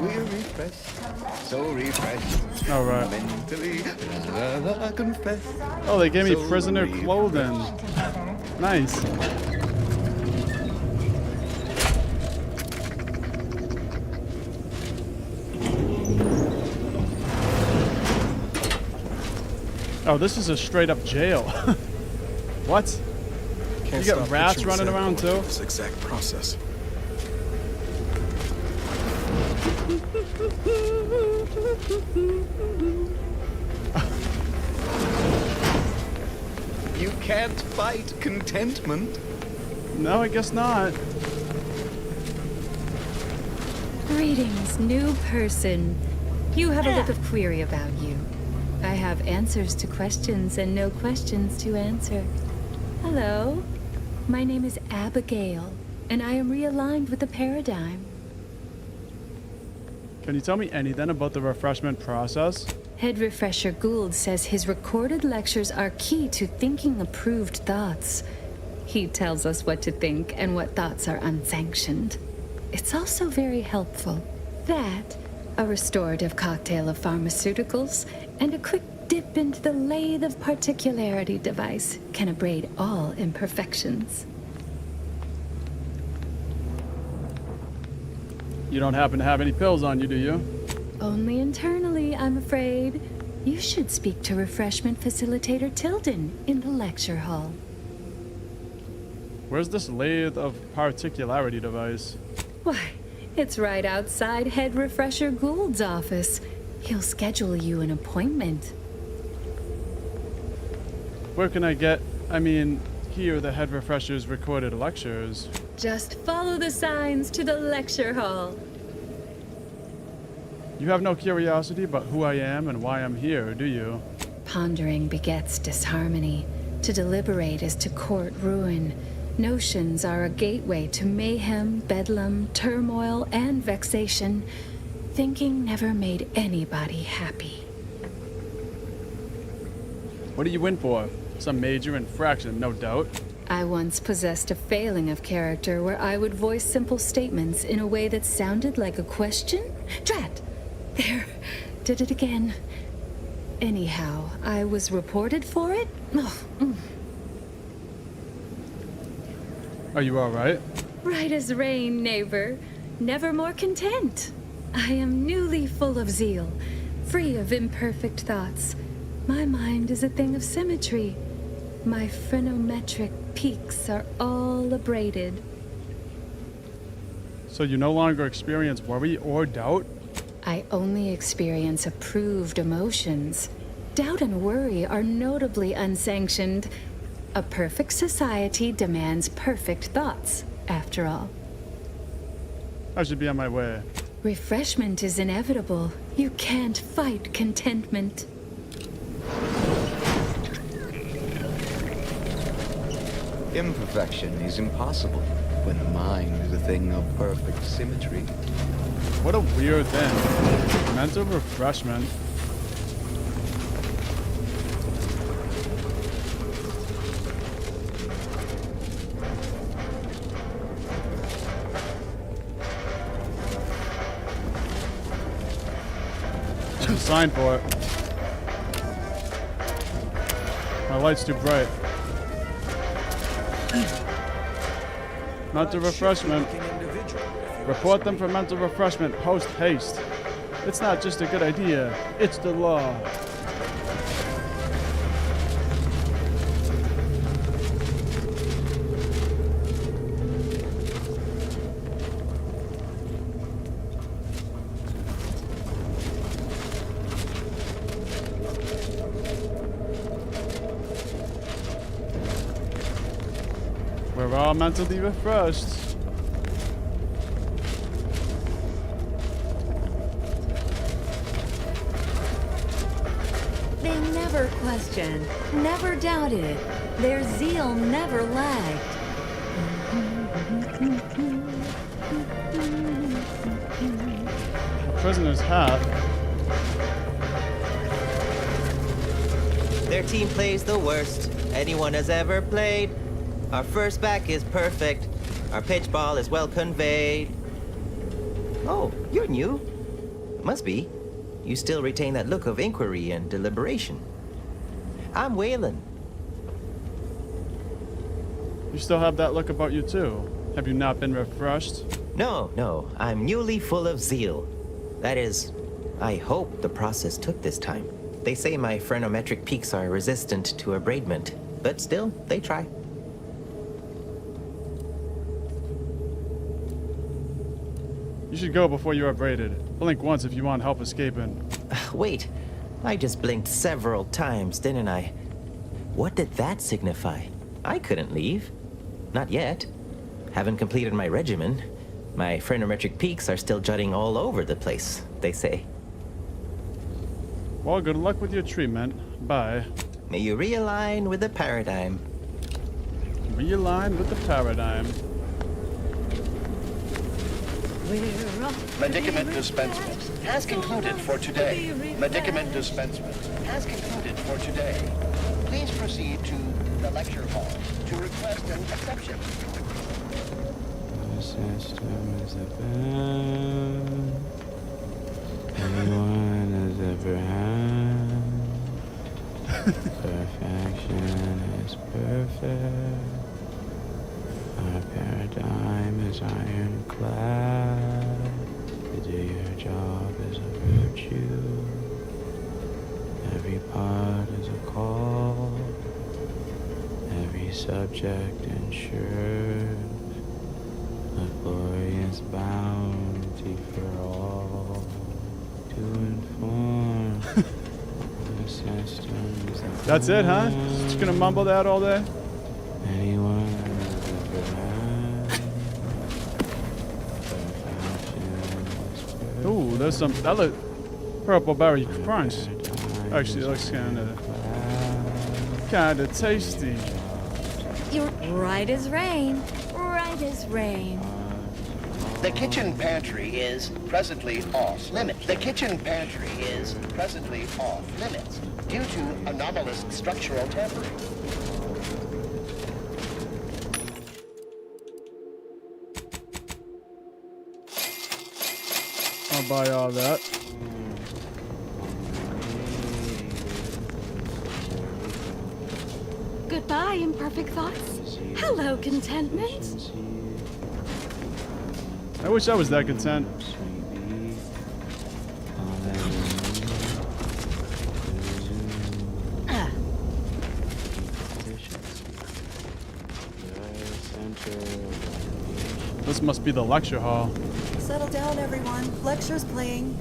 We're refreshed, so refreshed. Alright. Mentally, I confess. Oh, they gave me so prisoner clothing. Nice. Oh, this is a straight up jail. What? Can't You got stop rats picturing running Sam around going through too? This exact process. You can't fight contentment. No, I guess not. Greetings, new person. You have a look of query about you. I have answers to questions and no questions to answer. Hello, my name is Abigail, and I am realigned with the paradigm. Can you tell me anything about the refreshment process? Head Refresher Gould says his recorded lectures are key to thinking approved thoughts. He tells us what to think and what thoughts are unsanctioned. It's also very helpful. That, a restorative cocktail of pharmaceuticals, and a quick dip into the lathe of particularity device can abrade all imperfections. You don't happen to have any pills on you, do you? Only internally, I'm afraid. You should speak to Refreshment Facilitator Tilden in the lecture hall. Where's this lathe of particularity device? Why, it's right outside Head Refresher Gould's office. He'll schedule you an appointment. Where can I hear the head refresher's recorded lectures? Just follow the signs to the lecture hall. You have no curiosity about who I am and why I'm here, do you? Pondering begets disharmony. To deliberate is to court ruin. Notions are a gateway to mayhem, bedlam, turmoil, and vexation. Thinking never made anybody happy. What are you in for? Some major infraction, no doubt. I once possessed a failing of character where I would voice simple statements in a way that sounded like a question? Drat! There, did it again. Anyhow, I was reported for it? Are you alright? Right as rain, neighbor. Never more content. I am newly full of zeal, free of imperfect thoughts. My mind is a thing of symmetry. My phrenometric peaks are all abraded. So you no longer experience worry or doubt? I only experience approved emotions. Doubt and worry are notably unsanctioned. A perfect society demands perfect thoughts, after all. I should be on my way. Refreshment is inevitable. You can't fight contentment. Imperfection is impossible when the mind is a thing of perfect symmetry. What a weird thing. Mental refreshment. There's a sign for it. My light's too bright. Mental refreshment. Report them for mental refreshment post haste. It's not just a good idea, it's the law. We're all mentally refreshed. They never questioned, never doubted. Their zeal never lagged. Prisoner's hat. Their team plays the worst anyone has ever played. Our first back is perfect. Our pitch ball is well conveyed. Oh, you're new. Must be. You still retain that look of inquiry and deliberation. I'm Waylon. You still have that look about you too. Have you not been refreshed? No. I'm newly full of zeal. That is, I hope the process took this time. They say my phrenometric peaks are resistant to abradement, but still, they try. You should go before you're upgraded. Blink once if you want help escaping. Wait, I just blinked several times, didn't I? What did that signify? I couldn't leave. Not yet. Haven't completed my regimen. My phrenometric peaks are still jutting all over the place, they say. Well, good luck with your treatment. Bye. May you realign with the paradigm. Realign with the paradigm. Medicament dispensement has concluded for today. Medicament dispensement has concluded for today. Please proceed to the lecture hall to request an exception. The system is the best anyone has ever had. Perfection is perfect. Our paradigm is ironclad. To do your job is a virtue. Every part is a call. Every subject ensures a glorious bounty for all to inform the systems. That's it, huh? Just gonna mumble that all day? Anyone has ever had. Ooh, there's some. That look purple berry crunch. Actually, it looks kind of tasty. You're right as rain. Right as rain. The kitchen pantry is presently off limits. The kitchen pantry is presently off limits due to anomalous structural tampering. I'll buy all that. Goodbye, imperfect thoughts. Hello, contentment. I wish I was that content. This must be the lecture hall. Settle down, everyone. Lecture's playing.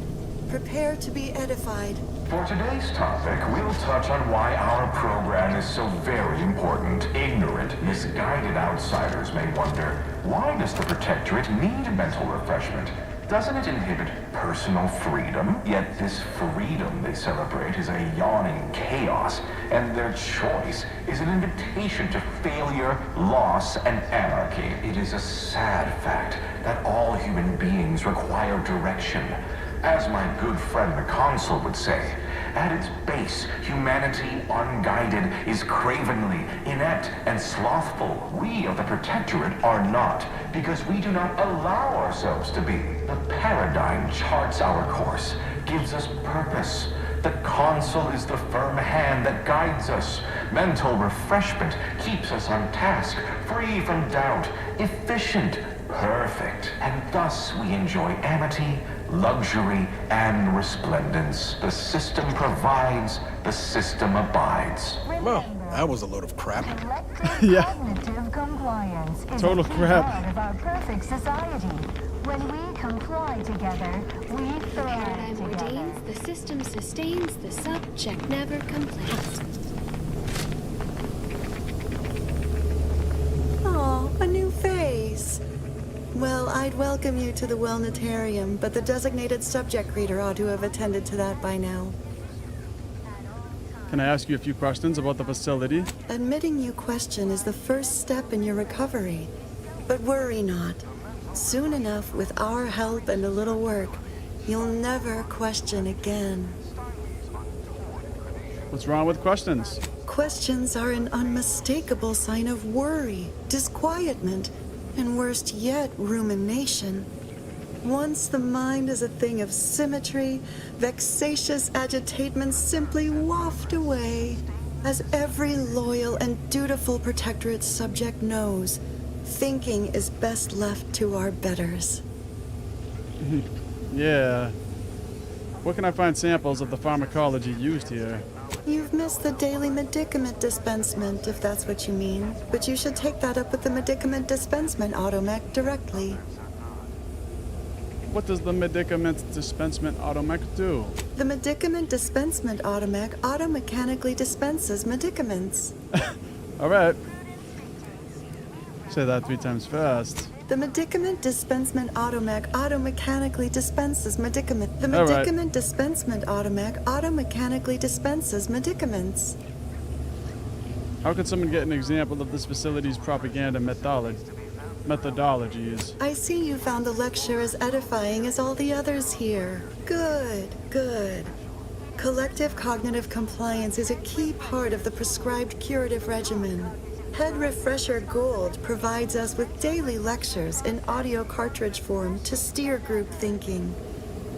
Prepare to be edified. For today's topic, we'll touch on why our program is so very important. Ignorant, misguided outsiders may wonder, why does the Protectorate need mental refreshment? Doesn't it inhibit personal freedom? Yet this freedom they celebrate is a yawning chaos, and their choice is an invitation to failure, loss, and anarchy. It is a sad fact that all human beings require direction. As my good friend the Consul would say, at its base, humanity unguided is cravenly, inept, and slothful. We of the Protectorate are not, because we do not allow ourselves to be. The paradigm charts our course, gives us purpose. The Consul is the firm hand that guides us. Mental refreshment keeps us on task, free from doubt, efficient, perfect. And thus we enjoy amity, luxury, and resplendence. The system provides, the system abides. Well, that was a load of crap. Yeah. Cognitive compliance is Total a key crap. part of our perfect society. When we comply together, we thrive Paradigm together. ordains, the system sustains, the subject never complains. Aw, I'd welcome you to the Wellnetarium, but the designated subject reader ought to have attended to that by now. Can I ask you a few questions about the facility? Admitting you question is the first step in your recovery. But worry not. Soon enough, with our help and a little work, you'll never question again. What's wrong with questions? Questions are an unmistakable sign of worry, disquietment, and worst yet, rumination. Once the mind is a thing of symmetry, vexatious agitatements simply waft away. As every loyal and dutiful Protectorate subject knows, thinking is best left to our betters. Yeah. Where can I find samples of the pharmacology used here? You've missed the daily medicament dispensement, if that's what you mean. But you should take that up with the medicament dispensement automech directly. What does the medicament dispensement automech do? The medicament dispensement automech automechanically dispenses medicaments. Alright. Say that 3 times fast. The medicament dispensement automech automechanically dispenses medicament. The All right. medicament dispensement automech automechanically dispenses medicaments. How can someone get an example of this facility's propaganda methodologies? I see you found the lecture as edifying as all the others here. Good, good. Collective cognitive compliance is a key part of the prescribed curative regimen. Head Refresher Gould provides us with daily lectures in audio cartridge form to steer group thinking.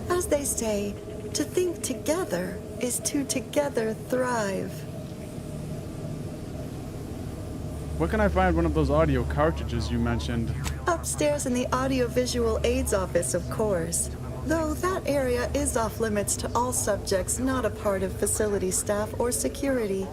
As they say, to think together is to together thrive. Where can I find one of those audio cartridges you mentioned? Upstairs in the audiovisual aids office, of course. Though that area is off limits to all subjects not a part of facility staff or security.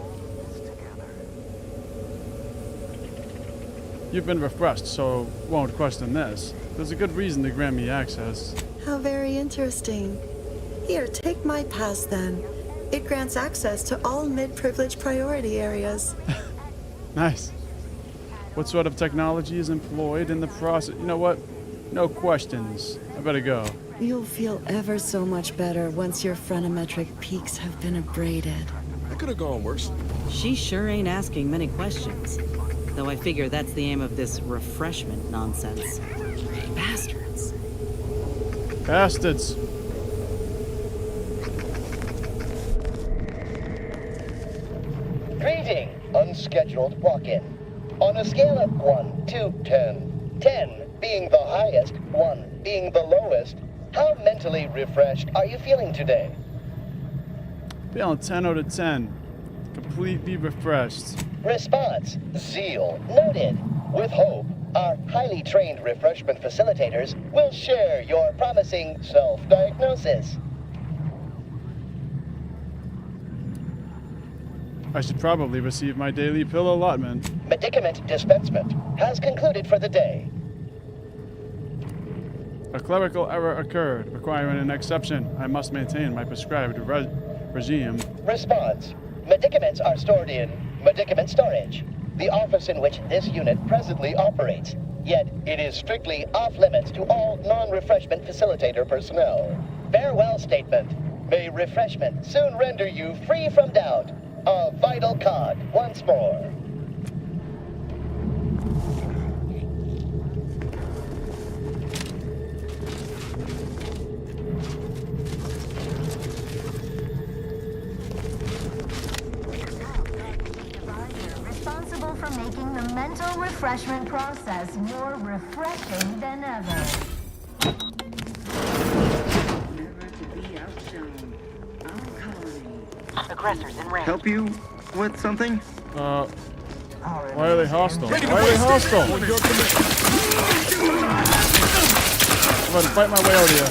You've been refreshed, so won't question this. There's a good reason to grant me access. How very interesting. Here, take my pass then. It grants access to all mid-privileged priority areas. Nice. What sort of technology is employed in the process? You know what? No questions. I better go. You'll feel ever so much better once your phrenometric peaks have been abraded. That could have gone worse. She sure ain't asking many questions. Though I figure that's the aim of this refreshment nonsense. Bastards. Bastards. Greeting, unscheduled walk-in. On a scale of 1 to 10, 10 being the highest, 1 being the lowest, how mentally refreshed are you feeling today? Feeling 10 out of 10. Completely refreshed. Response, zeal, noted. With hope, our highly trained refreshment facilitators will share your promising self-diagnosis. I should probably receive my daily pill allotment. Medicament dispensement has concluded for the day. A clerical error occurred, requiring an exception. I must maintain my prescribed regime. Response, medicaments are stored in medicament storage, the office in which this unit presently operates. Yet, it is strictly off-limits to all non-refreshment facilitator personnel. Farewell statement. May refreshment soon render you free from doubt. A vital cog once more. Responsible for making the mental refreshment process more refreshing than ever. Aggressors in range. Help you with something? Why are they hostile? Why are they hostile? I'm about to fight my way out of here.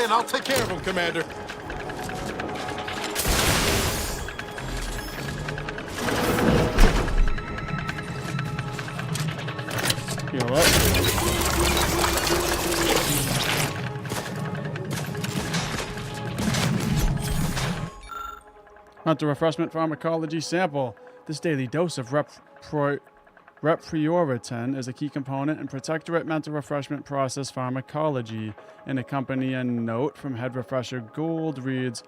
in. I'll take care of him, Commander. Heal up. Hunt a refreshment pharmacology sample. This daily dose of Reprioritin is a key component in Protectorate mental refreshment process pharmacology. An accompanying note from Head Refresher Gould reads,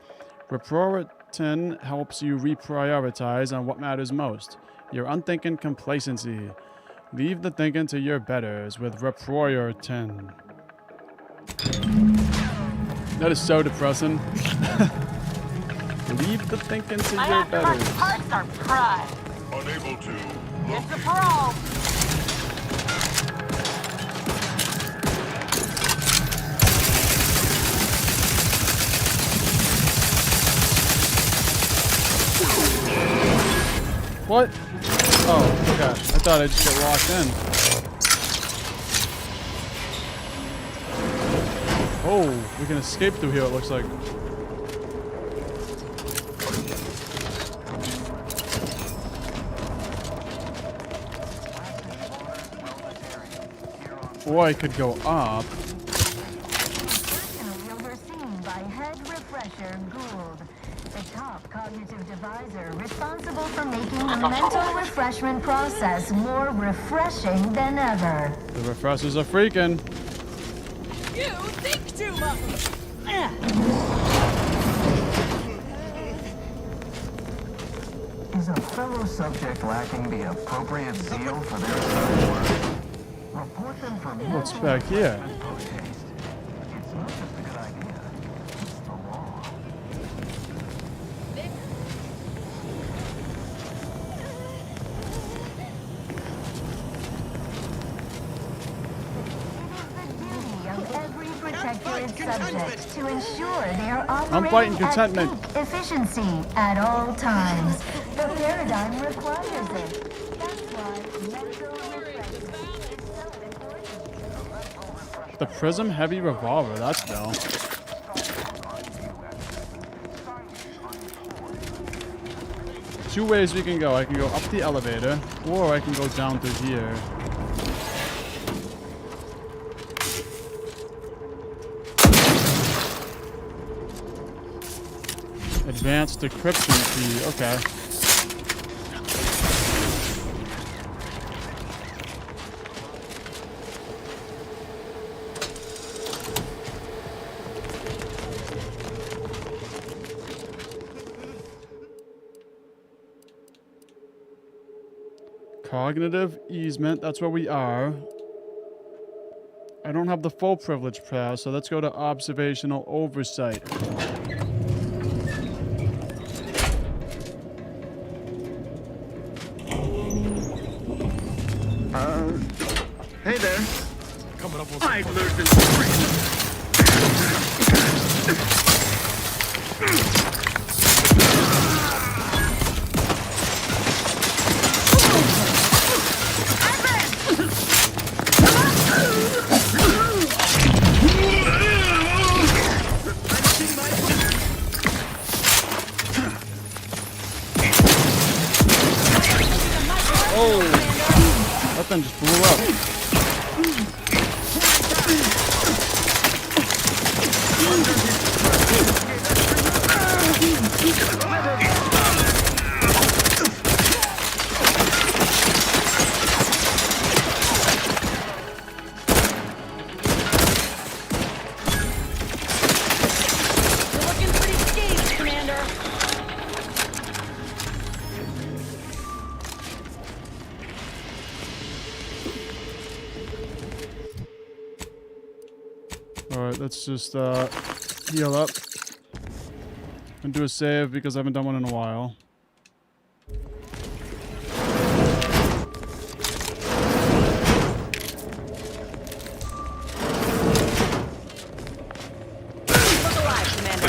Reprioritin helps you reprioritize on what matters most. Your unthinking complacency. Leave the thinking to your betters with Reprioritin. That is so depressing. Leave the thinking to your betters. Parts are prime. Unable to. It's a pro. What? Oh, okay. I thought I'd just get locked in. Oh, we can escape through here, it looks like. Or I could go up. Personally overseen by Head Refresher Gould, the top cognitive deviser responsible for making the mental refreshment process more refreshing than ever. The refreshers are freaking. You think too much. Is a fellow subject lacking the appropriate zeal for their assigned work? Report them for me. What's back here? It's not just a good idea. It's the law. Of every protectorate subject to ensure they are I'm fighting operating at contentment. peak efficiency at all times. The paradigm requires it. That's why mental refreshment is so important. The Prism Heavy Revolver, that's dope. Two ways we can go. I can go up the elevator, or I can go down through here. Advanced decryption key, okay. Cognitive easement, that's where we are. I don't have the full privilege pass, so let's go to observational oversight. Hey there. Coming up on I've learned this trick. Oh! That thing just blew up. You're looking pretty scathed, Commander. Alright, let's just heal up and do a save because I haven't done one in a while. Look alive, Commander.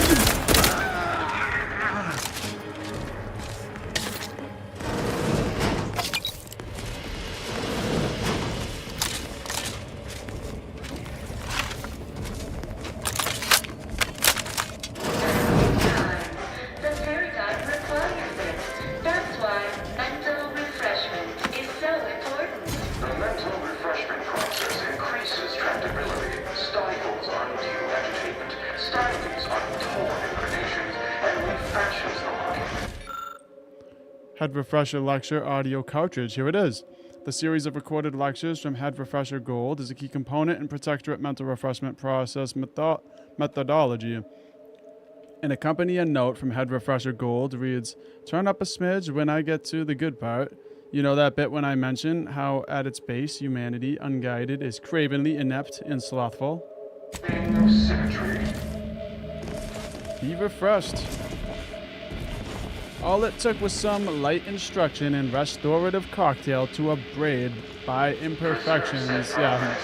Head Refresher Lecture audio cartridge. Here it is. The series of recorded lectures from Head Refresher Gold is a key component in Protectorate mental refreshment process methodology. An accompanying note from Head Refresher Gold reads, "Turn up a smidge when I get to the good part. You know that bit when I mention how at its base humanity, unguided, is cravenly inept and slothful? Be refreshed." All it took was some light instruction and restorative cocktail to upbraid by imperfections. Yeah.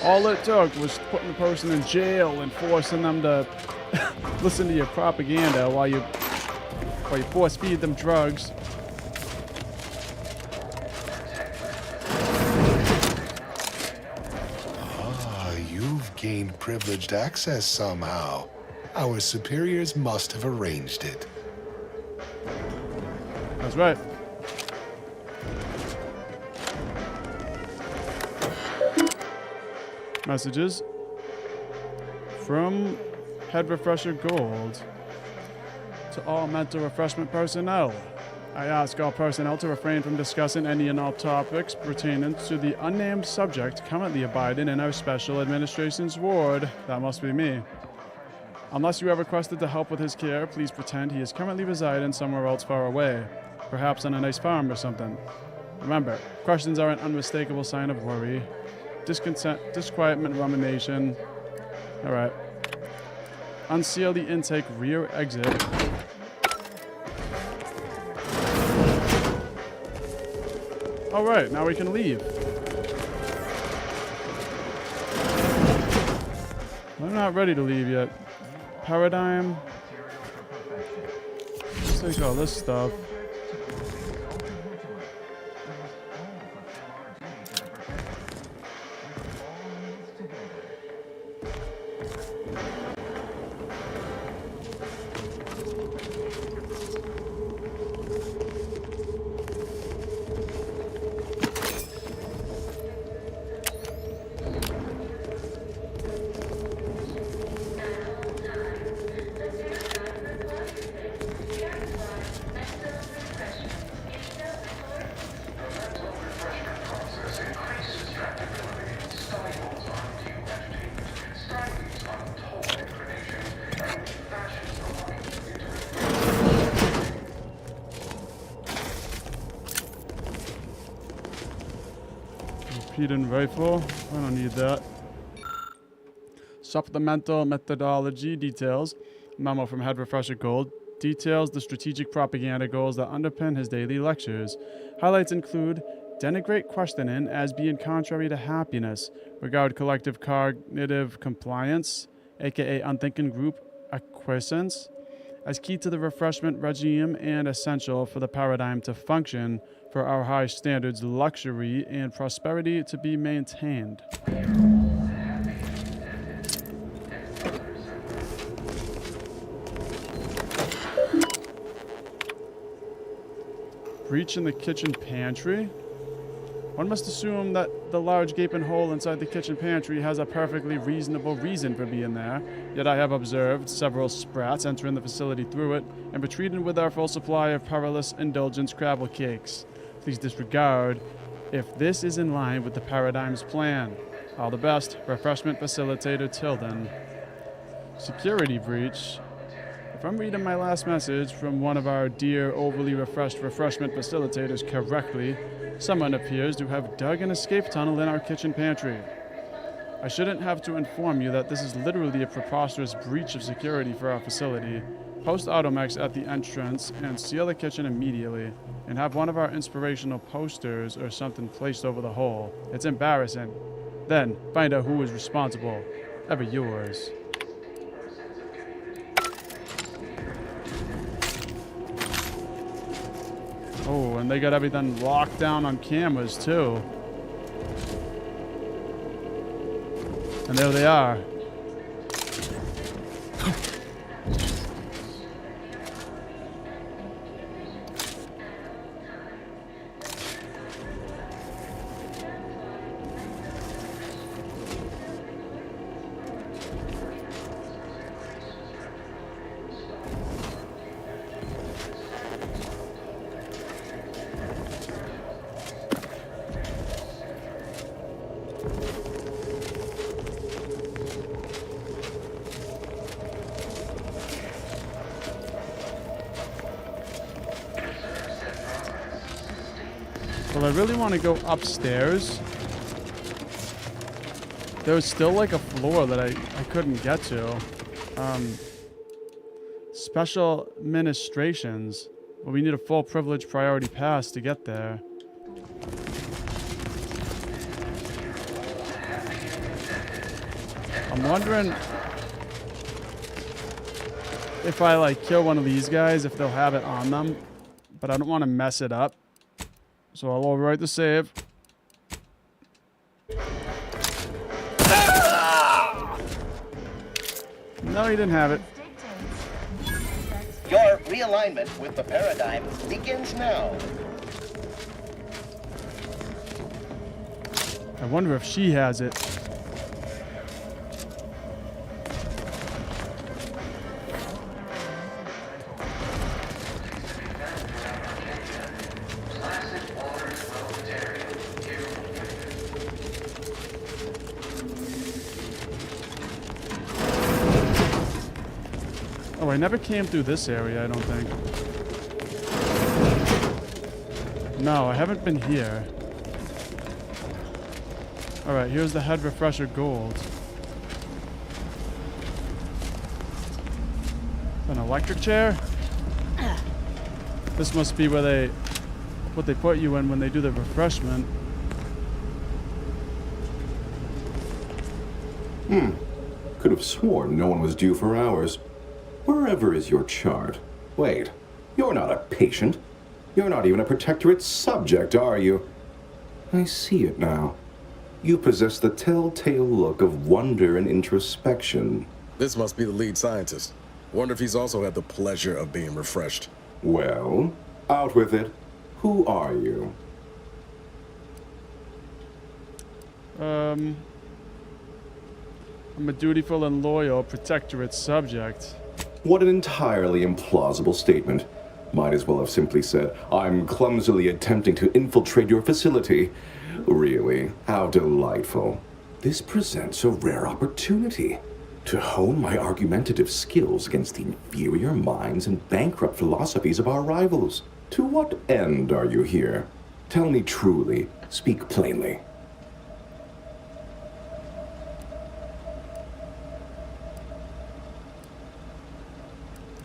All it took was putting the person in jail and forcing them to listen to your propaganda while you force feed them drugs. You've gained privileged access somehow. Our superiors must have arranged it. That's right. Messages from Head Refresher Gold to all mental refreshment personnel. I ask all personnel to refrain from discussing any and all topics pertaining to the unnamed subject currently abiding in our special administration's ward. That must be me. Unless you have requested to help with his care, please pretend he is currently residing somewhere else far away, perhaps on a nice farm or something. Remember, questions are an unmistakable sign of worry, disquietment, rumination. All right. Unseal the intake rear exit. All right, now we can leave. I'm not ready to leave yet. Paradigm. Let's take all this stuff. Repeating rifle. I don't need that. Supplemental methodology details. Memo from Head Refresher Gold details the strategic propaganda goals that underpin his daily lectures. Highlights include denigrate questioning as being contrary to happiness, regard collective cognitive compliance, aka unthinking group acquiescence, as key to the refreshment regime and essential for the paradigm to function, for our high standards, luxury, and prosperity to be maintained. Breach in the kitchen pantry? One must assume that the large gaping hole inside the kitchen pantry has a perfectly reasonable reason for being there, yet I have observed several sprats entering the facility through it and retreating with our full supply of perilous indulgence crabble cakes. Please disregard if this is in line with the paradigm's plan. All the best, Refreshment Facilitator Tilden. Security breach. If I'm reading my last message from one of our dear overly refreshed refreshment facilitators correctly, someone appears to have dug an escape tunnel in our kitchen pantry. I shouldn't have to inform you that this is literally a preposterous breach of security for our facility. Post Automex at the entrance and seal the kitchen immediately, and have one of our inspirational posters or something placed over the hole. It's embarrassing. Then, find out who is responsible. Ever yours. Oh, and they got everything locked down on cameras, too. And there they are. Well, I really want to go upstairs. There's still like a floor that I couldn't get to. Special administrations. Well, we need a full privilege priority pass to get there. I'm wondering if I like kill one of these guys, if they'll have it on them. But I don't want to mess it up. So I'll overwrite the save. No, he didn't have it. Your realignment with the paradigm begins now. I wonder if she has it. Oh, I never came through this area, I don't think. No, I haven't been here. Alright, here's the head refresher gold. An electric chair? This must be where what they put you in when they do the refreshment. Could have sworn no one was due for hours. Wherever is your chart? Wait, you're not a patient. You're not even a protectorate subject, are you? I see it now. You possess the telltale look of wonder and introspection. This must be the lead scientist. Wonder if he's also had the pleasure of being refreshed. Well, out with it. Who are you? I'm a dutiful and loyal protectorate subject. What an entirely implausible statement. Might as well have simply said, I'm clumsily attempting to infiltrate your facility. Really, how delightful. This presents a rare opportunity to hone my argumentative skills against the inferior minds and bankrupt philosophies of our rivals. To what end are you here? Tell me truly. Speak plainly.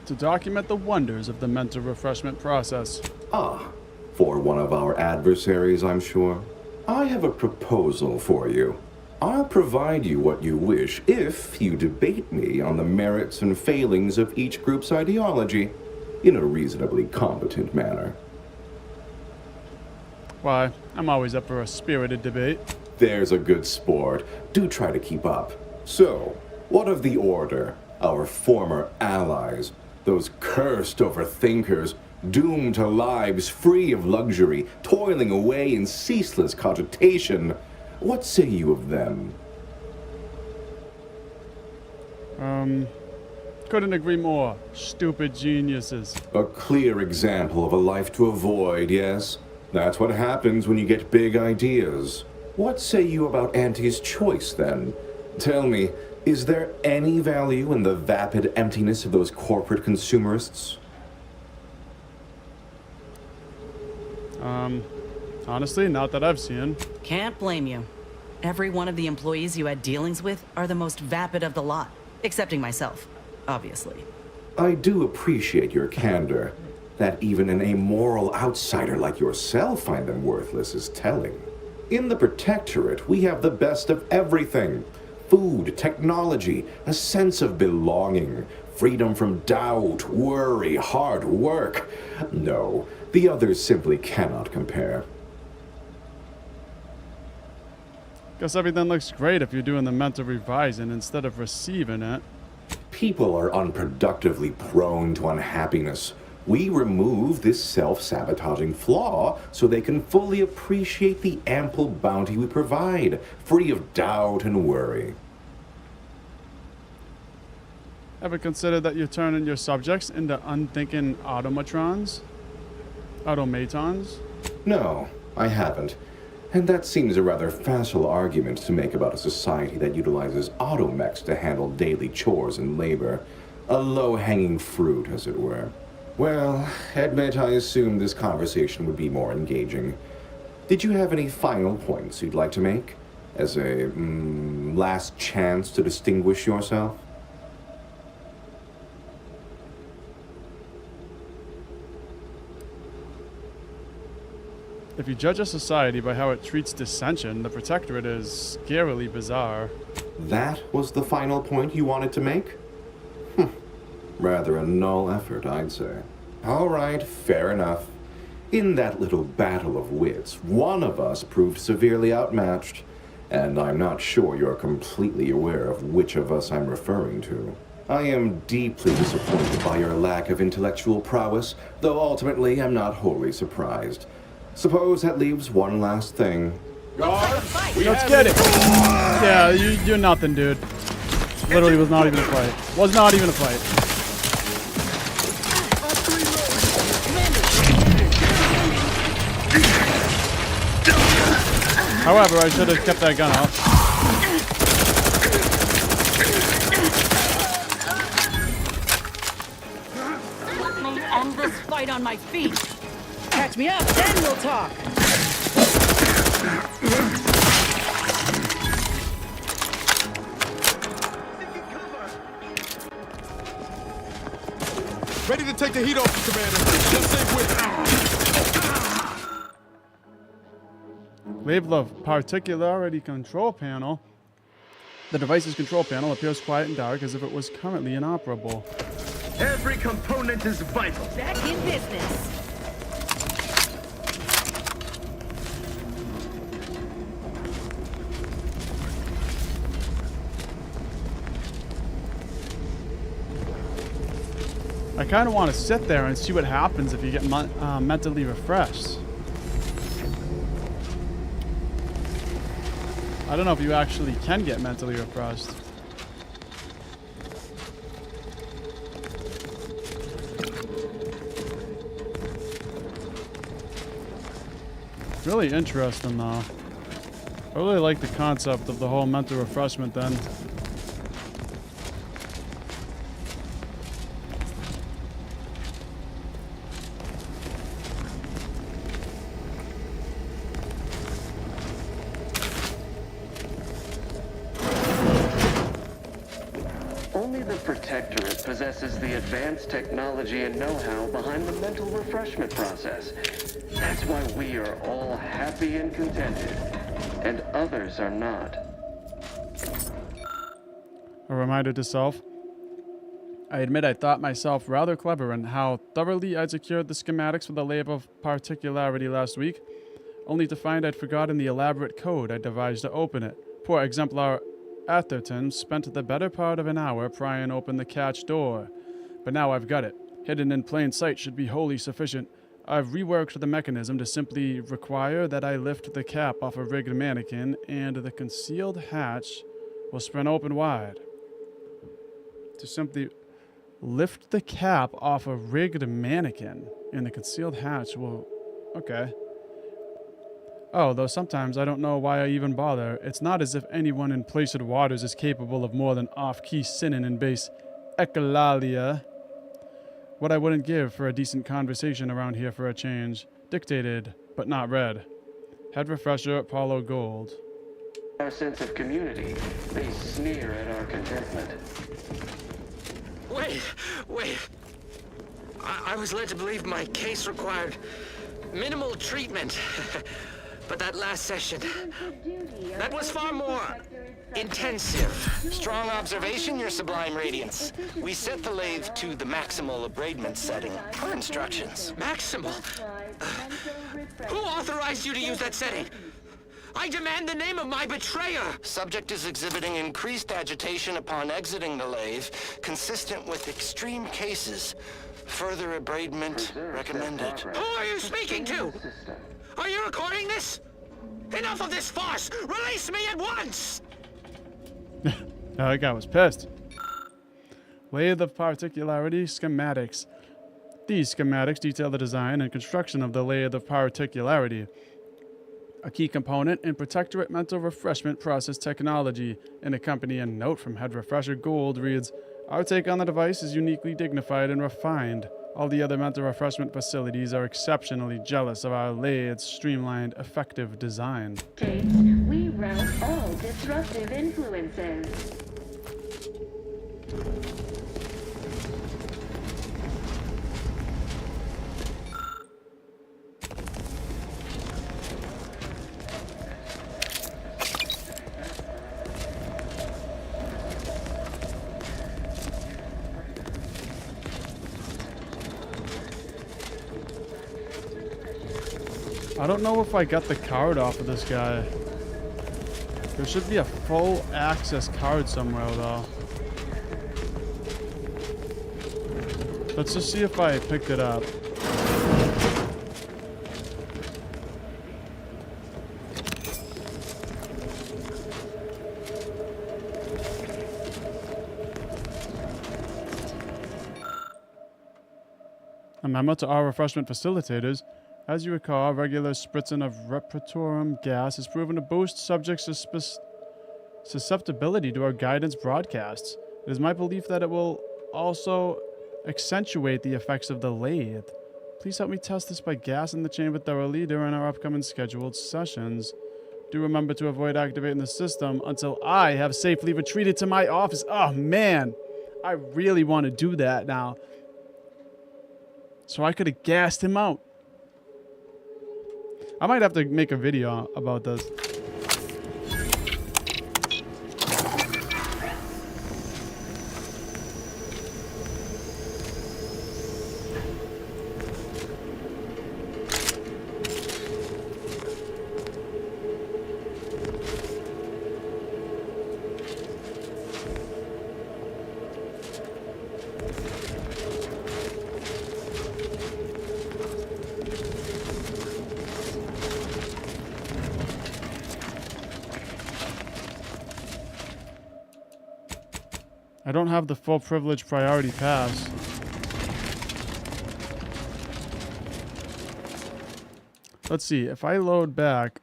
To document the wonders of the mental refreshment process. Ah, for one of our adversaries, I'm sure. I have a proposal for you. I'll provide you what you wish if you debate me on the merits and failings of each group's ideology in a reasonably competent manner. Why, I'm always up for a spirited debate. There's a good sport. Do try to keep up. So, what of the Order, our former allies? Those cursed overthinkers, doomed to lives free of luxury, toiling away in ceaseless cogitation. What say you of them? Couldn't agree more. Stupid geniuses. A clear example of a life to avoid, yes? That's what happens when you get big ideas. What say you about Auntie's choice, then? Tell me, is there any value in the vapid emptiness of those corporate consumerists? Honestly, not that I've seen. Can't blame you. Every one of the employees you had dealings with are the most vapid of the lot, excepting myself, obviously. I do appreciate your candor. That even an amoral outsider like yourself find them worthless is telling. In the Protectorate, we have the best of everything. Food, technology, a sense of belonging, freedom from doubt, worry, hard work. No, the others simply cannot compare. Guess everything looks great if you're doing the mental revising instead of receiving it. People are unproductively prone to unhappiness. We remove this self-sabotaging flaw so they can fully appreciate the ample bounty we provide, free of doubt and worry. Ever considered that you're turning your subjects into unthinking automatons? Automatons? No, I haven't. And that seems a rather facile argument to make about a society that utilizes automechs to handle daily chores and labor. A low-hanging fruit, as it were. Well, admit I assumed this conversation would be more engaging. Did you have any final points you'd like to make? As a last chance to distinguish yourself? If you judge a society by how it treats dissension, the Protectorate is scarily bizarre. That was the final point you wanted to make? Rather a null effort, I'd say. All right, fair enough. In that little battle of wits, one of us proved severely outmatched, and I'm not sure you're completely aware of which of us I'm referring to. I am deeply disappointed by your lack of intellectual prowess, though ultimately I'm not wholly surprised. Suppose that leaves one last thing. Let's get it! Yeah, you're nothing, dude. Literally was not even a fight. Was not even a fight. However, I should have kept that gun out. Let me end this fight on my feet. Catch me up, then we'll talk. Ready to take the heat off, Commander. Just stay with Level of particularity control panel. The device's control panel appears quiet and dark as if it was currently inoperable. Every component is vital. Back in business. I kind of want to sit there and see what happens if you get mentally refreshed. I don't know if you actually can get mentally refreshed. Really interesting, though. I really like the concept of the whole mental refreshment then. Only the Protectorate possesses the advanced technology and know-how behind the mental refreshment process. That's why we are all happy and contented, and others are not. A reminder to self. I admit I thought myself rather clever in how thoroughly I'd secured the schematics for the layer of particularity last week, only to find I'd forgotten the elaborate code I devised to open it. Poor exemplar Atherton spent the better part of an hour prying open the catch door. But now I've got it. Hidden in plain sight should be wholly sufficient. I've reworked the mechanism to simply require that I lift the cap off a rigged mannequin, and the concealed hatch will spin open wide. To simply lift the cap off a rigged mannequin, and the concealed hatch will... Okay. Oh, though sometimes I don't know why I even bother. It's not as if anyone in placid waters is capable of more than off-key sinning and base echolalia. What I wouldn't give for a decent conversation around here for a change. Dictated, but not read. Head refresher, Apollo Gold. Our sense of community, they sneer at our contentment. Wait. I was led to believe my case required minimal treatment. But that last session, that was far more intensive. Strong observation, Your Sublime Radiance. We set the lathe to the maximal abradement setting per instructions. Maximal? Who authorized you to use that setting? I demand the name of my betrayer! Subject is exhibiting increased agitation upon exiting the lathe, consistent with extreme cases. Further abradement recommended. Who are you speaking to? Are you recording this? Enough of this farce! Release me at once! That guy was pissed. Layer of particularity schematics. These schematics detail the design and construction of the layer of particularity, a key component in Protectorate mental refreshment process technology. An accompanying note from Head Refresher Gold reads, "Our take on the device is uniquely dignified and refined. All the other mental refreshment facilities are exceptionally jealous of our lathe streamlined, effective design. We rout all disruptive influences. I don't know if I got the card off of this guy. There should be a full access card somewhere though. Let's just see if I picked it up. A memo to our refreshment facilitators. As you recall, regular spritzing of repertorium gas has proven to boost subjects' susceptibility to our guidance broadcasts. It is my belief that it will also accentuate the effects of the lathe. Please help me test this by gassing the chamber thoroughly during our upcoming scheduled sessions. Do remember to avoid activating the system until I have safely retreated to my office. Oh man, I really want to do that now. So I could have gassed him out. I might have to make a video about this. I don't have the full privilege priority pass. Let's see, if I load back.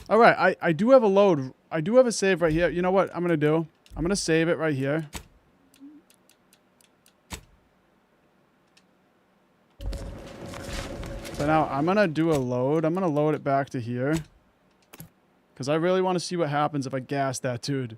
All right, I do have a load. I do have a save right here. You know what I'm going to do? I'm going to save it right here. So now I'm going to do a load. I'm going to load it back to here. Because I really want to see what happens if I gas that dude.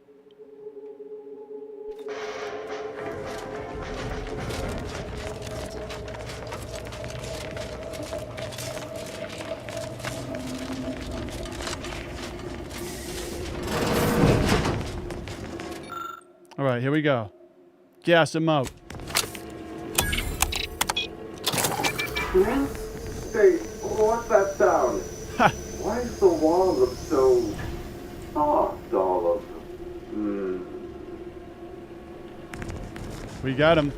All right, here we go. Gas him out. Hey, what's that sound? Why is the wall look so soft all of them? We got him.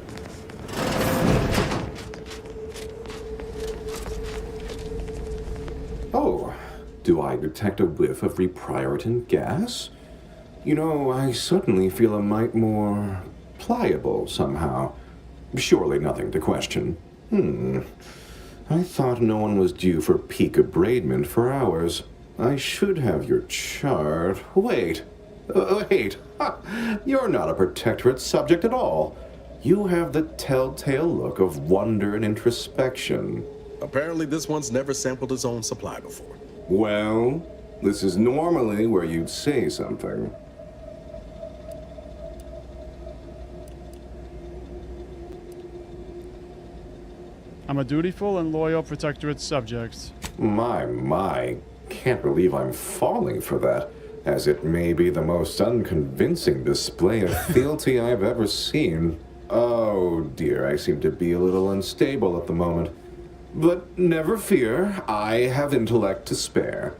Oh, do I detect a whiff of repriorant gas? You know, I suddenly feel a mite more pliable somehow. Surely nothing to question. I thought no one was due for peak abradement for hours. I should have your chart. Wait. You're not a Protectorate subject at all. You have the telltale look of wonder and introspection. Apparently this one's never sampled his own supply before. Well, this is normally where you'd say something. I'm a dutiful and loyal Protectorate subject. My. Can't believe I'm falling for that, as it may be the most unconvincing display of fealty I've ever seen. Oh dear, I seem to be a little unstable at the moment. But never fear, I have intellect to spare.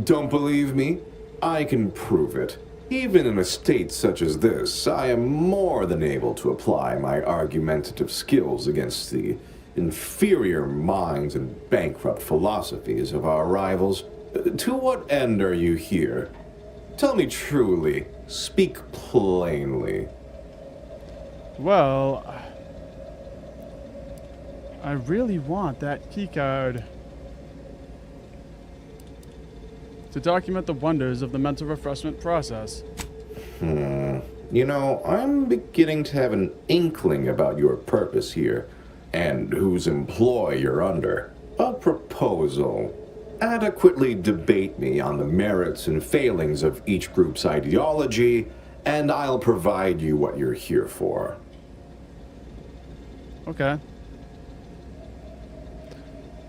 Don't believe me? I can prove it. Even in a state such as this, I am more than able to apply my argumentative skills against the inferior minds and bankrupt philosophies of our rivals. To what end are you here? Tell me truly. Speak plainly. Well, I really want that keycard. to document the wonders of the mental refreshment process. You know, I'm beginning to have an inkling about your purpose here, and whose employ you're under. A proposal. Adequately debate me on the merits and failings of each group's ideology, and I'll provide you what you're here for. Okay.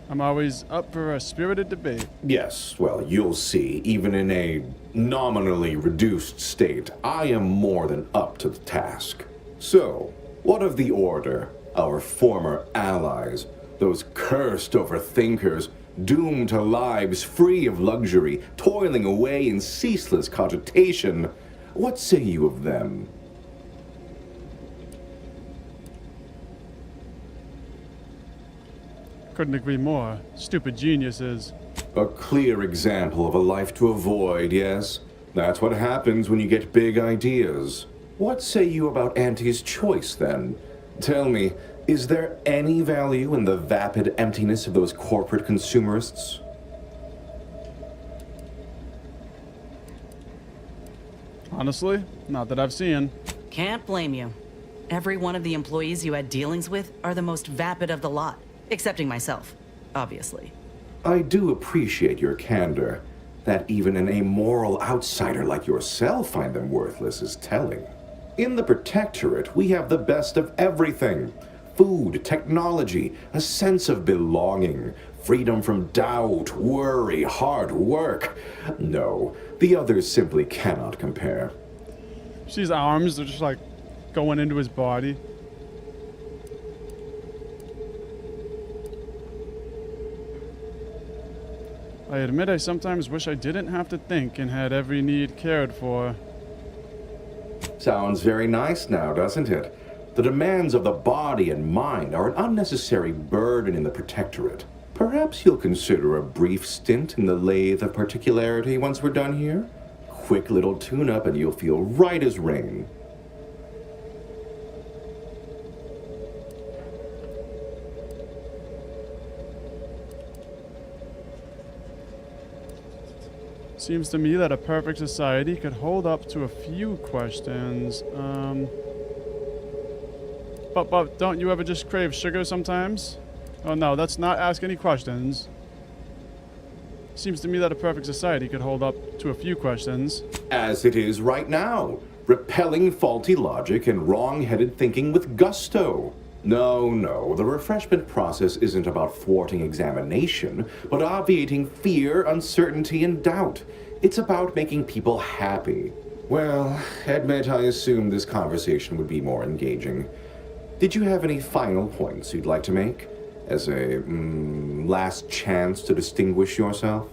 I'm always up for a spirited debate. Yes, well, you'll see, even in a nominally reduced state, I am more than up to the task. So, what of the Order, our former allies, those cursed overthinkers, doomed to lives free of luxury, toiling away in ceaseless cogitation? What say you of them? Couldn't agree more. Stupid geniuses. A clear example of a life to avoid, yes? That's what happens when you get big ideas. What say you about Auntie's choice, then? Tell me, is there any value in the vapid emptiness of those corporate consumerists? Honestly, not that I've seen. Can't blame you. Every one of the employees you had dealings with are the most vapid of the lot. Excepting myself, obviously. I do appreciate your candor. That even an amoral outsider like yourself find them worthless is telling. In the Protectorate, we have the best of everything. Food, technology, a sense of belonging, freedom from doubt, worry, hard work. No, the others simply cannot compare. His arms are just like going into his body. I admit I sometimes wish I didn't have to think and had every need cared for. Sounds very nice now, doesn't it? The demands of the body and mind are an unnecessary burden in the Protectorate. Perhaps you'll consider a brief stint in the Lathe of Particularity once we're done here? Quick little tune-up and you'll feel right as rain. Seems to me that a perfect society could hold up to a few questions. But don't you ever just crave sugar sometimes? Oh no, that's not ask any questions. Seems to me that a perfect society could hold up to a few questions. As it is right now, repelling faulty logic and wrong-headed thinking with gusto. No, the refreshment process isn't about thwarting examination, but obviating fear, uncertainty, and doubt. It's about making people happy. Well, admit I assumed this conversation would be more engaging. Did you have any final points you'd like to make? As a, last chance to distinguish yourself?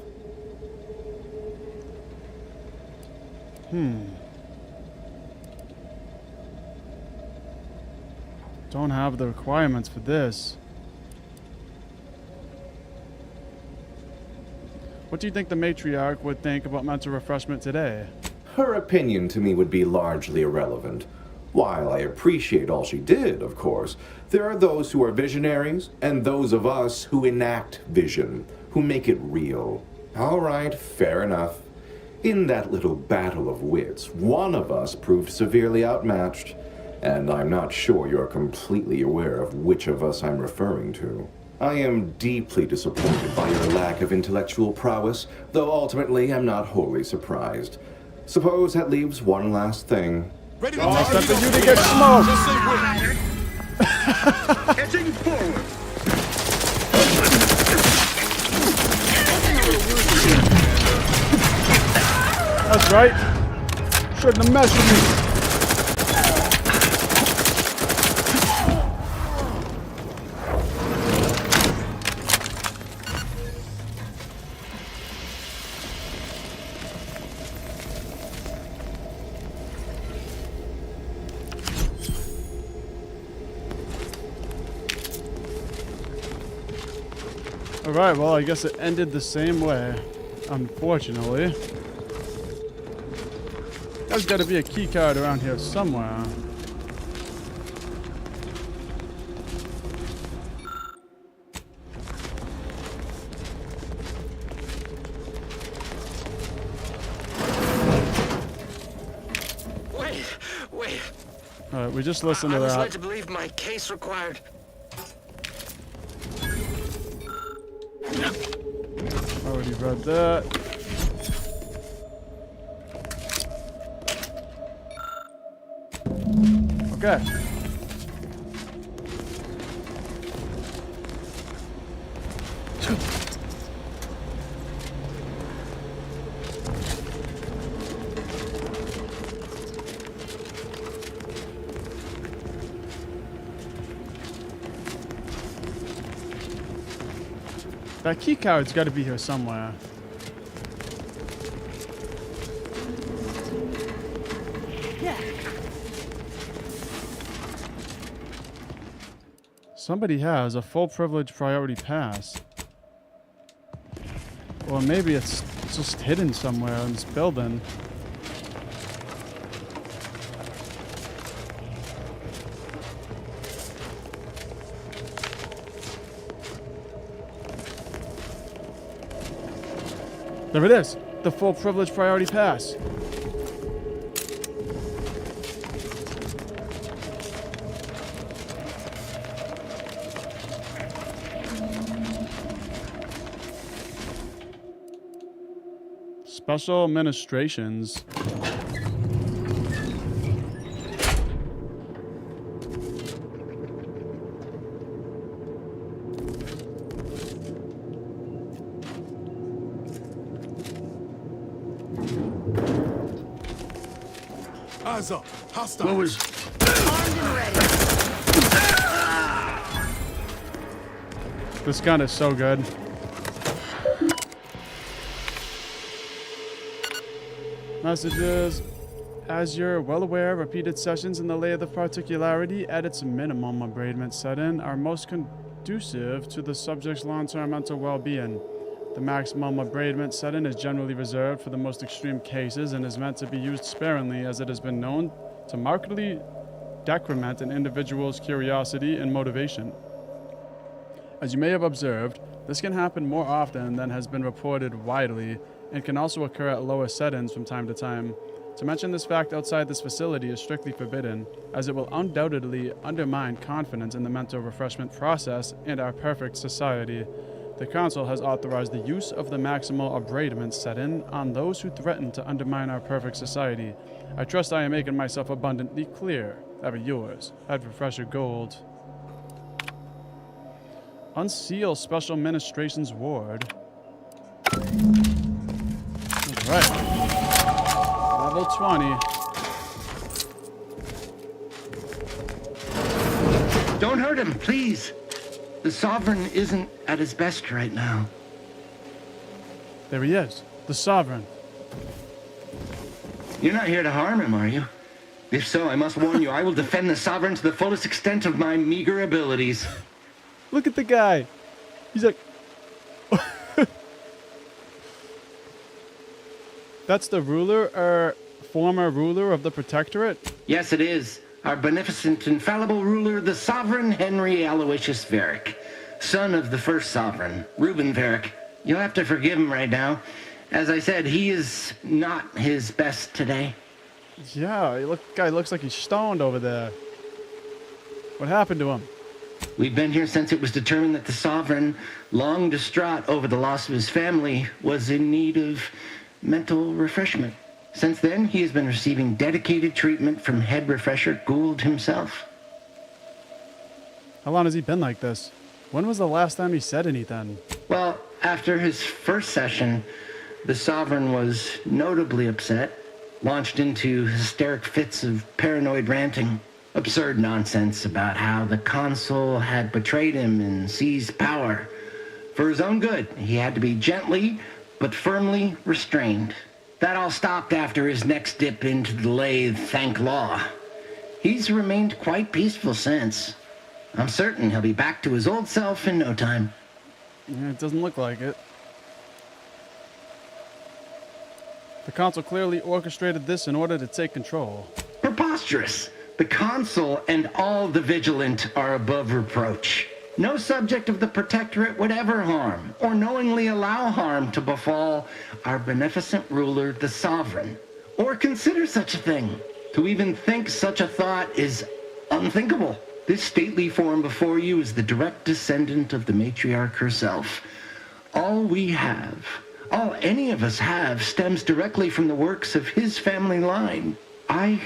Don't have the requirements for this. What do you think the matriarch would think about mental refreshment today? Her opinion to me would be largely irrelevant. While I appreciate all she did, of course, there are those who are visionaries and those of us who enact vision, who make it real. All right, fair enough. In that little battle of wits, one of us proved severely outmatched, and I'm not sure you're completely aware of which of us I'm referring to. I am deeply disappointed by your lack of intellectual prowess, though ultimately I'm not wholly surprised. Suppose that leaves one last thing. Ready to except for you to get smoked! Edging forward! That's right. Shouldn't have messed with me. Alright, well, I guess it ended the same way, unfortunately. There's gotta be a key card around here somewhere. Alright, we just listened to I was that. led to believe my case required... Already read that. Okay. That key card's got to be here somewhere. Somebody has a full privilege priority pass. Or maybe it's just hidden somewhere in this building. There it is. The full privilege priority pass. Special administrations. Eyes up. Hostile. What was... Armed and ready. This gun is so good. Messages. As you're well aware, repeated sessions in the layer of particularity at its minimum abradement setting are most conducive to the subject's long-term mental well-being. The maximum abradement setting is generally reserved for the most extreme cases and is meant to be used sparingly, as it has been known to markedly decrement an individual's curiosity and motivation. As you may have observed, this can happen more often than has been reported widely, and can also occur at lower settings from time to time. To mention this fact outside this facility is strictly forbidden, as it will undoubtedly undermine confidence in the mental refreshment process and our perfect society. The Council has authorized the use of the maximal abradement setting on those who threaten to undermine our perfect society. I trust I am making myself abundantly clear. Ever yours, Head Refresher Gold. Unseal Special Administrations Ward. Alright. Level 20. Don't hurt him, please. The Sovereign isn't at his best right now. There he is. The Sovereign. You're not here to harm him, are you? If so, I must warn you, I will defend the Sovereign to the fullest extent of my meager abilities. Look at the guy. He's like... That's the ruler, or former ruler of the Protectorate? Yes, it is. Our beneficent, infallible ruler, the Sovereign Henry Aloysius Varick, son of the first Sovereign, Reuben Varick. You'll have to forgive him right now. As I said, he is not his best today. Yeah, guy looks like he's stoned over there. What happened to him? We've been here since it was determined that the Sovereign, long distraught over the loss of his family, was in need of mental refreshment. Since then, he has been receiving dedicated treatment from Head Refresher Gould himself. How long has he been like this? When was the last time he said anything? Well, after his first session, the Sovereign was notably upset, launched into hysteric fits of paranoid ranting, absurd nonsense about how the Consul had betrayed him and seized power. For his own good, he had to be gently but firmly restrained. That all stopped after his next dip into the lathe, thank law. He's remained quite peaceful since. I'm certain he'll be back to his old self in no time. Yeah, it doesn't look like it. The Consul clearly orchestrated this in order to take control. Preposterous! The Consul and all the Vigilant are above reproach. No subject of the Protectorate would ever harm, or knowingly allow harm to befall our beneficent ruler, the Sovereign, or consider such a thing. To even think such a thought is unthinkable. This stately form before you is the direct descendant of the matriarch herself. All we have, all any of us have, stems directly from the works of his family line. I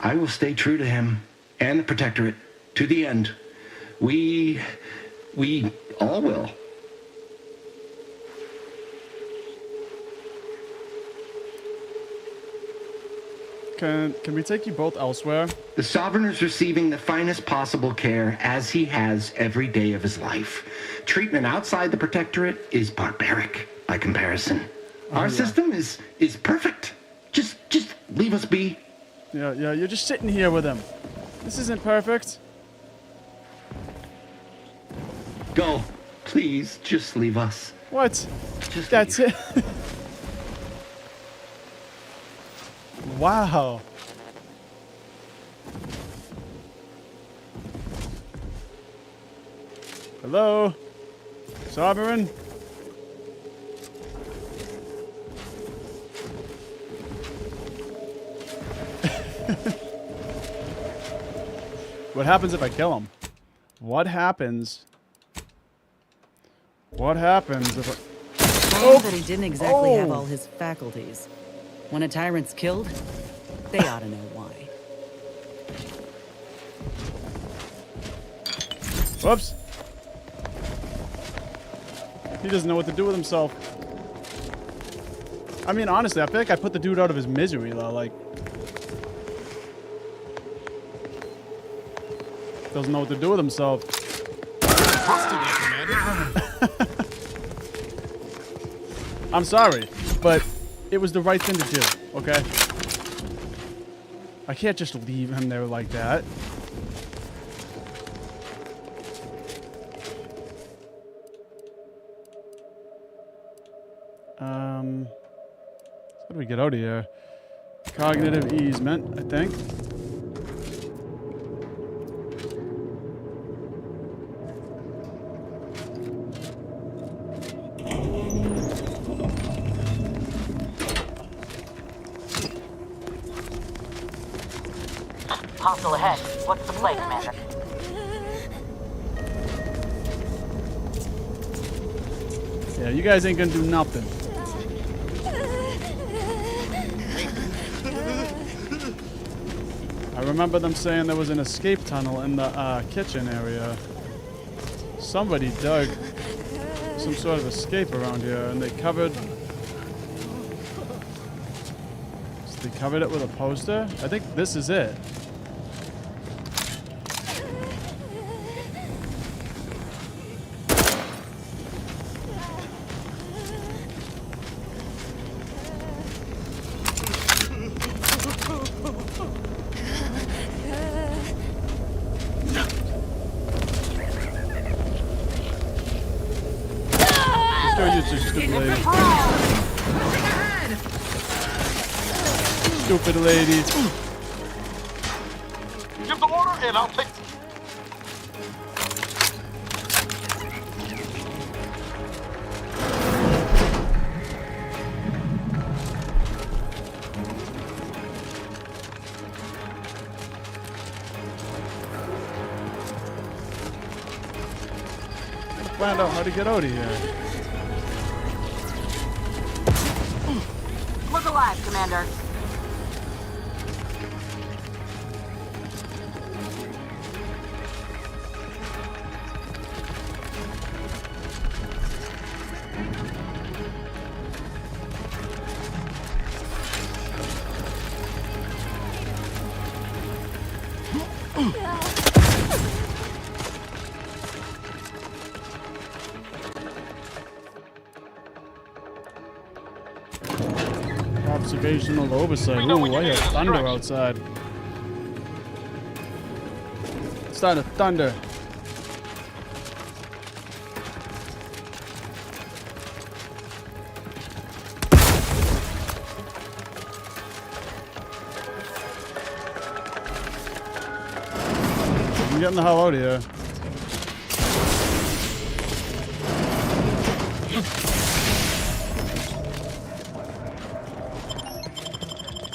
will stay true to him and the Protectorate to the end. We all will. Can we take you both elsewhere? The Sovereign is receiving the finest possible care, as he has every day of his life. Treatment outside the Protectorate is barbaric by comparison. Our system is perfect. Just leave us be. Yeah, you're just sitting here with him. This isn't perfect. Go. Please, just leave us. What? Just That's leave. it. Wow. Hello? Sovereign? What happens if I kill him? What happens? What happens if I... Oh, that he didn't exactly have all his faculties. When a tyrant's killed, they ought to know why. Whoops. He doesn't know what to do with himself. I mean, honestly, I feel like I put the dude out of his misery, though. Like, doesn't know what to do with himself. I'm sorry, but it was the right thing to do, okay? I can't just leave him there like that. How do we get out of here? Cognitive easement, I think. Hostile ahead. What's the play, Commander? Yeah, you guys ain't gonna do nothing. I remember them saying there was an escape tunnel in the kitchen area. Somebody dug some sort of escape around here, and they covered it with a poster. I think this is it. Stupid ladies. Give the order and I'll take... Find out how to get out of here. Look alive, Commander. Observational oversight. Ooh, I hear thunder outside. It's starting to thunder. I'm getting the hell out of here.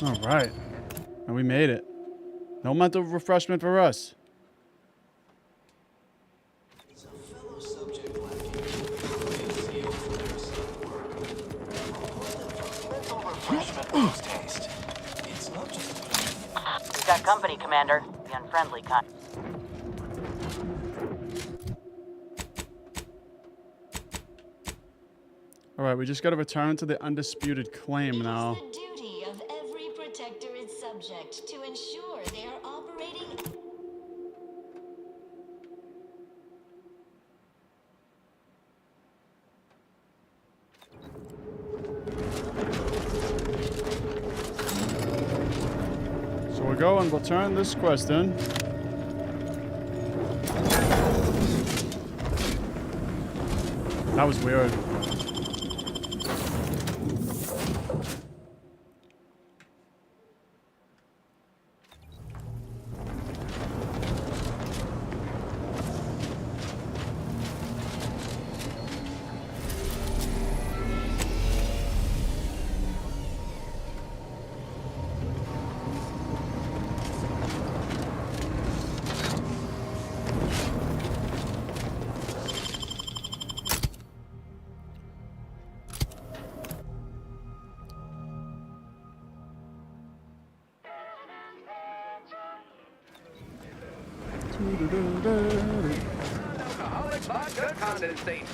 All right. And we made it. No mental refreshment for us. We've got company, Commander. The unfriendly kind. Alright, we just gotta return to the undisputed claim now. It is the duty of every protectorate subject to ensure they are operating. So we'll go and we'll turn this quest in. That was weird. Alcoholic vodka condensate.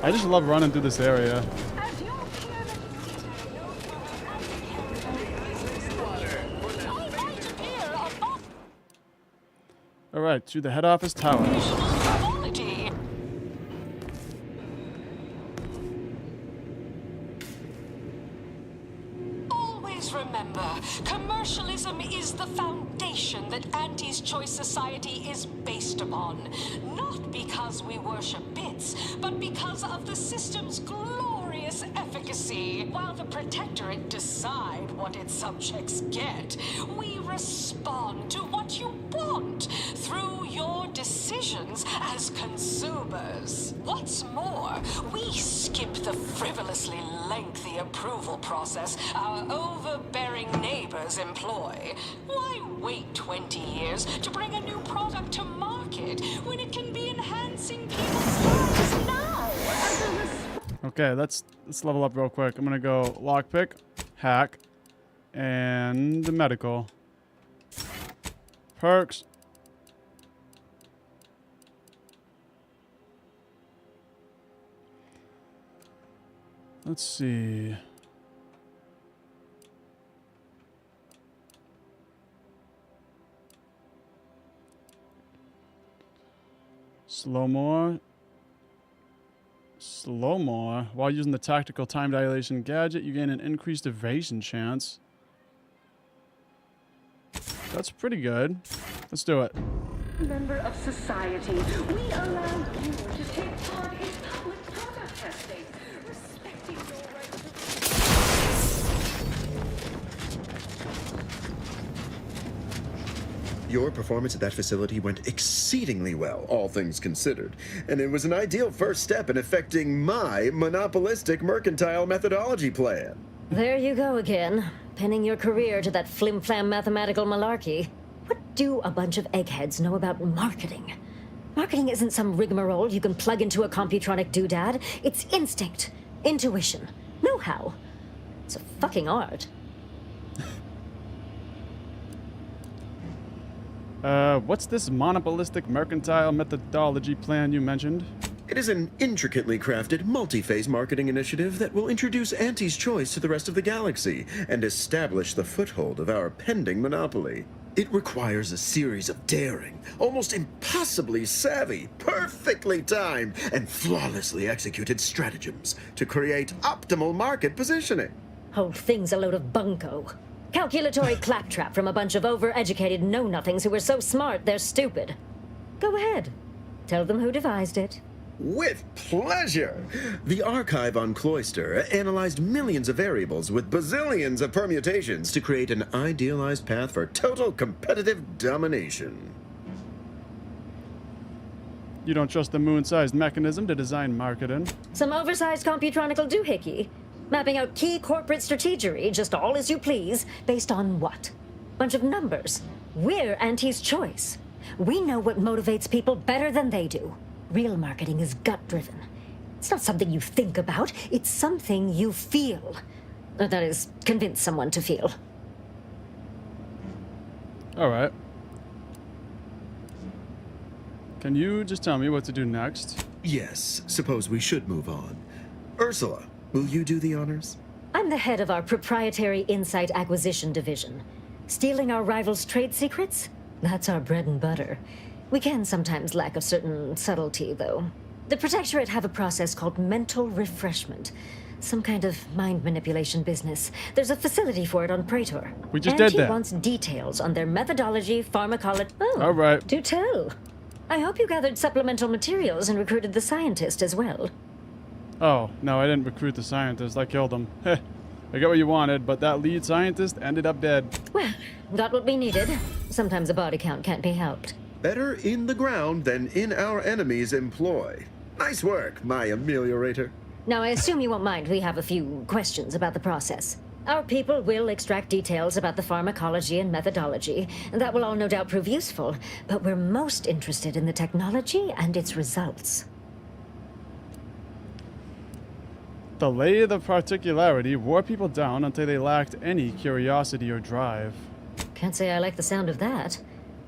I just love running through this area. Alright, to the head office tower. Always remember, commercialism is the foundation that Auntie's Choice Society is based upon. Not because we worship bits, but because of the system's glorious efficacy. While the Protectorate decide what its subjects get, we respond to what you want through your decisions as consumers. What's more, we skip the frivolously lengthy approval process our overbearing neighbors employ. Why wait 20 years to bring a new product to market when it can be enhancing people's lives now? Okay, let's level up real quick. I'm gonna go lockpick, hack, and the medical. Perks. Let's see. Slow more. Slow more. While using the tactical time dilation gadget, you gain an increased evasion chance. That's pretty good. Let's do it. Member of society, we allow you to take part in public product testing, respecting your right to... Your performance at that facility went exceedingly well, all things considered, and it was an ideal first step in effecting my monopolistic mercantile methodology plan. There you go again, pinning your career to that flim-flam mathematical malarkey. What do a bunch of eggheads know about marketing? Marketing isn't some rigmarole you can plug into a computronic doodad. It's instinct, intuition, know-how. It's a fucking art. What's this monopolistic mercantile methodology plan you mentioned? It is an intricately crafted, multi-phase marketing initiative that will introduce Auntie's Choice to the rest of the galaxy and establish the foothold of our pending monopoly. It requires a series of daring, almost impossibly savvy, perfectly timed, and flawlessly executed stratagems to create optimal market positioning. Whole thing's a load of bunco. Calculatory claptrap from a bunch of overeducated know-nothings who are so smart they're stupid. Go ahead. Tell them who devised it. With pleasure! The archive on Cloister analyzed millions of variables with bazillions of permutations to create an idealized path for total competitive domination. You don't trust the moon-sized mechanism to design marketing. Some oversized computronical doohickey. Mapping out key corporate strategery, just all as you please, based on what? Bunch of numbers. We're Auntie's choice. We know what motivates people better than they do. Real marketing is gut-driven. It's not something you think about, it's something you feel. Or that is, convince someone to feel. Alright. Can you just tell me what to do next? Yes, suppose we should move on. Ursula, will you do the honors? I'm the head of our proprietary insight acquisition division. Stealing our rivals' trade secrets? That's our bread and butter. We can sometimes lack a certain subtlety, though. The Protectorate have a process called mental refreshment. Some kind of mind manipulation business. There's a facility for it on Praetor. We just did that. Auntie wants details on their methodology, pharmacology... Oh, all right. Do tell. I hope you gathered supplemental materials and recruited the scientist as well. Oh, no, I didn't recruit the scientist. I killed him. I got what you wanted, but that lead scientist ended up dead. Well, got what we needed. Sometimes a body count can't be helped. Better in the ground than in our enemy's employ. Nice work, my ameliorator. Now, I assume you won't mind we have a few questions about the process. Our people will extract details about the pharmacology and methodology, and that will all no doubt prove useful, but we're most interested in the technology and its results. The lathe of particularity wore people down until they lacked any curiosity or drive. Can't say I like the sound of that.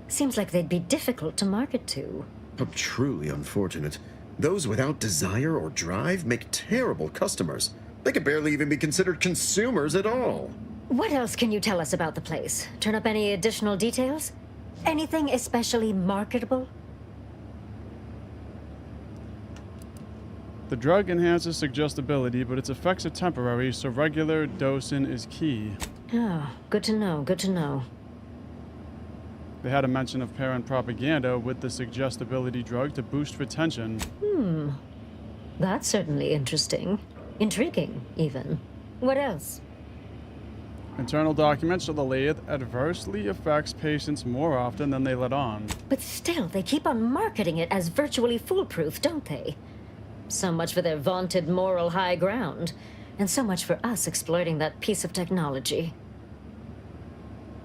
Seems like they'd be difficult to market to. How truly unfortunate. Those without desire or drive make terrible customers. They could barely even be considered consumers at all. What else can you tell us about the place? Turn up any additional details? Anything especially marketable? The drug enhances suggestibility, but its effects are temporary, so regular dosing is key. Oh, good to know, good to know. They had a mention of parent propaganda with the suggestibility drug to boost retention. That's certainly interesting. Intriguing, even. What else? Internal documents show the lathe adversely affects patients more often than they let on. But still, they keep on marketing it as virtually foolproof, don't they? So much for their vaunted moral high ground, and so much for us exploiting that piece of technology.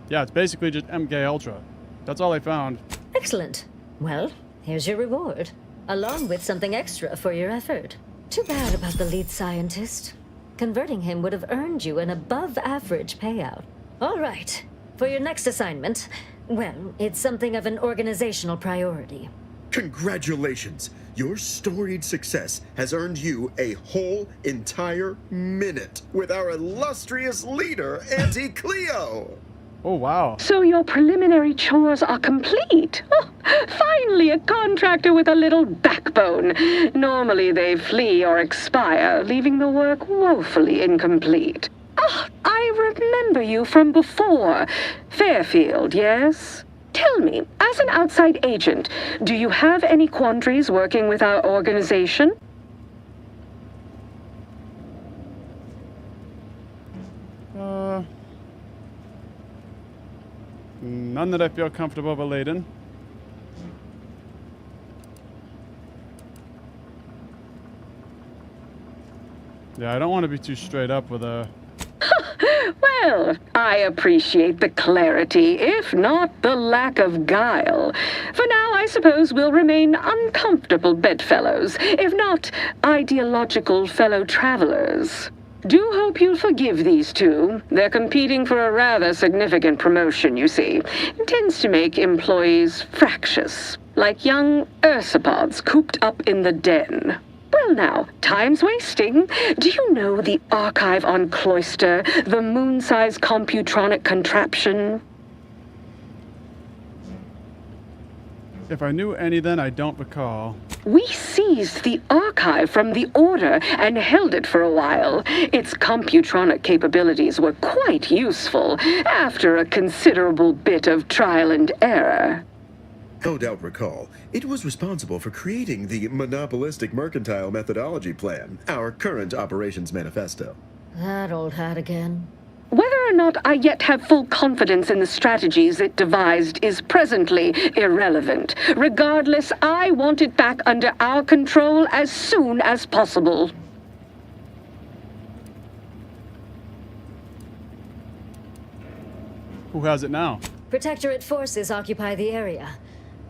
Yeah, it's basically just MK Ultra. That's all I found. Excellent. Well, here's your reward, along with something extra for your effort. Too bad about the lead scientist. Converting him would have earned you an above-average payout. All right. For your next assignment, well, it's something of an organizational priority. Congratulations! Your storied success has earned you a whole entire minute with our illustrious leader, Auntie Cleo! Oh, wow. So your preliminary chores are complete. Oh, finally a contractor with a little backbone. Normally they flee or expire, leaving the work woefully incomplete. Ah, I remember you from before. Fairfield, yes? Tell me, as an outside agent, do you have any quandaries working with our organization? None that I feel comfortable relating. Yeah, I don't want to be too straight up with a... Well, I appreciate the clarity, if not the lack of guile. For now, I suppose we'll remain uncomfortable bedfellows, if not ideological fellow travelers. Do hope you'll forgive these two. They're competing for a rather significant promotion, you see. It tends to make employees fractious, like young ursopods cooped up in the den. Well now, time's wasting. Do you know the archive on Cloister, the moon-sized computronic contraption? If I knew any then, I don't recall. We seized the archive from the Order and held it for a while. Its computronic capabilities were quite useful, after a considerable bit of trial and error. No doubt recall, it was responsible for creating the monopolistic mercantile methodology plan, our current operations manifesto. That old hat again. Whether or not I yet have full confidence in the strategies it devised is presently irrelevant. Regardless, I want it back under our control as soon as possible. Who has it now? Protectorate forces occupy the area.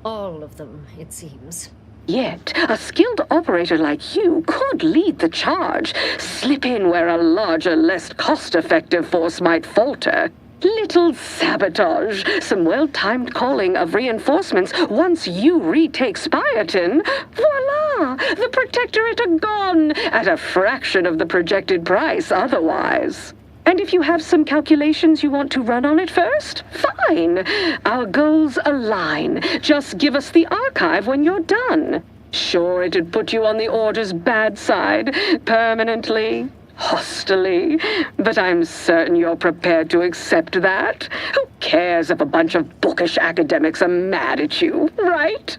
All of them, it seems. Yet, a skilled operator like you could lead the charge, slip in where a larger, less cost-effective force might falter. Little sabotage, some well-timed calling of reinforcements once you retake Spireton. Voila! The Protectorate are gone, at a fraction of the projected price otherwise. And if you have some calculations you want to run on it first, fine. Our goals align. Just give us the archive when you're done. Sure, it'd put you on the Order's bad side, permanently, hostily, but I'm certain you're prepared to accept that. Who cares if a bunch of bookish academics are mad at you, right?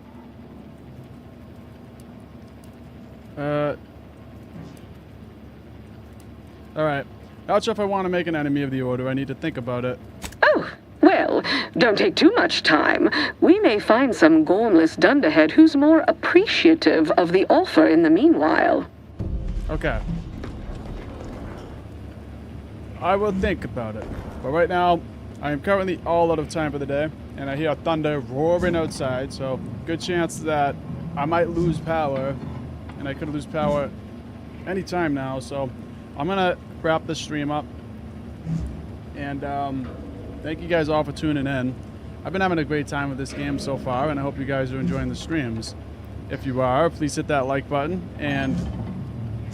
Alright. Not sure if I want to make an enemy of the Order. I need to think about it. Oh, well, don't take too much time. We may find some gormless dunderhead who's more appreciative of the offer in the meanwhile. Okay. I will think about it. But right now, I am currently all out of time for the day, and I hear thunder roaring outside, so good chance that I might lose power, and I could lose power anytime now, so I'm gonna wrap this stream up. And thank you guys all for tuning in. I've been having a great time with this game so far, and I hope you guys are enjoying the streams. If you are, please hit that like button, and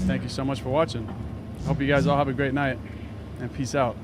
thank you so much for watching. I hope you guys all have a great night, and peace out.